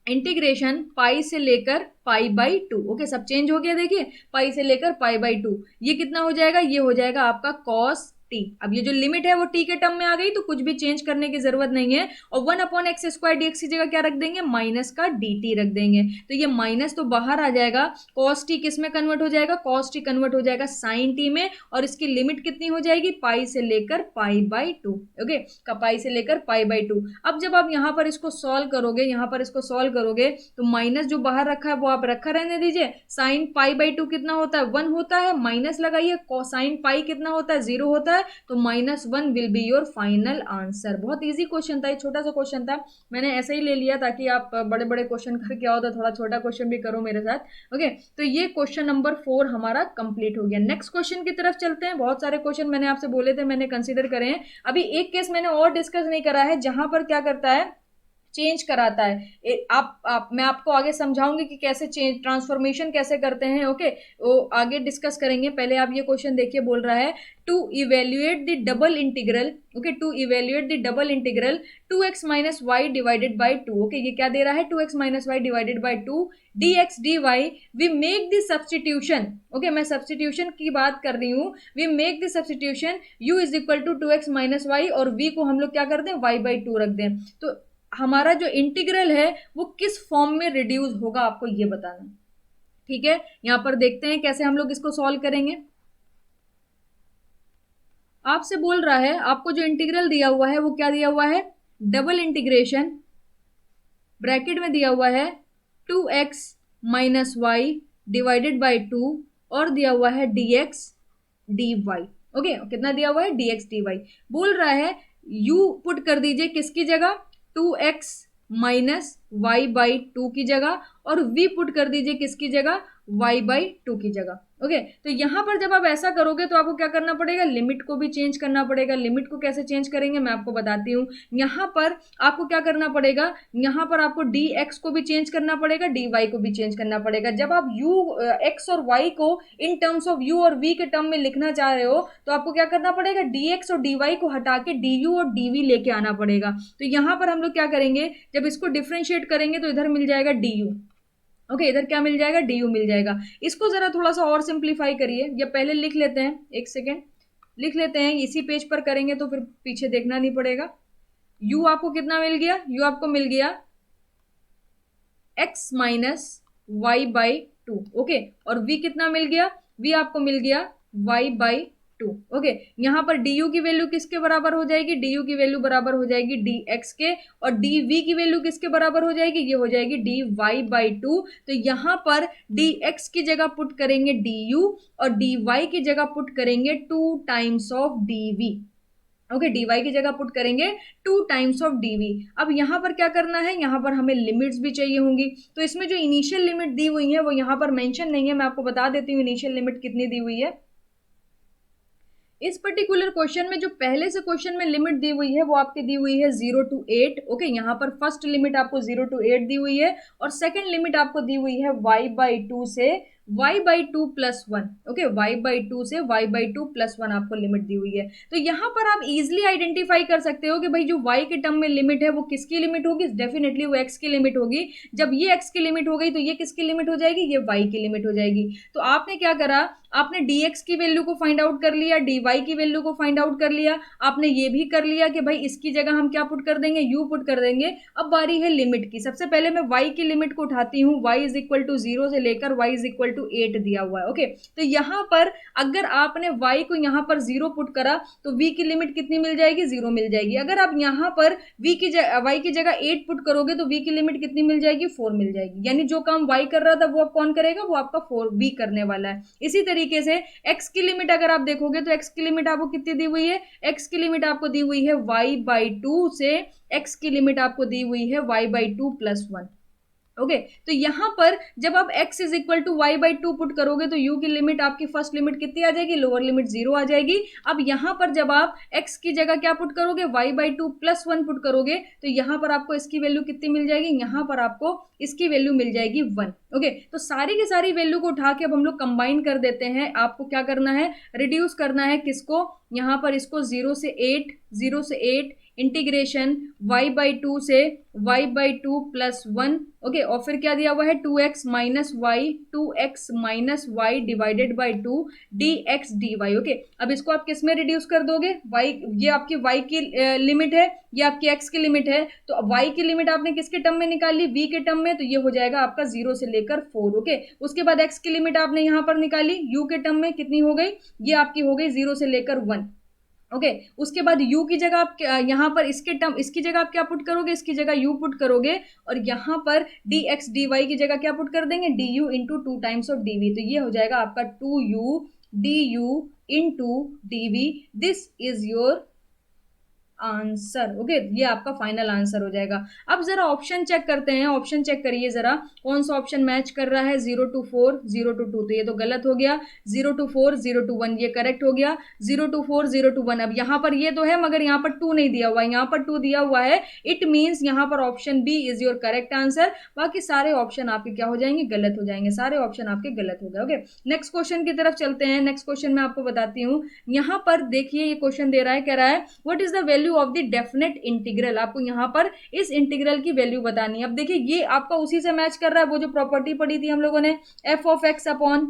इंटीग्रेशन पाई से लेकर पाई बाई 2, ओके। सब चेंज हो गया, देखिए पाई से लेकर पाई बाई 2, ये कितना हो जाएगा, ये हो जाएगा आपका कॉस टी। अब ये जो लिमिट है वो टी के टर्म में आ गई, तो कुछ भी चेंज करने की जरूरत नहीं है। और 1/x² dx की जगह क्या रख देंगे, माइनस का dt रख देंगे। तो ये माइनस तो बाहर आ जाएगा, cos t किस में कन्वर्ट हो जाएगा, cos t कन्वर्ट हो जाएगा sin t में, और इसकी लिमिट कितनी हो जाएगी, पाई से लेकर π/2। ओके, पाई से लेकर π/2। अब जब आप यहाँ पर इसको सॉल्व करोगे, यहाँ पर इसको सॉल्व करोगे, तो माइनस जो बाहर रखा है वो आप रखा रहने दीजिए। sin π/2 कितना होता है, 1 होता है, माइनस लगाइए, sin पाई कितना होता है, 0 होता है, तो -1 will be your final answer. बहुत इजी क्वेश्चन था, ये छोटा सा क्वेश्चन था, मैंने ऐसे ही ले लिया ताकि आप बड़े बड़े क्वेश्चन करके आओ तो थोड़ा छोटा क्वेश्चन भी करो मेरे साथ। ओके, तो ये क्वेश्चन नंबर 4 हमारा कंप्लीट हो गया। नेक्स्ट क्वेश्चन की तरफ चलते हैं। बहुत सारे क्वेश्चन मैंने आपसे बोले थे, मैंने कंसीडर करे हैं। अभी एक केस मैंने और डिस्कस नहीं करा है, जहां पर क्या करता है, चेंज कराता है। मैं आपको आगे समझाऊंगी कि कैसे चेंज ट्रांसफॉर्मेशन कैसे करते हैं। ओके, वो आगे डिस्कस करेंगे। पहले आप ये क्वेश्चन देखिए, बोल रहा है to evaluate the double integral. Okay, to evaluate the double integral 2x - y divided by 2। Okay, ये क्या दे रहा है, 2x - y divided by 2 dx dy। We make the substitution. Okay, मैं सब्सटीट्यूशन की बात कर रही हूँ। We make the substitution u = 2x - y, और v को हम लोग क्या कर दें, y/2 रख दें। तो हमारा जो इंटीग्रल है वो किस फॉर्म में रिड्यूस होगा, आपको ये बताना। ठीक है, यहां पर देखते हैं कैसे हम लोग इसको सॉल्व करेंगे। आपसे बोल रहा है, आपको जो इंटीग्रल दिया हुआ है वो क्या दिया हुआ है, डबल इंटीग्रेशन, ब्रैकेट में दिया हुआ है 2x - y डिवाइडेड बाय 2, और दिया हुआ है dx dy। ओके, कितना दिया हुआ है, dx dy। बोल रहा है u पुट कर दीजिए किसकी जगह, 2x - y/2 की जगह, और v पुट कर दीजिए किसकी जगह, y/2 की जगह। ओके, तो यहां पर जब आप ऐसा करोगे तो आपको क्या करना पड़ेगा, लिमिट को भी चेंज करना पड़ेगा। लिमिट को कैसे चेंज करेंगे मैं आपको बताती हूँ। यहां पर आपको क्या करना पड़ेगा, यहां पर आपको dx को भी चेंज करना पड़ेगा, dy को भी चेंज करना पड़ेगा। जब आप x और y को इन टर्म्स ऑफ u और v के टर्म में लिखना चाह रहे हो, तो आपको क्या करना पड़ेगा, dx और dy को हटा के du और dv लेके आना पड़ेगा। तो यहां पर हम लोग क्या करेंगे, जब इसको डिफ्रेंशिएट करेंगे तो इधर मिल जाएगा du। ओके, इधर क्या मिल जाएगा, du मिल जाएगा। इसको जरा थोड़ा सा और सिंप्लीफाई करिए, या पहले लिख लेते हैं, एक सेकेंड लिख लेते हैं, इसी पेज पर करेंगे तो फिर पीछे देखना नहीं पड़ेगा। u आपको कितना मिल गया, u आपको मिल गया x - y/2। ओके, और v कितना मिल गया, v आपको मिल गया y/2। ओके, यहां पर du की वैल्यू किसके बराबर हो जाएगी, du की वैल्यू बराबर हो जाएगी dx के, और dv की वैल्यू किसके बराबर हो जाएगी, ये हो जाएगी dy/2। तो यहां पर dx की जगह पुट करेंगे du, और dy की जगह पुट करेंगे 2 times of dv। Okay, dy की जगह पुट करेंगे 2 टाइम्स ऑफ dv। अब यहां पर क्या करना है, यहां पर हमें लिमिट्स भी चाहिए होंगी। तो इसमें जो इनिशियल लिमिट दी हुई है वो यहां पर मेंशन नहीं है, मैं आपको बता देती हूँ इनिशियल लिमिट कितनी दी हुई है। इस पर्टिकुलर क्वेश्चन में जो पहले से क्वेश्चन में लिमिट दी हुई है वो आपकी दी हुई है 0 to 8। ओके, यहाँ पर फर्स्ट लिमिट आपको 0 to 8 दी हुई है, और सेकंड लिमिट आपको दी हुई है y/2 से y/2 + 1। ओके, y/2 से y/2 + 1 आपको लिमिट दी हुई है। तो यहाँ पर आप इजिली आइडेंटिफाई कर सकते हो कि भाई जो y के टर्म में लिमिट है वो किसकी लिमिट होगी, डेफिनेटली वो x की लिमिट होगी। जब ये x की लिमिट हो गई तो ये किसकी लिमिट हो जाएगी, ये y की लिमिट हो जाएगी। तो आपने क्या करा, आपने dx की वैल्यू को फाइंड आउट कर लिया, dy की वैल्यू को फाइंड आउट कर लिया, आपने ये भी कर लिया कि भाई इसकी जगह हम क्या पुट कर देंगे, u पुट कर देंगे। अब बारी है लिमिट की। सबसे पहले मैं y की लिमिट को उठाती हूँ, y = 0 से लेकर y = 8 दिया हुआ है। ओके, तो यहाँ पर अगर आपने y को यहाँ पर 0 पुट करा तो v की लिमिट कितनी मिल जाएगी, 0 मिल जाएगी। अगर आप यहाँ पर y की जगह 8 पुट करोगे तो v की लिमिट कितनी मिल जाएगी, 4 मिल जाएगी। यानी जो काम y कर रहा था वो अब कौन करेगा, वो आपका 4v करने वाला है। इसी तरीके से x की लिमिट अगर आप देखोगे तो x की लिमिट आपको कितनी दी हुई है, x की लिमिट आपको दी हुई है y/2 से x की लिमिट आपको दी हुई है y/2 + 1। ओके, तो यहां पर जब आप x = y/2 पुट करोगे तो u की लिमिट आपकी फर्स्ट लिमिट कितनी आ जाएगी, लोअर लिमिट 0 आ जाएगी। अब यहां पर जब आप x की जगह क्या पुट करोगे, y/2 + 1 पुट करोगे, तो यहां पर आपको इसकी वैल्यू कितनी मिल जाएगी, यहां पर आपको इसकी वैल्यू मिल जाएगी 1। ओके, तो सारी की सारी वैल्यू को उठा के अब हम लोग कंबाइन कर देते हैं। आपको क्या करना है, रिड्यूस करना है किसको, यहां पर इसको 0 से 8, 0 से 8, इंटीग्रेशन y/2 से y/2 प्लस 1, ओके, और फिर क्या दिया हुआ है 2x minus y, 2x minus y divided by 2 dx dy, okay. अब इसको आप किस में रिड्यूस कर दोगे, y, ये आपकी y की लिमिट है, ये आपकी x की लिमिट है, तो y की लिमिट आपने किसके टर्म में निकाली, v के टर्म में, तो ये हो जाएगा आपका 0 से लेकर 4, ओके। उसके बाद x की लिमिट आपने यहाँ पर निकाली u के टर्म में, कितनी हो गई, ये आपकी हो गई 0 से लेकर 1, ओके। उसके बाद u की जगह आप यहाँ पर इसके टर्म, इसकी जगह आप क्या पुट करोगे, इसकी जगह u पुट करोगे, और यहाँ पर dx dy की जगह क्या पुट कर देंगे, du into 2 times of dv, तो ये हो जाएगा आपका 2u du into dv, this is your answer, okay. ये आपका फाइनल आंसर हो जाएगा। अब जरा ऑप्शन चेक करते हैं, ऑप्शन चेक करिए जरा, कौन सा ऑप्शन मैच कर रहा है, 0 to 4 0 to 2, तो ये तो गलत हो गया, 0 to 4 0 to 1 ये करेक्ट हो गया, 0 to 4 0 to 1। अब यहाँ पर ये तो है मगर यहाँ पर 2 नहीं दिया हुआ है, यहाँ पर 2 दिया हुआ है, इट मीन्स यहाँ पर option b is your correct answer. बाकी सारे ऑप्शन आपके क्या हो जाएंगे, गलत हो जाएंगे, सारे ऑप्शन आपके गलत हो गए, ओके। नेक्स्ट क्वेश्चन की तरफ चलते हैं। नेक्स्ट क्वेश्चन मैं आपको बताती हूँ, यहाँ पर देखिए ये क्वेश्चन दे रहा है, कह रहा है what is the value of the definite integral, आपको यहाँ पर इस इंटीग्रल की वैल्यू बतानी है। अब देखिए ये आपका उसी से मैच कर रहा है, वो जो प्रॉपर्टी पढ़ी थी हम लोगों ने, f of x upon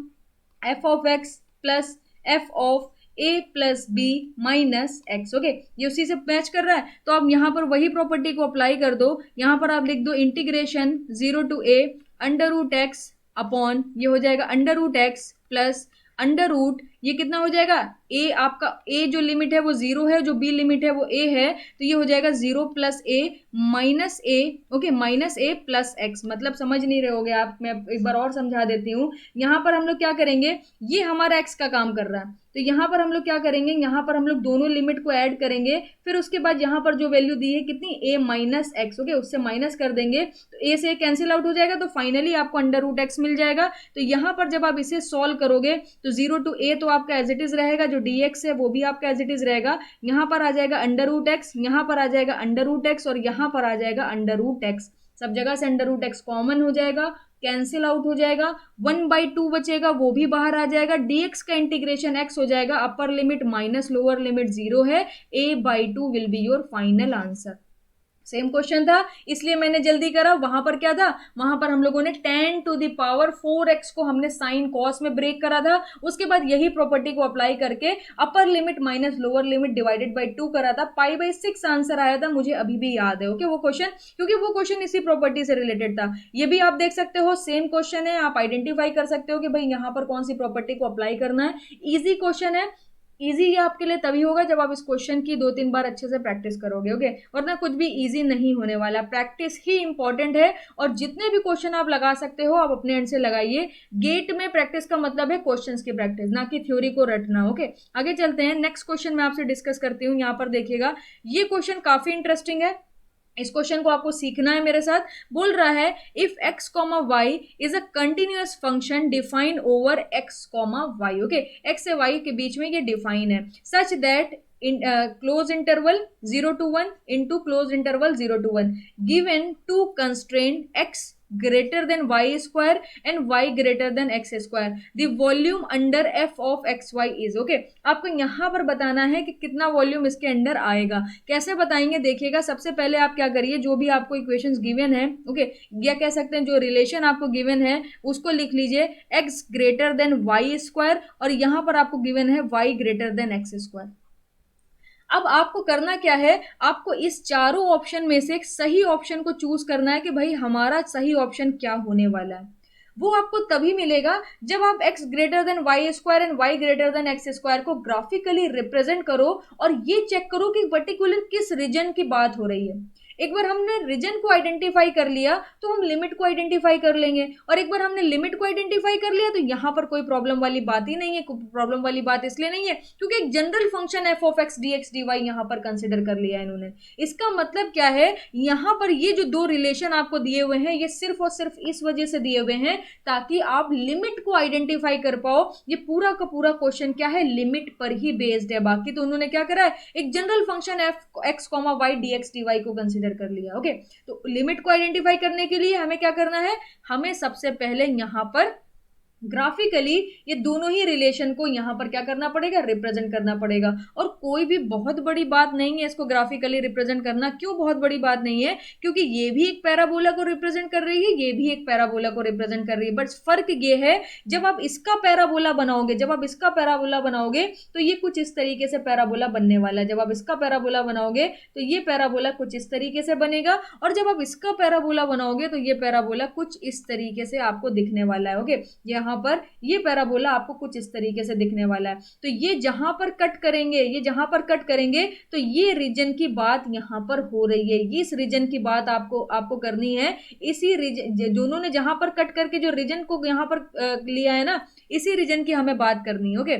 f of x plus f of a plus b minus x, okay, ये उसी से मैच कर रहा है। तो आप यहाँ पर वही प्रॉपर्टी को अप्लाई कर दो, यहाँ पर आप लिख दो integration 0 to a under root x upon, ये हो जाएगा under root x plus under root, ये कितना हो जाएगा, a आपका a जो लिमिट है वो 0 है, जो b लिमिट है वो a है, तो ये हो जाएगा 0 plus a minus a, okay, minus a plus x। मतलब समझ नहीं रहे होगे आप, मैं एक बार और समझा देती हूँ। यहाँ पर हम लोग क्या करेंगे, ये हमारा x का काम कर रहा है, तो यहाँ पर हम लोग क्या करेंगे, यहाँ पर हम लोग दोनों लिमिट को ऐड करेंगे, फिर उसके बाद यहाँ पर जो वैल्यू दी है कितनी, a माइनस एक्स, ओके, उससे माइनस कर देंगे, तो a से कैंसिल आउट हो जाएगा, तो फाइनली आपको अंडर रूट एक्स मिल जाएगा। तो यहाँ पर जब आप इसे सॉल्व करोगे तो 0 to a तो आपका एज इट इज रहेगा, जो dx है वो भी आपका एज इट इज रहेगा, यहाँ पर आ जाएगा अंडर रूट एक्स, यहाँ पर आ जाएगा अंडर रूट एक्स, और यहाँ पर आ जाएगा अंडर रूट एक्स, सब जगह से अंडर रूट एक्स कॉमन हो जाएगा, कैंसिल आउट हो जाएगा, 1/2 बचेगा, वो भी बाहर आ जाएगा, dx का इंटीग्रेशन x हो जाएगा, upper limit minus lower limit 0 है, a/2 will be your final answer. Same question था इसलिए मैंने जल्दी करा, वहां पर क्या था, वहां पर हम लोगों ने 10 to the power 4x को हमने साइन कॉस में ब्रेक करा था, उसके बाद यही प्रॉपर्टी को अप्लाई करके upper limit minus lower limit divided by 2 करा था, π/6 आंसर आया था, मुझे अभी भी याद है, ओके, वो क्वेश्चन, क्योंकि वो क्वेश्चन इसी प्रॉपर्टी से रिलेटेड था। ये भी आप देख सकते हो सेम क्वेश्चन है, आप आइडेंटिफाई कर सकते हो कि भाई यहाँ पर कौन सी प्रॉपर्टी को अप्लाई करना है। इजी क्वेश्चन है, इजी ये आपके लिए तभी होगा जब आप इस क्वेश्चन की 2-3 बार अच्छे से प्रैक्टिस करोगे, ओके, वरना कुछ भी इजी नहीं होने वाला, प्रैक्टिस ही इंपॉर्टेंट है। और जितने भी क्वेश्चन आप लगा सकते हो आप अपने एंड से लगाइए, गेट में प्रैक्टिस का मतलब है क्वेश्चंस की प्रैक्टिस, ना कि थ्योरी को रटना, ओके। आगे चलते हैं, नेक्स्ट क्वेश्चन मैं आपसे डिस्कस करती हूँ। यहाँ पर देखिएगा ये क्वेश्चन काफी इंटरेस्टिंग है, इस क्वेश्चन को आपको सीखना है मेरे साथ। बोल रहा है if x comma y is a continuous function define over x comma Y, okay, x से y के बीच में ये डिफाइन है, such that in close interval 0 to 1 into close interval 0 to 1 given two constraint x greater than y square and y greater than x square, the volume under f of xy is, okay। आपको यहाँ पर बताना है कि कितना volume इसके under आएगा। कैसे बताएंगे देखिएगा, सबसे पहले आप क्या करिए, जो भी आपको इक्वेशंस गिवन है, ओके, या कह सकते हैं जो रिलेशन आपको गिवन है उसको लिख लीजिए, x greater than y square, और यहाँ पर आपको गिवन है y greater than x square. अब आपको करना क्या है, आपको इस चारों ऑप्शन में से एक सही ऑप्शन को चूज करना है कि भाई हमारा सही ऑप्शन क्या होने वाला है। वो आपको तभी मिलेगा जब आप x greater than y square and y greater than x square को ग्राफिकली रिप्रेजेंट करो और ये चेक करो कि पर्टिकुलर किस रीजन की बात हो रही है। एक बार हमने रीजन को आइडेंटिफाई कर लिया तो हम लिमिट को आइडेंटिफाई कर लेंगे, और एक बार हमने लिमिट को आइडेंटिफाई कर लिया तो यहाँ पर कोई प्रॉब्लम वाली बात ही नहीं है। प्रॉब्लम वाली बात इसलिए नहीं है क्योंकि एक general function f of x d x D y यहाँ पर कंसिडर कर लिया इन्होंने। इसका मतलब क्या है, यहाँ पर ये जो दो रिलेशन आपको दिए हुए हैं ये सिर्फ और सिर्फ इस वजह से दिए हुए हैं ताकि आप लिमिट को आइडेंटिफाई कर पाओ। ये पूरा का पूरा क्वेश्चन क्या है, लिमिट पर ही बेस्ड है। बाकी तो उन्होंने क्या करा है, एक general function f x comma Y D x D y को कंसिडर कर लिया, ओके। तो लिमिट को आइडेंटिफाई करने के लिए हमें क्या करना है, हमें सबसे पहले यहां पर ग्राफिकली ये दोनों ही रिलेशन को यहाँ पर क्या करना पड़ेगा, रिप्रेजेंट करना पड़ेगा। और कोई भी बहुत बड़ी बात नहीं है इसको ग्राफिकली रिप्रेजेंट करना। क्यों बहुत बड़ी बात नहीं है? क्योंकि ये भी एक पैराबोला को रिप्रेजेंट कर रही है, ये भी एक पैराबोला को रिप्रेजेंट कर रही है। बट फर्क ये है, जब आप इसका पैराबोला बनाओगे, जब आप इसका पैराबोला बनाओगे तो ये कुछ इस तरीके से पैराबोला बनने वाला है। जब आप इसका पैराबोला बनाओगे तो ये पैराबोला कुछ इस तरीके से बनेगा, और जब आप इसका पैराबोला बनाओगे तो ये पैराबोला कुछ इस तरीके से आपको दिखने वाला है। ओके, यहाँ पर ये पैराबोला आपको कुछ इस तरीके से दिखने वाला है। तो ये जहां पर कट करेंगे, ये जहां पर कट करेंगे तो ये रीजन की बात यहां पर हो रही है। इस रीजन की बात आपको आपको करनी है। इसी रीजन, दोनों ने जहां पर कट करके जो रीजन को यहां पर लिया है ना, इसी रीजन की हमें बात करनी है। ओके,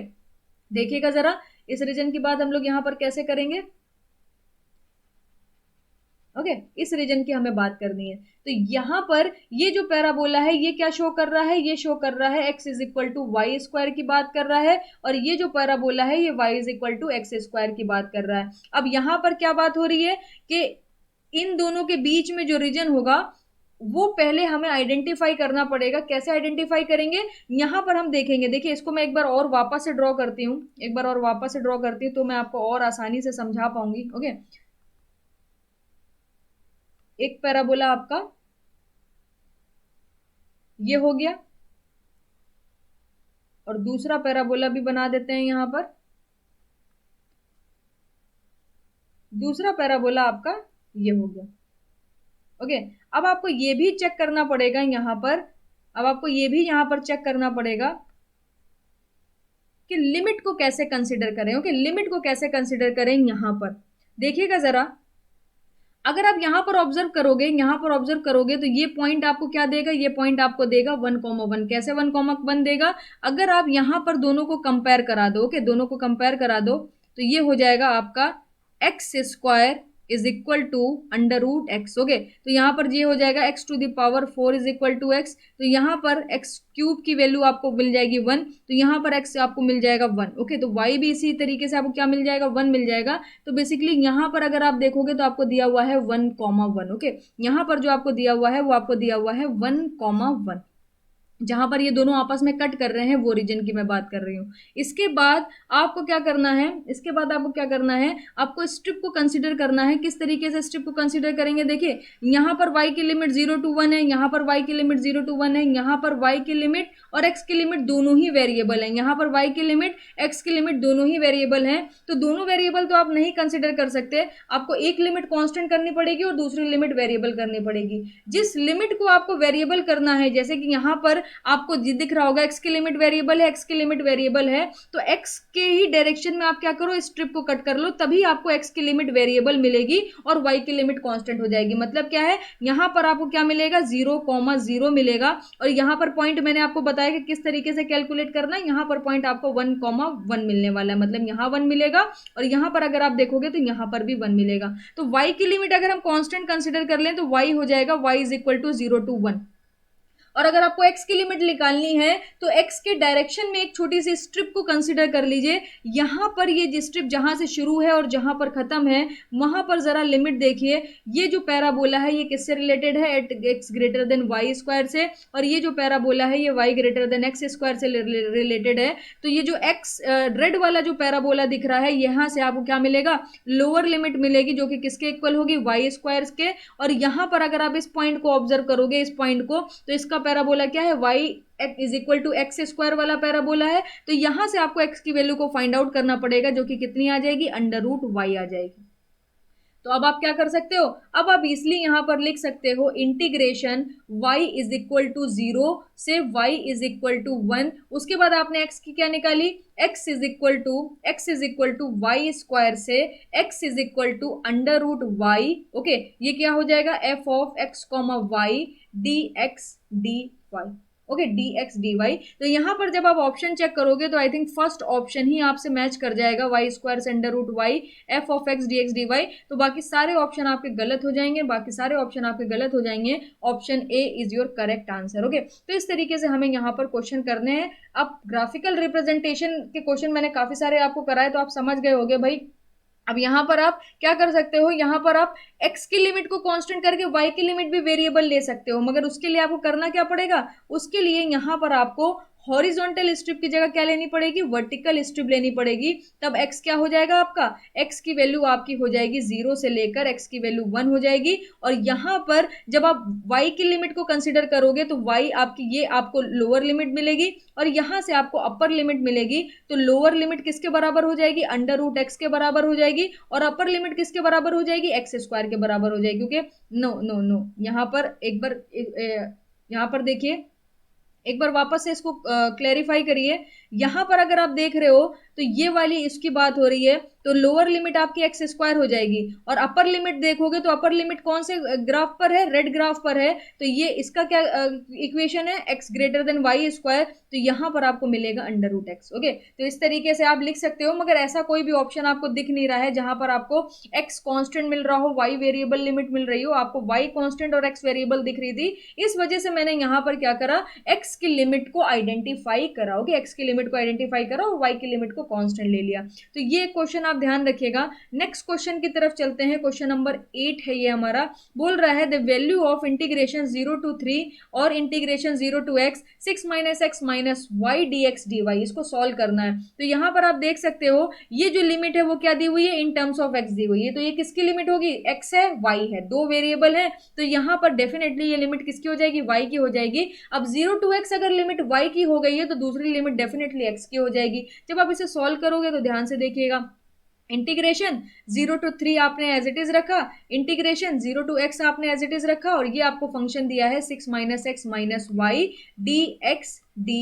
देखिएगा जरा, इस रीजन की बात हम लोग यहां पर कैसे करेंगे। ओके, इस रीजन की हमें बात करनी है। तो यहां पर ये जो पैराबोला है ये क्या शो कर रहा है, ये शो कर रहा है x is equal to y square की बात कर रहा है, और ये जो पैराबोला है ये y is equal to x square की बात कर रहा है। अब यहां पर क्या बात हो रही है कि इन दोनों के बीच में जो रीजन होगा वो पहले हमें आइडेंटिफाई करना पड़ेगा। कैसे आइडेंटिफाई करेंगे, यहां पर हम देखेंगे। देखिए, इसको मैं एक बार और वापस से ड्रॉ करती हूँ, एक बार और वापस से ड्रॉ करती हूँ तो मैं आपको और आसानी से समझा पाऊंगी। ओके, एक पैराबोला आपका ये हो गया, और दूसरा पैराबोला भी बना देते हैं यहां पर। दूसरा पैराबोला आपका ये हो गया। ओके, अब आपको ये भी चेक करना पड़ेगा यहां पर, अब आपको ये भी यहां पर चेक करना पड़ेगा कि लिमिट को कैसे कंसिडर करें। ओके, लिमिट को कैसे कंसिडर करें यहां पर। देखिएगा जरा, अगर आप यहां पर ऑब्जर्व करोगे, यहां पर ऑब्जर्व करोगे तो ये पॉइंट आपको क्या देगा, ये पॉइंट आपको देगा 1,1। कैसे 1,1 देगा, अगर आप यहां पर दोनों को कंपेयर करा दो। ओके, दोनों को कंपेयर करा दो तो ये हो जाएगा आपका x square is equal to under root x. Okay, तो यहाँ पर ये हो जाएगा x to the power 4 is equal to x. तो यहाँ पर एक्स क्यूब की वैल्यू आपको मिल जाएगी 1, तो यहाँ पर एक्स आपको मिल जाएगा 1। ओके, तो वाई भी इसी तरीके से आपको क्या मिल जाएगा, 1 मिल जाएगा। तो बेसिकली यहाँ पर अगर आप देखोगे तो आपको दिया हुआ है 1,1। ओके, यहाँ पर जो आपको दिया हुआ है वो आपको दिया हुआ है 1,1। जहां पर ये दोनों आपस में कट कर रहे हैं वो रीजन की मैं बात कर रही हूँ। इसके बाद आपको क्या करना है, इसके बाद आपको क्या करना है, आपको स्ट्रिप को कंसीडर करना है। किस तरीके से स्ट्रिप को कंसीडर करेंगे, देखिए यहाँ पर y की लिमिट 0 to 1 है, यहाँ पर y की लिमिट 0 to 1 है, यहाँ पर y की लिमिट और x की लिमिट दोनों ही वेरिएबल है, यहाँ पर y की लिमिट x की लिमिट दोनों ही वेरिएबल है। तो दोनों वेरिएबल तो आप नहीं कंसिडर कर सकते, आपको एक लिमिट कांस्टेंट करनी पड़ेगी और दूसरी लिमिट वेरिएबल करनी पड़ेगी। जिस लिमिट को आपको वेरिएबल करना है, जैसे कि यहाँ पर आपको दिख रहा होगा x की लिमिट वेरिएबल है, x की लिमिट वेरिएबल है, तो x के ही डायरेक्शन में आप क्या करो, स्ट्रिप को कट कर लो, तभी आपको x की लिमिट वेरिएबल मिलेगी और y की लिमिट कांस्टेंट हो जाएगी। मतलब क्या है, यहाँ पर आपको क्या मिलेगा, 0,0 मिलेगा। और यहाँ पर पॉइंट मैंने आपको बताया कि किस तरीके से कैलकुलेट करना है। यहाँ पर पॉइंट आपको 1,1 मिलने वाला है, मतलब यहाँ 1 मिलेगा और यहाँ पर अगर आप देखोगे तो यहाँ पर भी 1 मिलेगा। तो y की लिमिट अगर हम कांस्टेंट कंसिडर कर लें तो y हो जाएगा y is equal to 0 to 1। और अगर आपको x की लिमिट निकालनी है तो x के डायरेक्शन में एक छोटी सी स्ट्रिप को कंसीडर कर लीजिए। यहां पर ये स्ट्रिप जहां से शुरू है और जहां पर खत्म है वहां पर जरा लिमिट देखिए। ये जो पैराबोला है ये किससे रिलेटेड है, at x greater than y square से, और ये जो पैराबोला है ये y greater than x square से रिलेटेड है। तो ये जो x रेड वाला जो पैराबोला दिख रहा है, यहां से आपको क्या मिलेगा, लोअर लिमिट मिलेगी जो कि किसके इक्वल होगी, वाई स्क्वायर के। और यहां पर अगर आप इस पॉइंट को ऑब्जर्व करोगे, इस पॉइंट को, तो इसका पैराबोला क्या है, y is equal to x square वाला पैराबोला है। तो यहां से आपको x की वैल्यू को फाइंड आउट करना पड़ेगा जो कि कितनी आ जाएगी, अंडर रूट वाई आ जाएगी। तो अब आप क्या कर सकते हो, अब आप इसलिए यहां पर लिख सकते हो integration y is equal to 0 से y इज इक्वल टू 1। उसके बाद आपने x की क्या निकाली, x is equal to y square से x is equal to under root y. Okay, ये क्या हो जाएगा, f of x comma Y D x D Y. Okay, d x D y. तो यहाँ पर जब आप ऑप्शन चेक करोगे तो आई थिंक फर्स्ट ऑप्शन ही आपसे मैच कर जाएगा, वाई स्क्वायर से under root y f of x d x D y. तो बाकी सारे ऑप्शन आपके गलत हो जाएंगे, बाकी सारे ऑप्शन आपके गलत हो जाएंगे। Option A is your correct answer. Okay, तो इस तरीके से हमें यहाँ पर क्वेश्चन करने हैं। अब ग्राफिकल रिप्रेजेंटेशन के क्वेश्चन मैंने काफी सारे आपको कराए तो आप समझ गए होंगे भाई। अब यहाँ पर आप क्या कर सकते हो, यहाँ पर आप x की लिमिट को कांस्टेंट करके y की लिमिट भी वेरिएबल ले सकते हो, मगर उसके लिए आपको करना क्या पड़ेगा, उसके लिए यहाँ पर आपको हॉरिजॉन्टल स्ट्रिप की जगह क्या लेनी पड़ेगी, वर्टिकल स्ट्रिप लेनी पड़ेगी। तब x क्या हो जाएगा आपका, x की वैल्यू आपकी हो जाएगी 0 से लेकर x की वैल्यू 1 हो जाएगी। और यहां पर जब आप y की लिमिट को कंसीडर करोगे तो y आपकी ये आपको लोअर लिमिट मिलेगी और यहां से आपको अपर लिमिट मिलेगी। तो लोअर लिमिट किसके बराबर हो जाएगी, अंडर रूट एक्स के बराबर हो जाएगी और अपर लिमिट किसके बराबर हो जाएगी, एक्स स्क्वायर के बराबर हो जाएगी। क्योंकि नो नो नो यहां पर एक बार यहां पर देखिए, एक बार वापस से इसको क्लैरिफाई करिए। यहां पर अगर आप देख रहे हो तो ये वाली इसकी बात हो रही है, तो लोअर लिमिट आपकी एक्स स्क्वायर हो जाएगी और अपर लिमिट देखोगे तो अपर लिमिट कौन से ग्राफ पर है, रेड ग्राफ पर है। तो ये इसका क्या इक्वेशन है, x greater than y square. तो यहां पर आपको मिलेगा अंडर रूट एक्स। ओके, तो इस तरीके से आप लिख सकते हो, मगर ऐसा कोई भी ऑप्शन आपको दिख नहीं रहा है जहां पर आपको एक्स कांस्टेंट मिल रहा हो, वाई वेरिएबल लिमिट मिल रही हो। आपको वाई कांस्टेंट और एक्स वेरिएबल दिख रही थी, इस वजह से मैंने यहां पर क्या करा, एक्स की लिमिट को आइडेंटिफाई करा। ओके, एक्स की लिमिट को आइडेंटिफाई करा और वाई की लिमिट को कांस्टेंट ले लिया। तो ये क्वेश्चन आप ध्यान रखिएगा। नेक्स्ट क्वेश्चन की तरफ चलते हैं। क्वेश्चन नंबर 8 है ये हमारा। बोल रहा है the value of integration 0 to 3 और integration 0 to x 6 - x - y dx dy, इसको सॉल्व करना है। तो यहां पर आप देख सकते हो ये जो लिमिट है वो क्या दी हुई है, इन टर्म्स ऑफ x दी हुई है। तो ये किसकी लिमिट होगी, x है y है, दो वेरिएबल है। तो यहां पर डेफिनेटली ये लिमिट किसकी हो जाएगी, y की हो जाएगी। अब 0 to x अगर लिमिट y की हो गई है तो दूसरी लिमिट डेफिनेटली x की हो जाएगी। जब आप इसे सॉल्व करोगे तो ध्यान से देखिएगा, इंटीग्रेशन 0 to 3 आपने एज इट इज रखा, इंटीग्रेशन 0 to x आपने एज इट इज रखा और ये आपको फंक्शन दिया है 6 - x - y dx dy।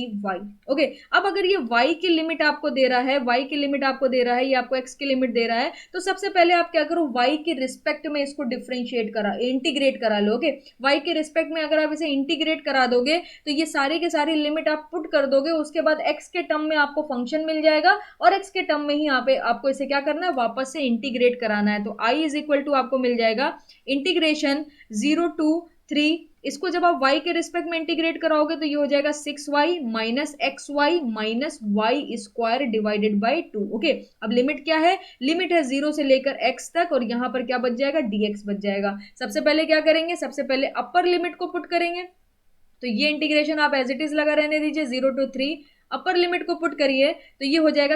Okay, अब अगर ये y की लिमिट आपको दे रहा है, y की लिमिट आपको दे रहा है, ये आपको x की लिमिट दे रहा है, तो सबसे पहले आप क्या करो, y के रिस्पेक्ट में इसको डिफरेंशिएट करा, इंटीग्रेट करा लो। ओके, y के रिस्पेक्ट में अगर आप इसे इंटीग्रेट करा दोगे तो ये सारी के सारी लिमिट आप पुट कर दोगे, उसके बाद x के टर्म में आपको फंक्शन मिल जाएगा और x के टर्म में ही यहाँ पे आपको इसे क्या करना है, वापस से इंटीग्रेट कराना है। तो i इज इक्वल टू आपको मिल जाएगा इंटीग्रेशन 0 to 3, इसको जब आप y के रिस्पेक्ट में इंटीग्रेट कराओगे तो ये हो जाएगा 6y - xy - y square divided by 2। Okay, अब लिमिट क्या है, लिमिट है 0 से लेकर x तक और यहां पर क्या बच जाएगा, dx बच जाएगा। सबसे पहले क्या करेंगे, सबसे पहले अपर लिमिट को पुट करेंगे। तो ये इंटीग्रेशन आप एज इट इज लगा रहने दीजिए, 0 to 3 अपर लिमिट को पुट करिए तो ये हो जाएगा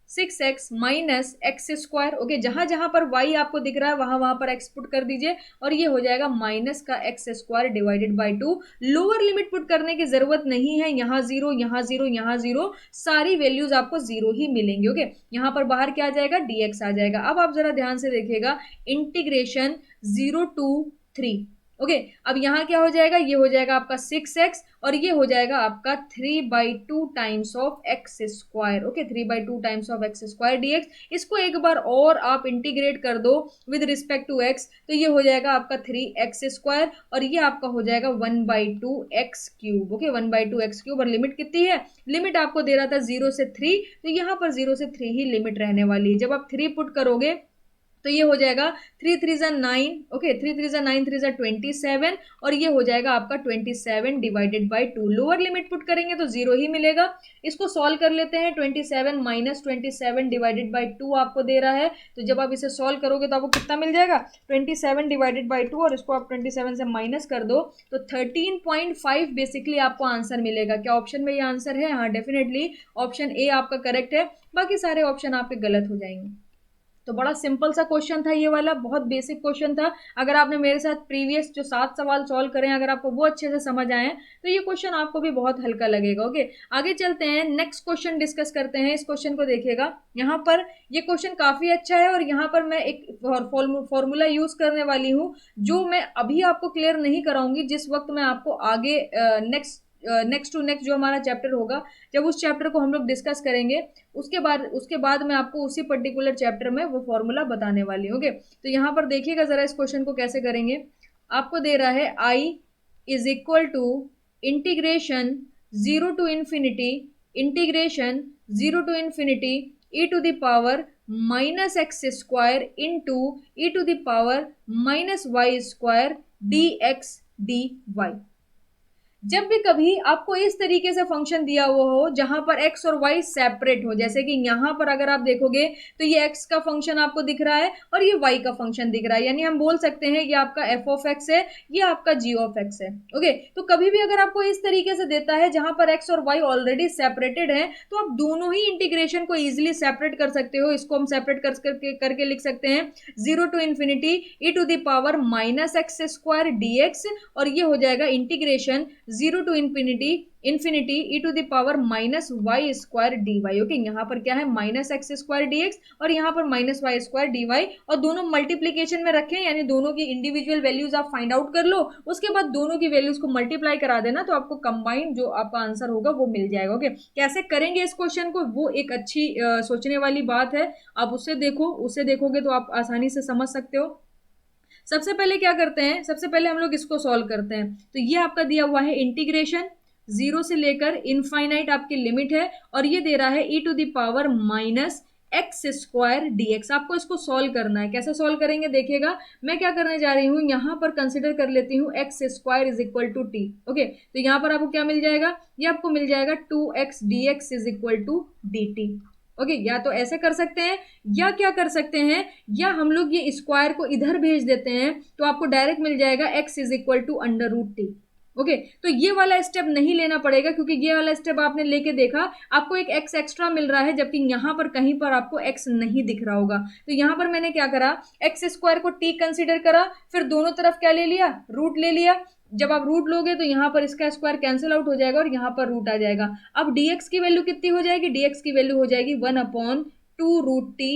6x minus x square. Okay, जहां जहां पर y आपको दिख रहा है वहां वहां पर x पुट कर दीजिए और ये हो जाएगा माइनस का x square divided by 2। Lower limit put करने की जरूरत नहीं है, यहाँ 0 यहाँ 0 यहाँ 0, सारी वैल्यूज आपको 0 ही मिलेंगे। ओके, यहाँ पर बाहर क्या आ जाएगा, dx आ जाएगा। अब आप जरा ध्यान से देखिएगा, इंटीग्रेशन 0 to 3। ओके, अब यहाँ क्या हो जाएगा, ये हो जाएगा आपका 6x और ये हो जाएगा आपका 3/2 times of x square. Okay, 3/2 times of x square dx। इसको एक बार और आप इंटीग्रेट कर दो विद रिस्पेक्ट टू x तो ये हो जाएगा आपका 3x स्क्वायर और ये आपका हो जाएगा 1/2 x cube. Okay, 1/2 x cube. और लिमिट कितनी है, लिमिट आपको दे रहा था 0 से 3, तो यहाँ पर 0 से 3 ही लिमिट रहने वाली है। जब आप 3 पुट करोगे तो ये हो जाएगा 3 3 9। ओके, 3 3 9 3 27 और ये हो जाएगा आपका 27 divided by 2। Lower limit put करेंगे तो 0 ही मिलेगा। इसको सॉल्व कर लेते हैं, 27 माइनस 27 डिवाइडेड बाई 2 आपको दे रहा है। तो जब आप इसे सॉल्व करोगे तो आपको कितना मिल जाएगा, 27 डिवाइडेड बाई 2 और इसको आप 27 से माइनस कर दो तो 13.5 बेसिकली आपको आंसर मिलेगा। क्या ऑप्शन में ये आंसर है, हाँ डेफिनेटली ऑप्शन ए आपका करेक्ट है, बाकी सारे ऑप्शन आपके गलत हो जाएंगे। तो बड़ा सिंपल सा क्वेश्चन था ये वाला, बहुत बेसिक क्वेश्चन था। अगर आपने मेरे साथ प्रीवियस जो 7 सवाल सॉल्व करे हैं, अगर आपको वो अच्छे से समझ आए तो ये क्वेश्चन आपको भी बहुत हल्का लगेगा। ओके, आगे चलते हैं, नेक्स्ट क्वेश्चन डिस्कस करते हैं। इस क्वेश्चन को देखिएगा, यहाँ पर ये क्वेश्चन काफी अच्छा है और यहाँ पर मैं एक फॉर्मूला यूज करने वाली हूँ जो मैं अभी आपको क्लियर नहीं कराऊंगी, जिस वक्त मैं आपको आगे नेक्स्ट टू नेक्स्ट जो हमारा चैप्टर होगा, जब उस चैप्टर को हम लोग डिस्कस करेंगे उसके बाद मैं आपको उसी पर्टिकुलर चैप्टर में वो फॉर्मूला बताने वाली हूँ। ओके, तो यहाँ पर देखिएगा जरा इस क्वेश्चन को कैसे करेंगे। आपको दे रहा है i is equal to integration 0 to infinity integration 0 to infinity e to the power minus x square into e to the power minus y square dx dy। जब भी कभी आपको इस तरीके से फंक्शन दिया हुआ हो जहां पर x और y सेपरेट हो, जैसे कि यहां पर अगर आप देखोगे तो ये x का फंक्शन आपको दिख रहा है और ये y का फंक्शन दिख रहा है, यानी हम बोल सकते हैं ये आपका f ऑफ x है, ये आपका g ऑफ x है। ओके, तो कभी भी अगर आपको इस तरीके से देता है जहां पर x और y ऑलरेडी सेपरेटेड है, तो आप दोनों ही इंटीग्रेशन को इजिली सेपरेट कर सकते हो। इसको हम सेपरेट करके लिख सकते हैं 0 to infinity e to the power minus x square dx, और ये हो जाएगा integration 0 to infinity e to the power minus y square d Y. Okay, यहाँ पर क्या है minus x square d x और यहाँ पर minus y square d y, और दोनों मल्टीप्लीकेशन में रखें, यानी दोनों की इंडिविजुअल वैल्यूज आप फाइंड आउट कर लो, उसके बाद दोनों की वैल्यूज को मल्टीप्लाई करा देना, तो आपको कंबाइन जो आपका आंसर होगा वो मिल जाएगा। ओके, कैसे करेंगे इस क्वेश्चन को, वो एक अच्छी सोचने वाली बात है। आप उससे देखोगे तो आप आसानी से समझ सकते हो। सबसे पहले क्या करते हैं, सबसे पहले हम लोग इसको सॉल्व करते हैं। तो ये आपका दिया हुआ है इंटीग्रेशन 0 से लेकर इनफाइनाइट आपकी लिमिट है, और ये दे रहा है e to the power minus x square dx। आपको इसको सॉल्व करना है। कैसे सॉल्व करेंगे देखिएगा, मैं क्या करने जा रही हूँ, यहाँ पर कंसिडर कर लेती हूँ x square is equal to t. Okay, तो यहाँ पर आपको क्या मिल जाएगा, ये आपको मिल जाएगा 2x dx is equal to dt। Okay, या तो ऐसे कर सकते हैं, या क्या कर सकते हैं, या हम लोग ये स्क्वायर को इधर भेज देते हैं, तो आपको डायरेक्ट मिल जाएगा x is equal to under root t. Okay, तो ये वाला स्टेप नहीं लेना पड़ेगा, क्योंकि ये वाला स्टेप आपने लेके देखा, आपको एक x एक्स्ट्रा मिल रहा है, जबकि यहाँ पर कहीं पर आपको x नहीं दिख रहा होगा। तो यहाँ पर मैंने क्या करा, एक्स स्क्वायर को t कंसिडर करा, फिर दोनों तरफ क्या ले लिया, रूट ले लिया। जब आप रूट लोगे तो यहाँ पर इसका स्क्वायर कैंसिल आउट हो जाएगा और यहाँ पर रूट आ जाएगा। अब dx की वैल्यू कितनी हो जाएगी, dx की वैल्यू हो जाएगी 1/2 root t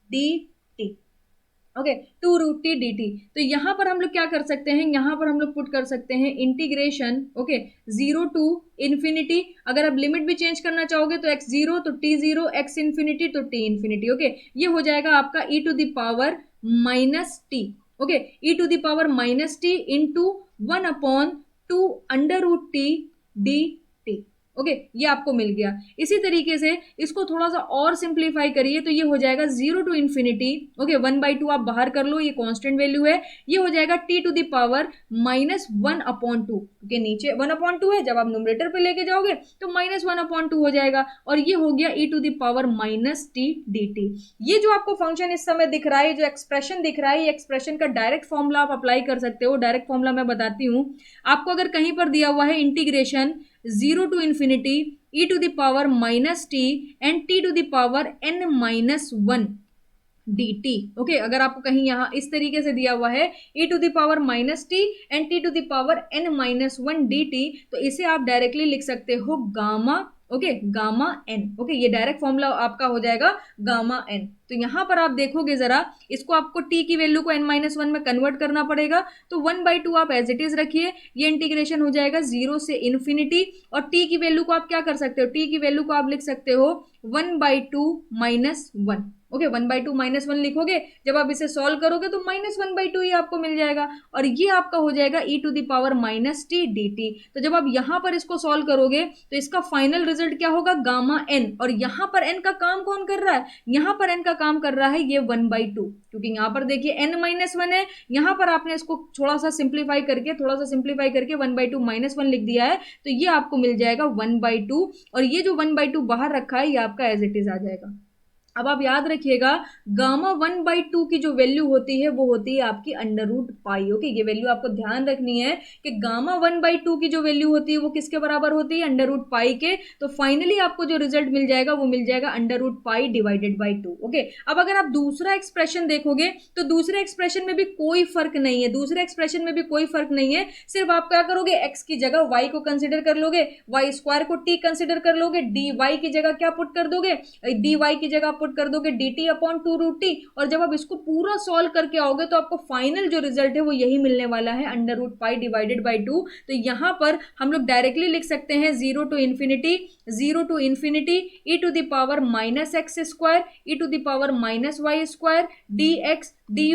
dt। Okay, 2 root t dt। तो यहाँ पर हम लोग क्या कर सकते हैं, यहाँ पर हम लोग पुट कर सकते हैं इंटीग्रेशन। ओके, 0 टू इन्फिनिटी, अगर आप लिमिट भी चेंज करना चाहोगे तो x 0 तो t 0, x इन्फिनिटी तो t इन्फिनिटी। ओके, ये हो जाएगा आपका e to the power minus t. Okay, e to the power minus t into 1/2 under root t d t. Okay, ये आपको मिल गया। इसी तरीके से इसको थोड़ा सा और सिंप्लीफाई करिए, तो ये हो जाएगा 0 टू इन्फिनिटी। ओके, 1/2 आप बाहर कर लो, ये कांस्टेंट वैल्यू है, ये हो जाएगा t to the power minus 1/2, क्योंकि नीचे 1/2 है, जब आप न्यूमरेटर पे लेके जाओगे तो माइनस 1/2 हो जाएगा, और ये हो गया e to the power minus t d t. ये जो आपको फंक्शन इस समय दिख रहा है, जो एक्सप्रेशन दिख रहा है, ये एक्सप्रेशन का डायरेक्ट फॉर्मूला आप अप्लाई कर सकते हो। डायरेक्ट फॉर्मूला मैं बताती हूँ आपको। अगर कहीं पर दिया हुआ है integration 0 to infinity e to the power minus t and t to the power n minus 1 dt। Okay, अगर आपको कहीं यहाँ इस तरीके से दिया हुआ है e to the power minus t and t to the power n minus 1 dt, तो इसे आप डायरेक्टली लिख सकते हो gamma. Okay, gamma n। Okay, ये डायरेक्ट फॉर्मूला आपका हो जाएगा गामा n। तो यहाँ पर आप देखोगे जरा, इसको आपको t की वैल्यू को n-1 में कन्वर्ट करना पड़ेगा, तो 1/2 आप एज इट इज रखिए, ये इंटीग्रेशन हो जाएगा 0 से इन्फिनिटी, और t की वैल्यू को आप क्या कर सकते हो, t की वैल्यू को आप लिख सकते हो 1/2 माइनस 1। ओके, 1/2 माइनस 1 लिखोगे, जब आप इसे सॉल्व करोगे तो माइनस 1/2 ही आपको मिल जाएगा, और ये आपका हो जाएगा e to the power minus t d t. तो जब आप यहाँ पर इसको सॉल्व करोगे तो इसका फाइनल रिजल्ट क्या होगा, गामा n। और यहाँ पर n का काम कौन कर रहा है, यहाँ पर n का काम कर रहा है ये 1/2, क्योंकि यहाँ पर देखिए n-1 है, यहाँ पर आपने इसको थोड़ा सा सिंप्लीफाई करके 1/2 माइनस 1 लिख दिया है, तो ये आपको मिल जाएगा 1/2, और ये जो 1/2 बाहर रखा है ये आपका एज इट इज आ जाएगा। अब आप याद रखिएगा, गामा 1/2 की जो वैल्यू होती है वो होती है आपकी अंडर रूट पाई। ओके, ये वैल्यू आपको ध्यान रखनी है कि गामा 1/2 की जो वैल्यू होती है वो किसके बराबर होती है, अंडर रूट पाई के। तो फाइनली आपको जो रिजल्ट मिल जाएगा वो मिल जाएगा under root pi divided by 2। Okay, अब अगर आप दूसरा एक्सप्रेशन देखोगे तो दूसरे एक्सप्रेशन में भी कोई फर्क नहीं है, दूसरे एक्सप्रेशन में भी कोई फर्क नहीं है। सिर्फ आप क्या करोगे, एक्स की जगह वाई को कंसिडर कर लोगे, वाई स्क्वायर को टी कंसिडर कर लोगे, डी वाई की जगह क्या पुट कर दोगे, डी वाई की जगह पुट कर दोगे dt/2 रूट टी, और जब आप इसको पूरा सॉल्व करके आओगे तो आपको फाइनल जो रिजल्ट है वो यही मिलने वाला है, under root pi divided by 2। तो यहाँ पर हम लोग डायरेक्टली लिख सकते हैं 0 to infinity e to the power minus x square e to the power minus y square dx dy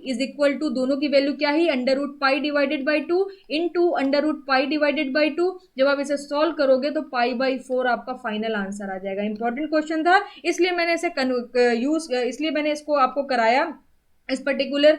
is equal to, दोनों की वैल्यू क्या ही, under root pi divided by 2 into under root pi divided by 2। जब आप इसे solve करोगे तो π/4 आपका फाइनल आंसर आ जाएगा। इंपॉर्टेंट क्वेश्चन था, इसलिए मैंने इसे इसलिए मैंने इसको आपको कराया, इस पर्टिकुलर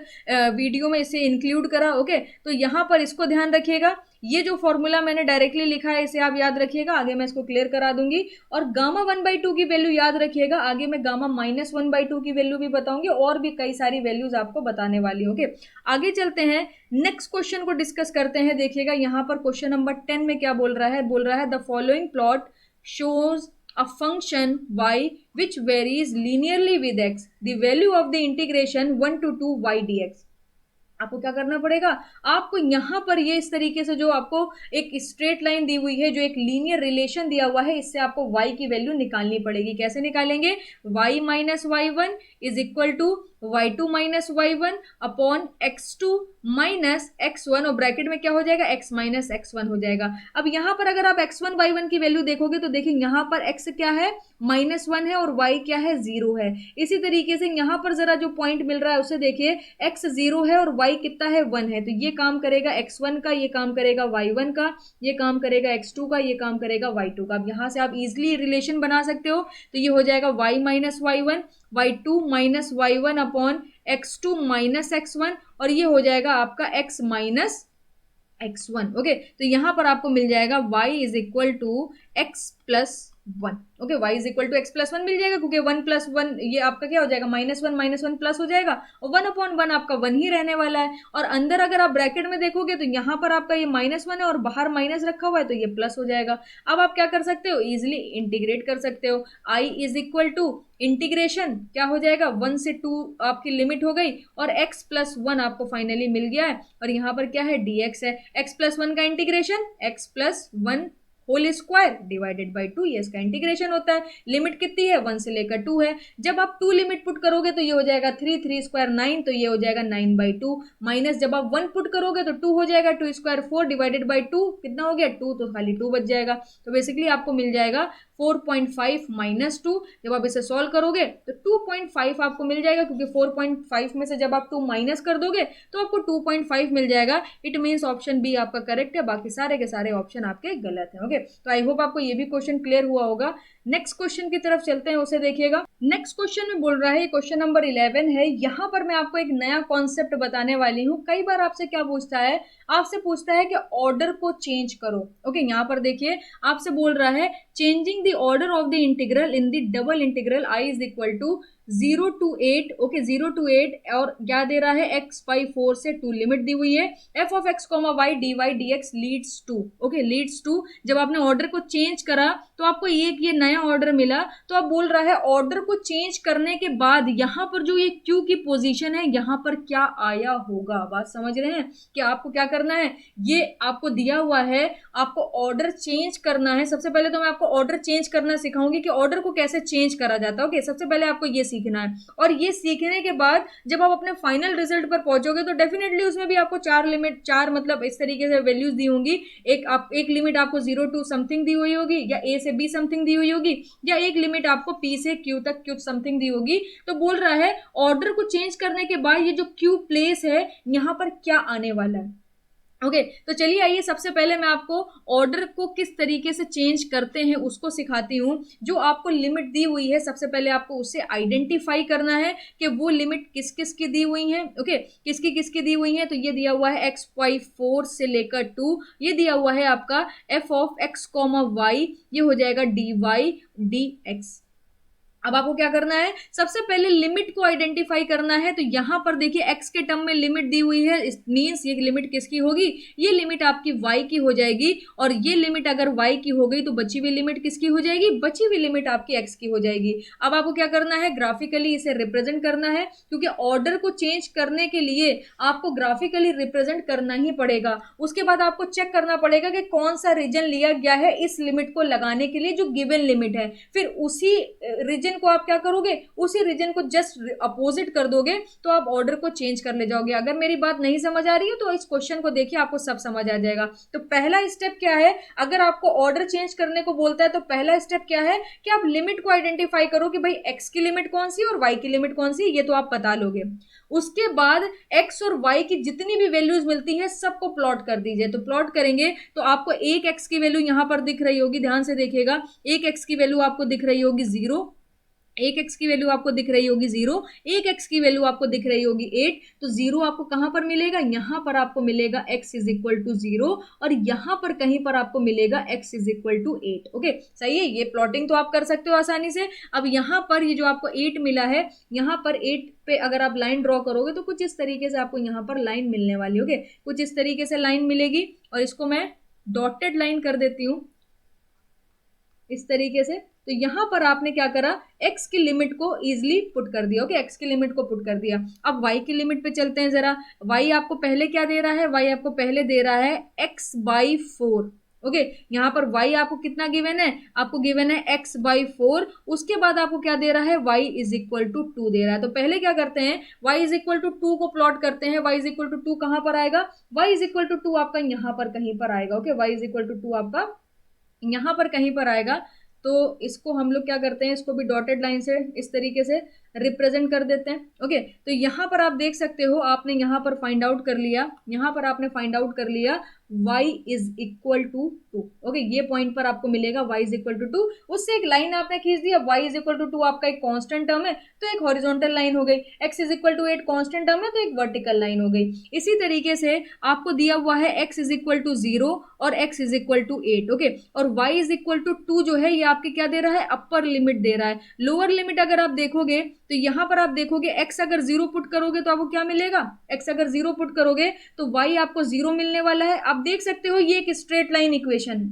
वीडियो में इसे इंक्लूड करा। ओके, तो यहाँ पर इसको ध्यान रखिएगा, ये जो फॉर्मूला मैंने डायरेक्टली लिखा है इसे आप याद रखिएगा, आगे मैं इसको क्लियर करा दूंगी। और गामा 1/2 की वैल्यू याद रखिएगा, आगे मैं गामा -1/2 की वैल्यू भी बताऊंगी और भी कई सारी वैल्यूज आपको बताने वाली हूँ। ओके, आगे चलते हैं, नेक्स्ट क्वेश्चन को डिस्कस करते हैं। देखिएगा यहाँ पर क्वेश्चन नंबर 10 में क्या बोल रहा है the following plot shows a function y which varies linearly with x, the value of the integration 1 to 2 y dx। आपको क्या करना पड़ेगा, आपको यहां पर ये इस तरीके से जो आपको एक स्ट्रेट लाइन दी हुई है, जो एक लीनियर रिलेशन दिया हुआ है, इससे आपको y की वैल्यू निकालनी पड़ेगी। कैसे निकालेंगे, y minus y1 is equal to y2 minus y1 upon x2 minus x1, और ब्रैकेट में क्या हो जाएगा, x माइनस x1 हो जाएगा। अब यहां पर अगर आप x1 y1 की वैल्यू देखोगे तो देखिए यहां पर x क्या है, -1 है, और y क्या है, 0 है। इसी तरीके से यहां पर जरा जो पॉइंट मिल रहा है उसे देखिए, x 0 है और y कितना है, 1 है। तो ये काम करेगा x1 का, ये काम करेगा y1 का, ये काम करेगा x2 का, ये काम करेगा y2 का। अब यहां से आप इजिली रिलेशन बना सकते हो, तो ये हो जाएगा y minus y1, y2 minus y1 upon x2 minus x1, और ये हो जाएगा आपका x माइनस x1। ओके, तो यहां पर आपको मिल जाएगा y is equal to x plus 1। Okay, y is equal to x plus 1 मिल जाएगा, क्योंकि 1 प्लस 1 ये आपका क्या हो जाएगा, -1 माइनस 1 प्लस हो जाएगा, और 1 अपॉन 1 आपका 1 ही रहने वाला है। और अंदर अगर आप ब्रैकेट में देखोगे तो यहाँ पर आपका ये -1 है और बाहर माइनस रखा हुआ है, तो ये प्लस हो जाएगा। अब आप क्या कर सकते हो, इजिली इंटीग्रेट कर सकते हो। i is equal to integration क्या हो जाएगा, 1 से 2 आपकी लिमिट हो गई, और x प्लस 1 आपको फाइनली मिल गया है, और यहाँ पर क्या है, dx है। x प्लस 1 का integration x plus 1 whole square divided by 2, ये इसका इंटीग्रेशन होता है। लिमिट कितनी है, 1 से लेकर 2 है। जब आप 2 लिमिट पुट करोगे तो ये हो जाएगा 3, 3 स्क्वायर 9, तो ये हो जाएगा 9/2, माइनस जब आप 1 पुट करोगे तो 2 हो जाएगा, 2 स्क्वायर 4 डिवाइडेड बाई 2 कितना हो गया, 2, तो खाली 2 बच जाएगा। तो बेसिकली आपको मिल जाएगा 4.5 माइनस 2। जब आप इसे सॉल्व करोगे तो 2.5 आपको मिल जाएगा, क्योंकि 4.5 में से जब आप 2 माइनस कर दोगे तो आपको 2.5 मिल जाएगा। इट मीन्स ऑप्शन बी आपका करेक्ट है, बाकी सारे के सारे ऑप्शन आपके गलत हैं। ओके, तो आई होप आपको ये भी क्वेश्चन क्लियर हुआ होगा। नेक्स्ट क्वेश्चन की तरफ चलते हैं, उसे देखिएगा। नेक्स्ट क्वेश्चन में बोल रहा है, क्वेश्चन नंबर 11 है। यहाँ पर मैं आपको एक नया कॉन्सेप्ट बताने वाली हूँ। कई बार आपसे क्या पूछता है, आपसे पूछता है कि ऑर्डर को चेंज करो। ओके, यहाँ पर देखिए आपसे बोल रहा है changing the order of the integral in the double integral i is equal to 0 to 8। Okay, 0 to 8, और क्या दे रहा है, x/4 से 2 लिमिट दी हुई है। f of x, y dy dx leads to, okay, leads to. जब आपने ऑर्डर को चेंज करा तो आपको ये नया ऑर्डर मिला, तो आप बोल रहा है ऑर्डर को चेंज करने के बाद यहाँ पर जो ये q की पोजीशन है, यहाँ पर क्या आया होगा। बात समझ रहे हैं कि आपको क्या करना है, ये आपको दिया हुआ है, आपको ऑर्डर चेंज करना है। सबसे पहले तो मैं आपको ऑर्डर चेंज करना सिखाऊंगी कि ऑर्डर को कैसे चेंज करा जाता है। ओके, सबसे पहले आपको ये सीखना है, और ये सीखने के बाद जब आप अपने फाइनल रिजल्ट पर पहुंचोगे तो डेफिनेटली उसमें भी आपको 4 लिमिट, 4 मतलब इस तरीके से वैल्यूज दी होंगी। एक लिमिट आपको 0 to समथिंग दी हुई होगी, या a से b समथिंग दी हुई होगी, या एक लिमिट आपको p से q तक कुछ समथिंग दी होगी। तो बोल रहा है ऑर्डर को चेंज करने के बाद ये जो q प्लेस है यहाँ पर क्या आने वाला है। ओके, तो चलिए आइए सबसे पहले मैं आपको ऑर्डर को किस तरीके से चेंज करते हैं उसको सिखाती हूँ। जो आपको लिमिट दी हुई है, सबसे पहले आपको उसे आइडेंटिफाई करना है कि वो लिमिट किस किस की दी हुई है। ओके, किसकी किसकी दी हुई है, तो ये दिया हुआ है x/4 से लेकर 2, ये दिया हुआ है आपका f of x, y, ये हो जाएगा dy dx। अब आपको क्या करना है, सबसे पहले लिमिट को आइडेंटिफाई करना है। तो यहां पर देखिए x के टर्म में लिमिट दी हुई है, मींस ये लिमिट किसकी होगी, ये लिमिट आपकी y की हो जाएगी, और ये लिमिट अगर y की हो गई तो बची हुई लिमिट किसकी हो जाएगी, बची हुई लिमिट आपकी x की हो जाएगी। अब आपको क्या करना है, ग्राफिकली इसे रिप्रेजेंट करना है, क्योंकि ऑर्डर को चेंज करने के लिए आपको ग्राफिकली रिप्रेजेंट करना ही पड़ेगा। उसके बाद आपको चेक करना पड़ेगा कि कौन सा रीजन लिया गया है इस लिमिट को लगाने के लिए, जो गिवन लिमिट है। फिर उसी रीजन को आप क्या करोगे, उसी रीजन को जस्ट अपोजिट कर दोगे, तो आप ऑर्डर को चेंज कर ले जाओगे। अगर मेरी बात नहीं समझ आ रही है तो इस क्वेश्चन को देखिए, आपको सब समझ आ जाएगा। तो पहला स्टेप क्या है, अगर आपको ऑर्डर चेंज करने को बोलता है तो पहला स्टेप क्या है कि आप लिमिट को आइडेंटिफाई करो कि भाई x की लिमिट कौन सी और y की लिमिट कौन सी, ये तो आप पता लोगे। उसके बाद x और y की जितनी भी वैल्यूज मिलती है सबको प्लॉट कर दीजिए। तो प्लॉट करेंगे तो आपको एक x की वैल्यू यहां पर दिख रही होगी, ध्यान से देखिएगा, एक x की वैल्यू आपको दिख रही होगी 0, एक एक्स की वैल्यू आपको दिख रही होगी 0, एक एक्स की वैल्यू आपको दिख रही होगी 8, तो 0 आपको कहां पर मिलेगा, यहां पर आपको मिलेगा x इज इक्वल टू 0, और यहां पर कहीं पर आपको मिलेगा x is equal to 8। Okay, सही है, ये प्लॉटिंग तो आप कर सकते हो आसानी से। अब यहां पर ये जो आपको 8 मिला है, यहां पर 8 पे अगर आप लाइन ड्रॉ करोगे तो कुछ इस तरीके से आपको यहां पर लाइन मिलने वाली होगी, कुछ इस तरीके से लाइन मिलेगी, और इसको मैं डॉटेड लाइन कर देती हूं इस तरीके से। तो यहां पर आपने क्या करा, x की लिमिट को इजिली पुट कर दिया। ओके, x की लिमिट को पुट कर दिया। अब y की लिमिट पे चलते हैं जरा। y आपको पहले क्या दे रहा है, y आपको पहले दे रहा है x/4। ओके, यहाँ पर y आपको कितना गिवन है, आपको गिवन है x/4। उसके बाद आपको क्या दे रहा है, y इज इक्वल टू 2 दे रहा है। तो पहले क्या करते हैं, y इज इक्वल टू 2 को प्लॉट करते हैं। y इज इक्वल टू 2 कहां पर आएगा, y इज इक्वल टू 2 आपका यहां पर कहीं पर आएगा। Okay, y is equal to 2 आपका यहां पर कहीं पर आएगा। तो इसको हम लोग क्या करते हैं, इसको भी डॉटेड लाइन से इस तरीके से रिप्रेजेंट कर देते हैं। ओके, तो यहां पर आप देख सकते हो, आपने यहां पर फाइंड आउट कर लिया, यहां पर आपने फाइंड आउट कर लिया y is equal to 2। Okay, ये पॉइंट पर आपको मिलेगा y इज इक्वल टू 2। उससे एक लाइन आपने खींच दिया, y इज इक्वल टू 2 आपका एक कांस्टेंट टर्म है तो एक हॉरिजॉन्टल लाइन हो गई, x is equal to 8 constant term है तो एक वर्टिकल लाइन हो गई। इसी तरीके से आपको दिया हुआ है x इज इक्वल टू 0 और x is equal to 8। Okay, और y इज इक्वल टू 2 जो है ये आपके क्या दे रहा है, अपर लिमिट दे रहा है। लोअर लिमिट अगर आप देखोगे तो यहां पर आप देखोगे x अगर 0 पुट करोगे तो आपको क्या मिलेगा, x अगर 0 पुट करोगे तो y आपको 0 मिलने वाला है। आप देख सकते हो ये एक स्ट्रेट लाइन इक्वेशन है,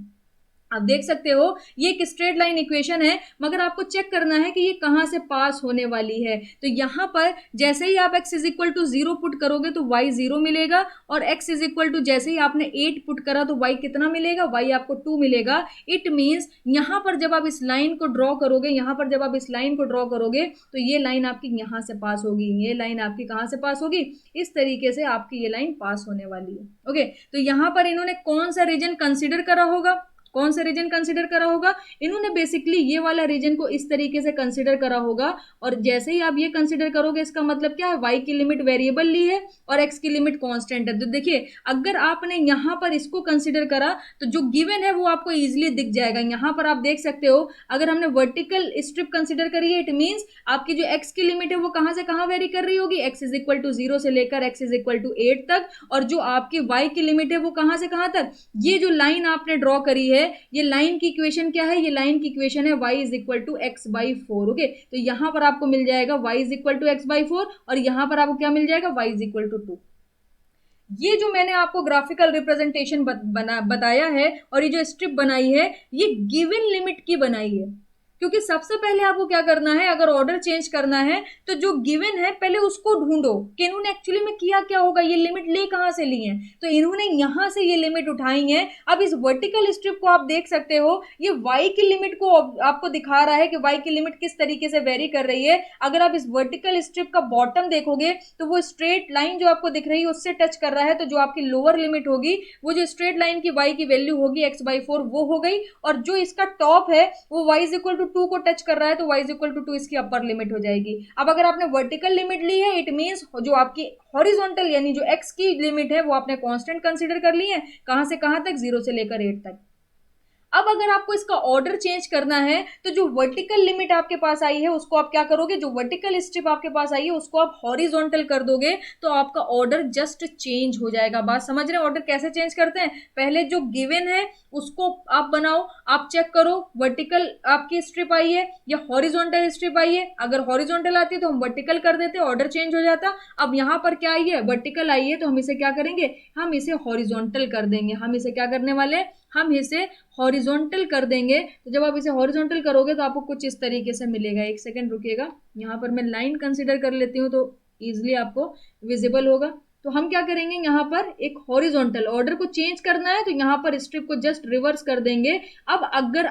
आप देख सकते हो ये एक स्ट्रेट लाइन इक्वेशन है, मगर आपको चेक करना है कि ये कहां से पास होने वाली है। तो यहां पर जैसे ही आप x is equal to 0 put करोगे तो y 0 मिलेगा, और x इज इक्वल टू जैसे ही आपने 8 पुट करा तो y कितना मिलेगा, y आपको 2 मिलेगा। इट मींस यहां पर जब आप इस लाइन को ड्रॉ करोगे, यहां पर जब आप इस लाइन को ड्रॉ करोगे तो ये लाइन आपकी यहां से पास होगी, ये लाइन आपकी कहां से पास होगी, इस तरीके से आपकी ये लाइन पास होने वाली है। ओके, तो यहां पर इन्होंने कौन सा रीजन कंसिडर करा होगा, कौन सा रीजन कंसिडर करा होगा, इन्होंने बेसिकली ये वाला रीजन को इस तरीके से कंसिडर करा होगा। और जैसे ही आप ये कंसिडर करोगे इसका मतलब क्या है, y की लिमिट वेरिएबल ली है और x की लिमिट कांस्टेंट है। तो देखिए अगर आपने यहां पर इसको कंसिडर करा तो जो गिवन है वो आपको इजिली दिख जाएगा। यहां पर आप देख सकते हो अगर हमने वर्टिकल स्ट्रिप कंसिडर करी है, इट मीन्स आपकी जो x की लिमिट है वो कहां से कहां वेरी कर रही होगी, x इज इक्वल टू 0 से लेकर x इज इक्वल टू 8 तक, और जो आपकी y की लिमिट है वो कहां से कहां तक, ये जो लाइन आपने ड्रॉ करी है ये लाइन की इक्वेशन क्या है, ये लाइन की इक्वेशन है y is equal to x/4। Okay, तो यहां पर आपको मिल जाएगा y is equal to x/4 और यहां पर आपको क्या मिल जाएगा, y इज इक्वल टू 2। ये जो मैंने आपको ग्राफिकल रिप्रेजेंटेशन बताया है और ये जो स्ट्रिप बनाई है ये गिवन लिमिट की बनाई है, क्योंकि सबसे पहले आपको क्या करना है, अगर ऑर्डर चेंज करना है तो जो गिवन है पहले उसको ढूंढो कि इन्होंने एक्चुअली में किया क्या होगा, ये लिमिट ले कहां से ली है। तो इन्होंने यहां से ये लिमिट उठाई है। अब इस वर्टिकल स्ट्रिप को आप देख सकते हो, ये y की लिमिट को आपको दिखा रहा है कि y की लिमिट किस तरीके से वेरी कर रही है। अगर आप इस वर्टिकल स्ट्रिप का बॉटम देखोगे तो वो स्ट्रेट लाइन जो आपको दिख रही है उससे टच कर रहा है, तो जो आपकी लोअर लिमिट होगी वो जो स्ट्रेट लाइन की y की वैल्यू होगी x/4 वो हो गई, और जो इसका टॉप है वो y इज इक्वल टू 2 को टच कर रहा है तो y इज इक्वल टू 2 इसकी अपर लिमिट हो जाएगी। अब अगर आपने वर्टिकल लिमिट ली है, इट मींस जो आपकी हॉरिजॉन्टल यानी जो x की लिमिट है वो आपने कांस्टेंट कंसीडर कर ली है, कहां से कहां तक, 0 से लेकर 8 तक। अब अगर आपको इसका ऑर्डर चेंज करना है तो जो वर्टिकल लिमिट आपके पास आई है उसको आप क्या करोगे, जो वर्टिकल स्ट्रिप आपके पास आई है उसको आप हॉरिजॉन्टल कर दोगे तो आपका ऑर्डर जस्ट चेंज हो जाएगा। बात समझ रहे हैं, ऑर्डर कैसे चेंज करते हैं, पहले जो गिवन है उसको आप बनाओ, आप चेक करो वर्टिकल आपकी स्ट्रिप आई है या हॉरिजॉन्टल स्ट्रिप आई है। अगर हॉरिजॉन्टल आती है तो हम वर्टिकल कर देते, ऑर्डर चेंज हो जाता। अब यहाँ पर क्या आई है, वर्टिकल आई है, तो हम इसे क्या करेंगे, हम इसे हॉरिजॉन्टल कर देंगे। हम इसे क्या करने वाले हैं, हम इसे हॉरिजॉन्टल कर देंगे। तो जब आप इसे हॉरिजॉन्टल करोगे तो आपको कुछ इस तरीके से मिलेगा। एक सेकंड रुकिएगा, यहाँ पर मैं लाइन कंसीडर कर लेती हूँ तो इजिली आपको विजिबल होगा। तो हम क्या करेंगे, यहाँ पर एक हॉरिजॉन्टल, ऑर्डर को चेंज करना है तो यहाँ पर स्ट्रिप को जस्ट रिवर्स कर देंगे। अब अगर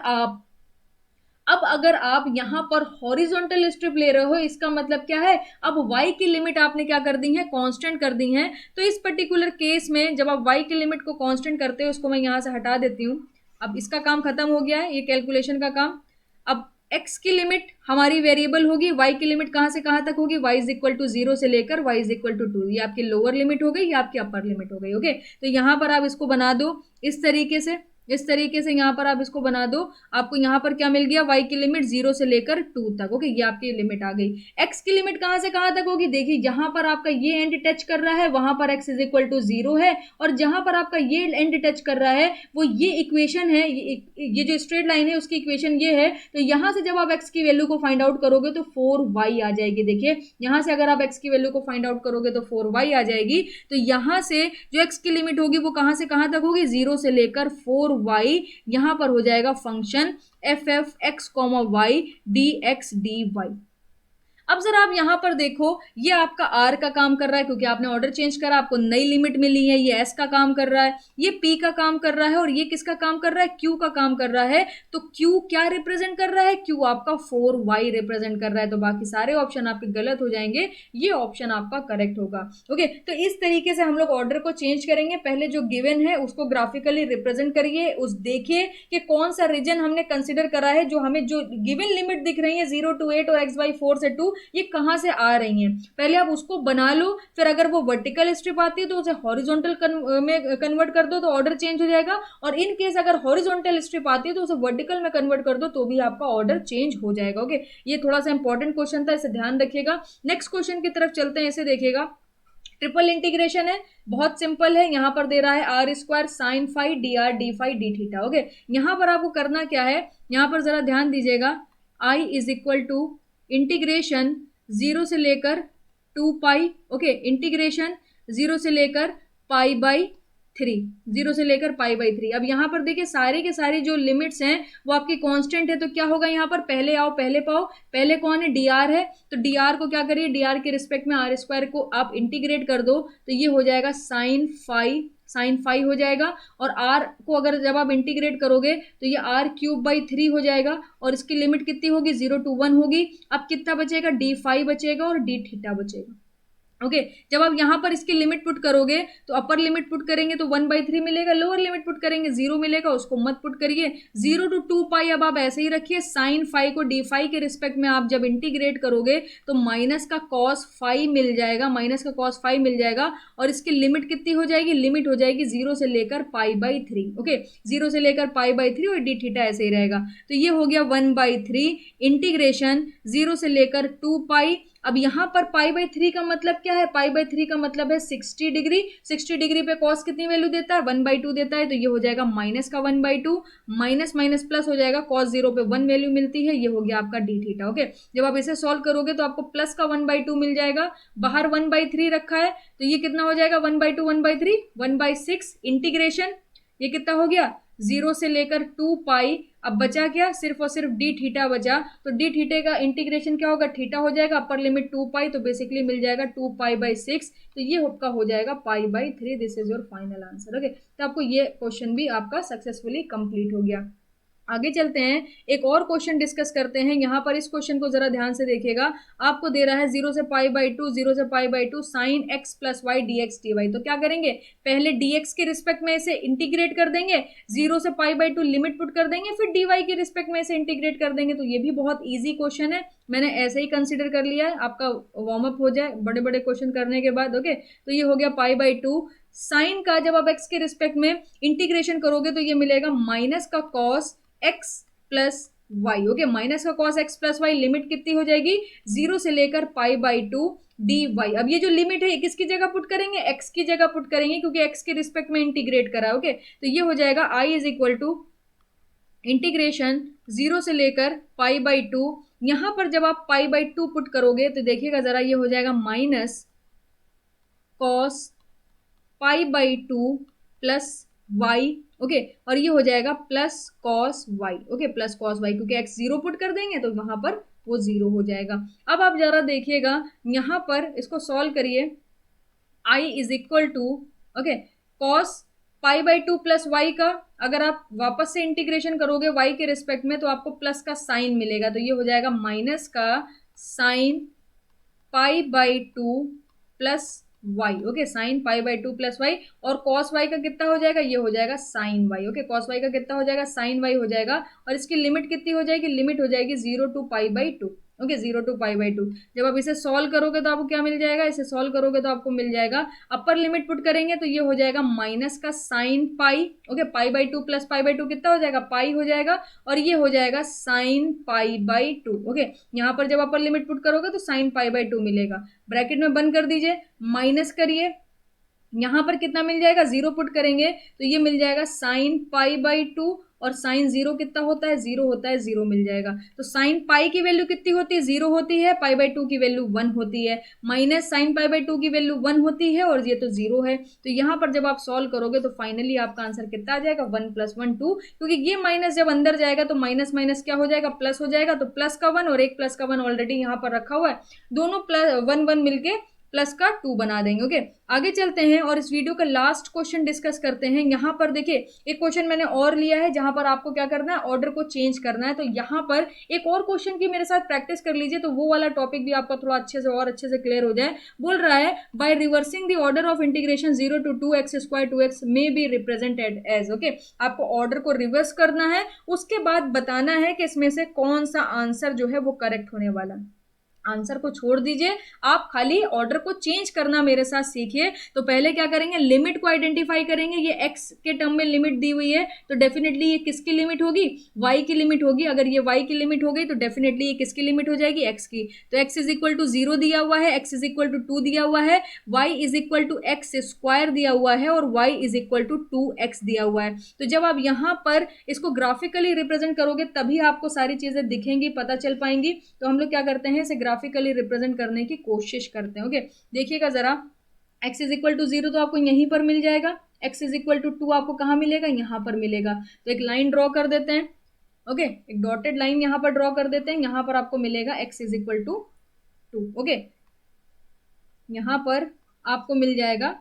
आप यहाँ पर हॉरिजॉन्टल स्ट्रिप ले रहे हो, इसका मतलब क्या है, अब y की लिमिट आपने क्या कर दी है, कांस्टेंट कर दी है। तो इस पर्टिकुलर केस में जब आप y की लिमिट को कांस्टेंट करते हो, इसको मैं यहाँ से हटा देती हूँ। अब इसका काम खत्म हो गया है, ये कैलकुलेशन का काम। अब x की लिमिट हमारी वेरिएबल होगी, y की लिमिट कहाँ से कहाँ तक होगी, y इज इक्वल टू 0 से लेकर y इज इक्वल टू 2। ये आपकी लोअर लिमिट हो गई, ये आपकी अपर लिमिट हो गई। ओके, तो यहाँ पर आप इसको बना दो इस तरीके से, इस तरीके से यहाँ पर आप इसको बना दो, आपको यहाँ पर क्या मिल गया, y की लिमिट 0 से लेकर 2 तक। ओके, ये आपकी लिमिट आ गई। x की लिमिट कहाँ से कहाँ तक होगी, देखिए यहाँ पर आपका ये एंड टच कर रहा है, वहां पर x इज इक्वल टू 0 है, और जहां पर आपका ये एंड टच कर रहा है वो ये इक्वेशन है, ये जो स्ट्रेट लाइन है उसकी इक्वेशन ये है। तो यहाँ से जब आप x की वैल्यू को फाइंड आउट करोगे तो 4y आ जाएगी। देखिए यहाँ से अगर आप x की वैल्यू को फाइंड आउट करोगे तो 4y आ जाएगी। तो यहाँ से जो x की लिमिट होगी वो कहाँ से कहाँ तक होगी, 0 से लेकर 4y। यहाँ पर हो जाएगा function f x comma y dx dy। अब जरा आप यहां पर देखो, ये आपका r का काम कर रहा है क्योंकि आपने ऑर्डर चेंज करा, आपको नई लिमिट मिली है। ये s का काम कर रहा है, ये p का काम कर रहा है, और ये किसका काम कर रहा है, q का काम कर रहा है। तो q क्या रिप्रेजेंट कर रहा है, q आपका 4y रिप्रेजेंट कर रहा है। तो बाकी सारे ऑप्शन आपके गलत हो जाएंगे, ये ऑप्शन आपका करेक्ट होगा। ओके, तो इस तरीके से हम लोग ऑर्डर को चेंज करेंगे। पहले जो गिवन है उसको ग्राफिकली रिप्रेजेंट करिए, उस देखिए कि कौन सा रीजन हमने कंसिडर करा है। जो हमें जो गिवन लिमिट दिख रही है 0 to 8 और x by 4 से 2, ये कहां से आ रही हैं, पहले आप उसको बना लो। फिर अगर वो वर्टिकल स्ट्रिप आती है तो उसे हॉरिजॉन्टल में कन्वर्ट कर दो तो ऑर्डर चेंज हो जाएगा, और इन केस अगर हॉरिजॉन्टल स्ट्रिप आती है तो उसे वर्टिकल में कन्वर्ट कर दो तो भी आपका ऑर्डर चेंज हो जाएगा। ओके, ये थोड़ा सा इंपॉर्टेंट क्वेश्चन था, इसे ध्यान रखिएगा। नेक्स्ट क्वेश्चन की तरफ चलते हैं, इसे देखिएगा। ट्रिपल इंटीग्रेशन है, बहुत सिंपल है। यहां पर दे रहा है r square sine phi d r d phi d theta. Okay, यहां पर आपको करना क्या है, यहां पर जरा ध्यान दीजिएगा। आई इज इक्वल टू इंटीग्रेशन 0 से लेकर 2 पाई। ओके, इंटीग्रेशन 0 से लेकर पाई बाई 3, 0 से लेकर पाई बाई 3। अब यहाँ पर देखिए सारे के सारे जो लिमिट्स हैं वो आपकी कांस्टेंट है, तो क्या होगा यहाँ पर, पहले आओ पहले पाओ। पहले कौन है, डी आर है, तो डी आर को क्या करिए, डी आर के रिस्पेक्ट में आर स्क्वायर को आप इंटीग्रेट कर दो, तो ये हो जाएगा साइन फाई हो जाएगा। और r को अगर जब आप इंटीग्रेट करोगे तो ये r क्यूब बाई 3 हो जाएगा, और इसकी लिमिट कितनी होगी, 0 to 1 होगी। अब कितना बचेगा, डी फाई बचेगा और डी थीटा बचेगा। ओके, जब आप यहां पर इसकी लिमिट पुट करोगे तो अपर लिमिट पुट करेंगे तो 1/3 मिलेगा, लोअर लिमिट पुट करेंगे 0 मिलेगा, उसको मत पुट करिए। 0 to 2 पाई अब आप ऐसे ही रखिए। साइन फाई को डी फाई के रिस्पेक्ट में आप जब इंटीग्रेट करोगे तो माइनस का कॉस फाई मिल जाएगा, माइनस का कॉस फाई मिल जाएगा, और इसकी लिमिट कितनी हो जाएगी, लिमिट हो जाएगी 0 से लेकर पाई बाई 3। ओके, 0 से लेकर पाई बाई 3 और डी थीटा ऐसे ही रहेगा। तो ये हो गया 1/3 इंटीग्रेशन 0 से लेकर 2 पाई। अब यहां पर पाई बाई 3 का मतलब क्या है, पाई बाई 3 का मतलब है 60 डिग्री। 60 डिग्री पे कॉस कितनी वैल्यू देता है, 1/2 देता है, तो ये हो जाएगा माइनस का 1/2, माइनस माइनस प्लस हो जाएगा, कॉस 0 पे 1 वैल्यू मिलती है, ये हो गया आपका डी थीटा। ओके, जब आप इसे सॉल्व करोगे तो आपको प्लस का 1/2 मिल जाएगा, बाहर 1/3 रखा है, तो ये कितना हो जाएगा, 1/2 1/3 1/6 इंटीग्रेशन, ये कितना हो गया, 0 से लेकर 2 पाई। अब बचा क्या, सिर्फ और सिर्फ डी थीटा बचा, तो डी थीटे का इंटीग्रेशन क्या होगा, थीटा हो जाएगा, अपर लिमिट 2 पाई, तो बेसिकली मिल जाएगा 2 पाई बाई 6, तो ये आपका हो जाएगा pi by 3। This is your final answer. Okay, तो आपको ये क्वेश्चन भी आपका सक्सेसफुली कंप्लीट हो गया। आगे चलते हैं, एक और क्वेश्चन डिस्कस करते हैं। यहाँ पर इस क्वेश्चन को जरा ध्यान से देखिएगा। आपको दे रहा है 0 से पाई बाई 2, 0 से pi by 2 sine x plus y D x D y. तो क्या करेंगे, पहले डी एक्स के रिस्पेक्ट में इसे इंटीग्रेट कर देंगे, 0 से पाई बाई 2 लिमिट पुट कर देंगे, फिर डी वाई के रिस्पेक्ट में इसे इंटीग्रेट कर देंगे। तो ये भी बहुत ईजी क्वेश्चन है, मैंने ऐसे ही कंसिडर कर लिया है, आपका वार्म अप हो जाए बड़े बड़े क्वेश्चन करने के बाद। ओके, तो ये हो गया पाई बाई 2। साइन का जब आप एक्स के रिस्पेक्ट में इंटीग्रेशन करोगे तो ये मिलेगा माइनस का cos x plus y. Okay, minus का cos x plus y, limit कितनी हो जाएगी, 0 से लेकर पाई बाई 2 डी वाई। अब ये जो लिमिट है किसकी जगह पुट करेंगे, एक्स की जगह पुट करेंगे, क्योंकि एक्स के रिस्पेक्ट में इंटीग्रेट करा। ओके, तो ये हो जाएगा आई इज इक्वल टू इंटीग्रेशन 0 से लेकर पाई बाई 2। यहां पर जब आप पाई बाई 2 पुट करोगे तो देखिएगा जरा, ये हो जाएगा minus cos pi by 2 plus y. Okay, और ये हो जाएगा plus cos y. Okay, plus cos y, क्योंकि एक्स 0 पुट कर देंगे तो वहां पर वो 0 हो जाएगा। अब आप जरा देखिएगा यहां पर, इसको सॉल्व करिए। I is equal to okay cos pi by 2 plus y का अगर आप वापस से इंटीग्रेशन करोगे वाई के रिस्पेक्ट में तो आपको प्लस का साइन मिलेगा, तो ये हो जाएगा माइनस का sine pi by 2 plus y. Okay, sine pi by 2 plus y, और कॉस वाई का कितना हो जाएगा, ये हो जाएगा sine y. Okay, cos y का कितना हो जाएगा, साइन वाई हो जाएगा, और इसकी लिमिट कितनी हो जाएगी, लिमिट हो जाएगी 0 to pi by 2। Okay 0 to π/2। जब आप इसे सॉल्व करोगे तो आपको क्या मिल जाएगा, इसे सॉल्व करोगे तो आपको मिल जाएगा, अपर लिमिट पुट करेंगे तो ये हो जाएगा माइनस का साइन पाई, ओके π/2 प्लस π/2 कितना हो जाएगा, पाई हो जाएगा, और ये हो जाएगा साइन π/2। ओके यहाँ पर जब अपर लिमिट पुट करोगे तो साइन π/2 मिलेगा, ब्रैकेट में बंद कर दीजिए, माइनस करिए, यहाँ पर कितना मिल जाएगा, 0 पुट करेंगे तो ये मिल जाएगा साइन π/2, और साइन 0 कितना होता है, 0 होता है, 0 मिल जाएगा। तो साइन पाई की वैल्यू कितनी होती है, 0 होती है, π/2 की वैल्यू 1 होती है, माइनस साइन π/2 की वैल्यू 1 होती है, और ये तो 0 है। तो यहाँ पर जब आप सॉल्व करोगे तो फाइनली आपका आंसर कितना आ जाएगा, 1 + 1 2, क्योंकि ये माइनस जब अंदर जाएगा तो माइनस माइनस क्या हो जाएगा, प्लस हो जाएगा, तो प्लस का 1 और एक प्लस का 1 ऑलरेडी यहाँ पर रखा हुआ है, दोनों प्लस 1 1 मिलके प्लस का 2 बना देंगे। ओके आगे चलते हैं और इस वीडियो का लास्ट क्वेश्चन डिस्कस करते हैं। यहाँ पर देखिए एक क्वेश्चन मैंने और लिया है जहां पर आपको क्या करना है, ऑर्डर को चेंज करना है। तो यहाँ पर एक और क्वेश्चन की मेरे साथ प्रैक्टिस कर लीजिए, तो वो वाला टॉपिक भी आपका थोड़ा अच्छे से और अच्छे से क्लियर हो जाए। बोल रहा है by reversing the order of integration 0 to 2x² 2x may be represented as. Okay आपको ऑर्डर को रिवर्स करना है, उसके बाद बताना है कि इसमें से कौन सा आंसर जो है वो करेक्ट होने वाला है। आंसर को छोड़ दीजिए, आप खाली ऑर्डर को चेंज करना मेरे साथ सीखिए। तो पहले क्या करेंगे, लिमिट को आइडेंटिफाई करेंगे। ये x के टर्म में लिमिट दी हुई है तो डेफिनेटली ये किसकी लिमिट होगी, y की लिमिट होगी। अगर ये y की लिमिट हो गई तो डेफिनेटली ये किसकी लिमिट हो जाएगी, x की। तो x = 0 दिया हुआ है, x = 2 दिया हुआ है, y = x² दिया हुआ है, और y = 2x दिया हुआ है। तो जब आप यहाँ पर इसको ग्राफिकली रिप्रेजेंट करोगे तभी आपको सारी चीजें दिखेंगी, पता चल पाएंगी। तो हम लोग क्या करते हैं, इसे ग्राफिकली रिप्रेजेंट करने की कोशिश करते हैं। ओके देखिएगा जरा, x = 0 तो आपको यहीं पर मिल जाएगा, x = 2 आपको कहाँ मिलेगा, यहाँ पर मिलेगा। तो एक लाइन ड्रॉ कर देते हैं। ओके एक डॉटेड लाइन यहाँ पर ड्रॉ कर देते हैं, यहाँ पर आपको मिलेगा x = 2। ओके यहाँ पर आपको मिल जाएगा,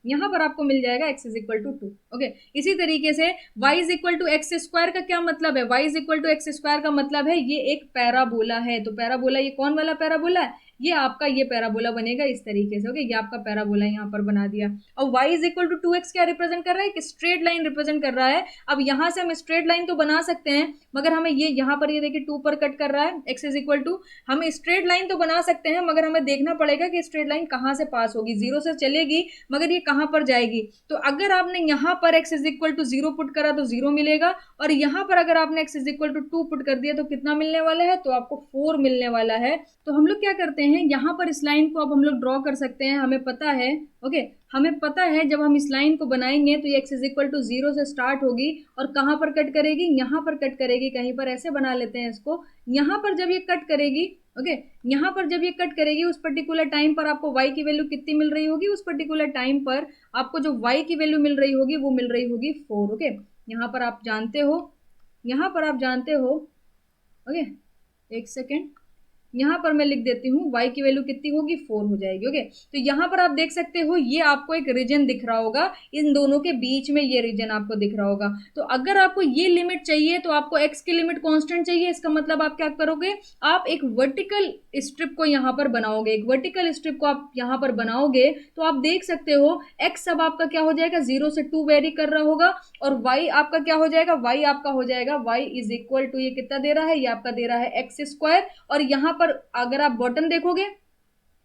यहाँ पर आपको मिल जाएगा x = 2। ओके इसी तरीके से y = x² का क्या मतलब है, y = x² का मतलब है ये एक पैराबोला है। तो पैराबोला ये कौन वाला पैराबोला है, ये आपका ये पैराबोला बनेगा इस तरीके से। ओके ये आपका पैराबोला यहाँ पर बना दिया। और y = 2x क्या रिप्रेजेंट कर रहा है, कि स्ट्रेट लाइन रिप्रेजेंट कर रहा है। अब यहाँ से हम स्ट्रेट लाइन तो बना सकते हैं, मगर हमें ये यहाँ पर ये देखिए 2 पर कट कर रहा है, x = हम स्ट्रेट लाइन तो बना सकते हैं, मगर हमें देखना पड़ेगा कि स्ट्रेट लाइन कहाँ से पास होगी, 0 से चलेगी मगर ये कहाँ पर जाएगी। तो अगर आपने यहाँ पर x = 0 पुट करा तो 0 मिलेगा, और यहाँ पर अगर आपने x = 2 पुट कर दिया तो कितना मिलने वाला है, तो आपको 4 मिलने वाला है। तो हम लोग क्या करते हैं, यहाँ पर इस लाइन को अब हम लोग ड्रॉ कर सकते हैं। हमें पता है, ओके हमें पता है जब हम इस लाइन को बनाएंगे तो ये x = 0 से स्टार्ट होगी और कहाँ पर कट करेगी, यहाँ पर कट करेगी। कहीं पर ऐसे बना लेते हैं इसको, यहाँ पर जब ये कट करेगी, ओके यहाँ पर जब ये कट करेगी उस पर्टिकुलर टाइम पर आपको y की वैल्यू कितनी मिल रही होगी, उस पर्टिकुलर टाइम पर आपको जो y की वैल्यू मिल रही होगी वो मिल रही होगी 4। ओके यहाँ पर आप जानते हो, यहाँ पर आप जानते हो, ओके एक सेकेंड, यहाँ पर मैं लिख देती हूँ y की वैल्यू कितनी होगी, 4 हो जाएगी। ओके तो यहाँ पर आप देख सकते हो ये आपको एक रीजन दिख रहा होगा, इन दोनों के बीच में ये रीजन आपको दिख रहा होगा। तो अगर आपको ये लिमिट चाहिए तो आपको x की लिमिट कांस्टेंट चाहिए। इसका मतलब आप क्या करोगे, आप एक वर्टिकल स्ट्रिप को यहाँ पर बनाओगे, एक वर्टिकल स्ट्रिप को आप यहाँ पर बनाओगे तो आप देख सकते हो x अब आपका क्या हो जाएगा, 0 से 2 वेरी कर रहा होगा, और y आपका क्या हो जाएगा, y आपका हो जाएगा y = ये कितना दे रहा है, ये आपका दे रहा है x²। और यहाँ पर अगर आप बॉटम देखोगे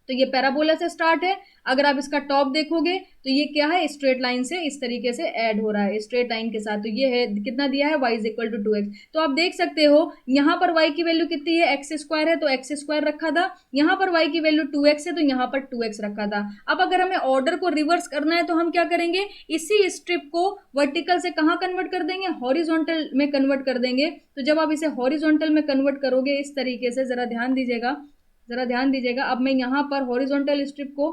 तो ये पैराबोला से स्टार्ट है, अगर आप इसका टॉप देखोगे तो ये क्या है, स्ट्रेट लाइन से इस तरीके से ऐड हो रहा है स्ट्रेट लाइन के साथ। तो ये है कितना दिया है, y = 2x। तो आप देख सकते हो यहाँ पर y की वैल्यू कितनी है, x² है तो x² रखा था, यहाँ पर y की वैल्यू 2x है तो यहाँ पर 2x रखा था। अब अगर हमें ऑर्डर को रिवर्स करना है तो हम क्या करेंगे, इसी स्ट्रिप को वर्टिकल से कहाँ कन्वर्ट कर देंगे, हॉरिजॉन्टल में कन्वर्ट कर देंगे। तो जब आप इसे हॉरिजॉन्टल में कन्वर्ट करोगे इस तरीके से, जरा ध्यान दीजिएगा, जरा ध्यान दीजिएगा। अब मैं यहाँ पर हॉरिजॉन्टल स्ट्रिप को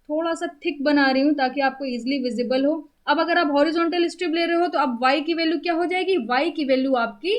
थोड़ा सा थिक बना रही हूँ ताकि आपको इजीली विजिबल हो। अब अगर आप हॉरिजॉन्टल स्ट्रिप ले रहे हो तो अब y की वैल्यू क्या हो जाएगी, y की वैल्यू आपकी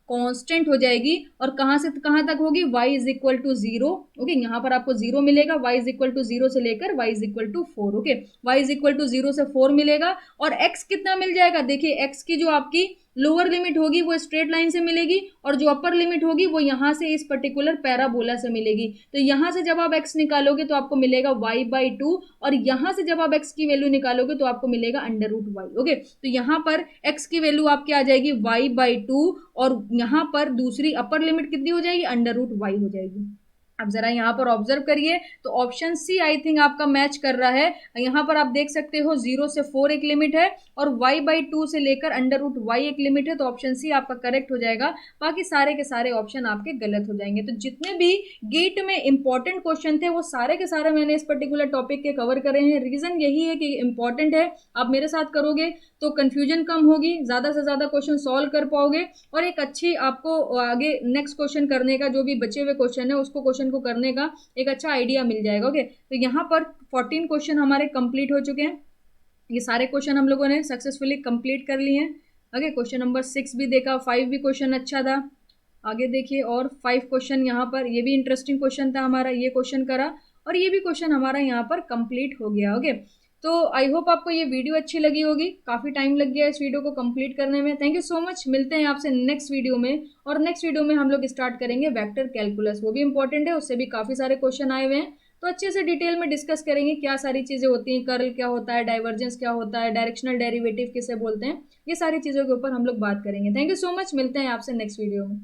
कांस्टेंट हो जाएगी, और कहाँ से कहाँ तक होगी, y = 0। ओके यहाँ पर आपको 0 मिलेगा, y = 0 से लेकर y = 4। ओके y = 0 से 4 मिलेगा, और x कितना मिल जाएगा, देखिए x की जो आपकी लोअर लिमिट होगी वो स्ट्रेट लाइन से मिलेगी, और जो अपर लिमिट होगी वो यहाँ से इस पर्टिकुलर पैराबोला से मिलेगी। तो यहाँ से जब आप x निकालोगे तो आपको मिलेगा y/2, और यहाँ से जब आप x की वैल्यू निकालोगे तो आपको मिलेगा √y। ओके, तो यहाँ पर x की वैल्यू आपकी आ जाएगी y/2, और यहाँ पर दूसरी अपर लिमिट कितनी हो जाएगी, √y हो जाएगी। अब जरा यहाँ पर ऑब्जर्व करिए तो ऑप्शन सी आई थिंक आपका मैच कर रहा है। यहाँ पर आप देख सकते हो 0 से 4 एक लिमिट है, और y/2 से लेकर √y एक लिमिट है, तो ऑप्शन सी आपका करेक्ट हो जाएगा। बाकी सारे के सारे ऑप्शन आपके गलत हो जाएंगे। तो जितने भी गेट में इंपॉर्टेंट क्वेश्चन थे वो सारे के सारे मैंने इस पर्टिकुलर टॉपिक के कवर करे हैं। रीजन यही है कि इंपॉर्टेंट है, आप मेरे साथ करोगे तो कंफ्यूजन कम होगी, ज्यादा से ज्यादा क्वेश्चन सॉल्व कर पाओगे, और एक अच्छी आपको आगे नेक्स्ट क्वेश्चन करने का, जो भी बचे हुए क्वेश्चन है उसको क्वेश्चन को करने का एक अच्छा आइडिया मिल जाएगा। ओके, तो यहाँ पर 14 क्वेश्चन हमारे कंप्लीट हो चुके हैं। ये सारे क्वेश्चन हम लोगों ने सक्सेसफुली कंप्लीट कर लिए हैं। ओके, क्वेश्चन नंबर 6 भी देखा, 5 भी क्वेश्चन अच्छा था। आगे देखिए, और 5 क्वेश्चन यहाँ पर, ये भी इंटरेस्टिंग क्वेश्चन था हमारा, ये क्वेश्चन करा, और ये भी क्वेश्चन हमारा यहाँ पर कंप्लीट हो गया। ओके, तो आई होप आपको ये वीडियो अच्छी लगी होगी। काफ़ी टाइम लग गया इस वीडियो को कंप्लीट करने में। Thank you so much. मिलते हैं आपसे नेक्स्ट वीडियो में, और नेक्स्ट वीडियो में हम लोग स्टार्ट करेंगे वेक्टर कैलकुलस। वो भी इंपॉर्टेंट है, उससे भी काफ़ी सारे क्वेश्चन आए हुए हैं, तो अच्छे से डिटेल में डिस्कस करेंगे क्या सारी चीज़ें होती हैं, कर्ल क्या होता है, डाइवर्जेंस क्या होता है, डायरेक्शनल डेरिवेटिव किसे बोलते हैं, ये सारी चीज़ों के ऊपर हम लोग बात करेंगे। Thank you so much. मिलते हैं आपसे नेक्स्ट वीडियो में।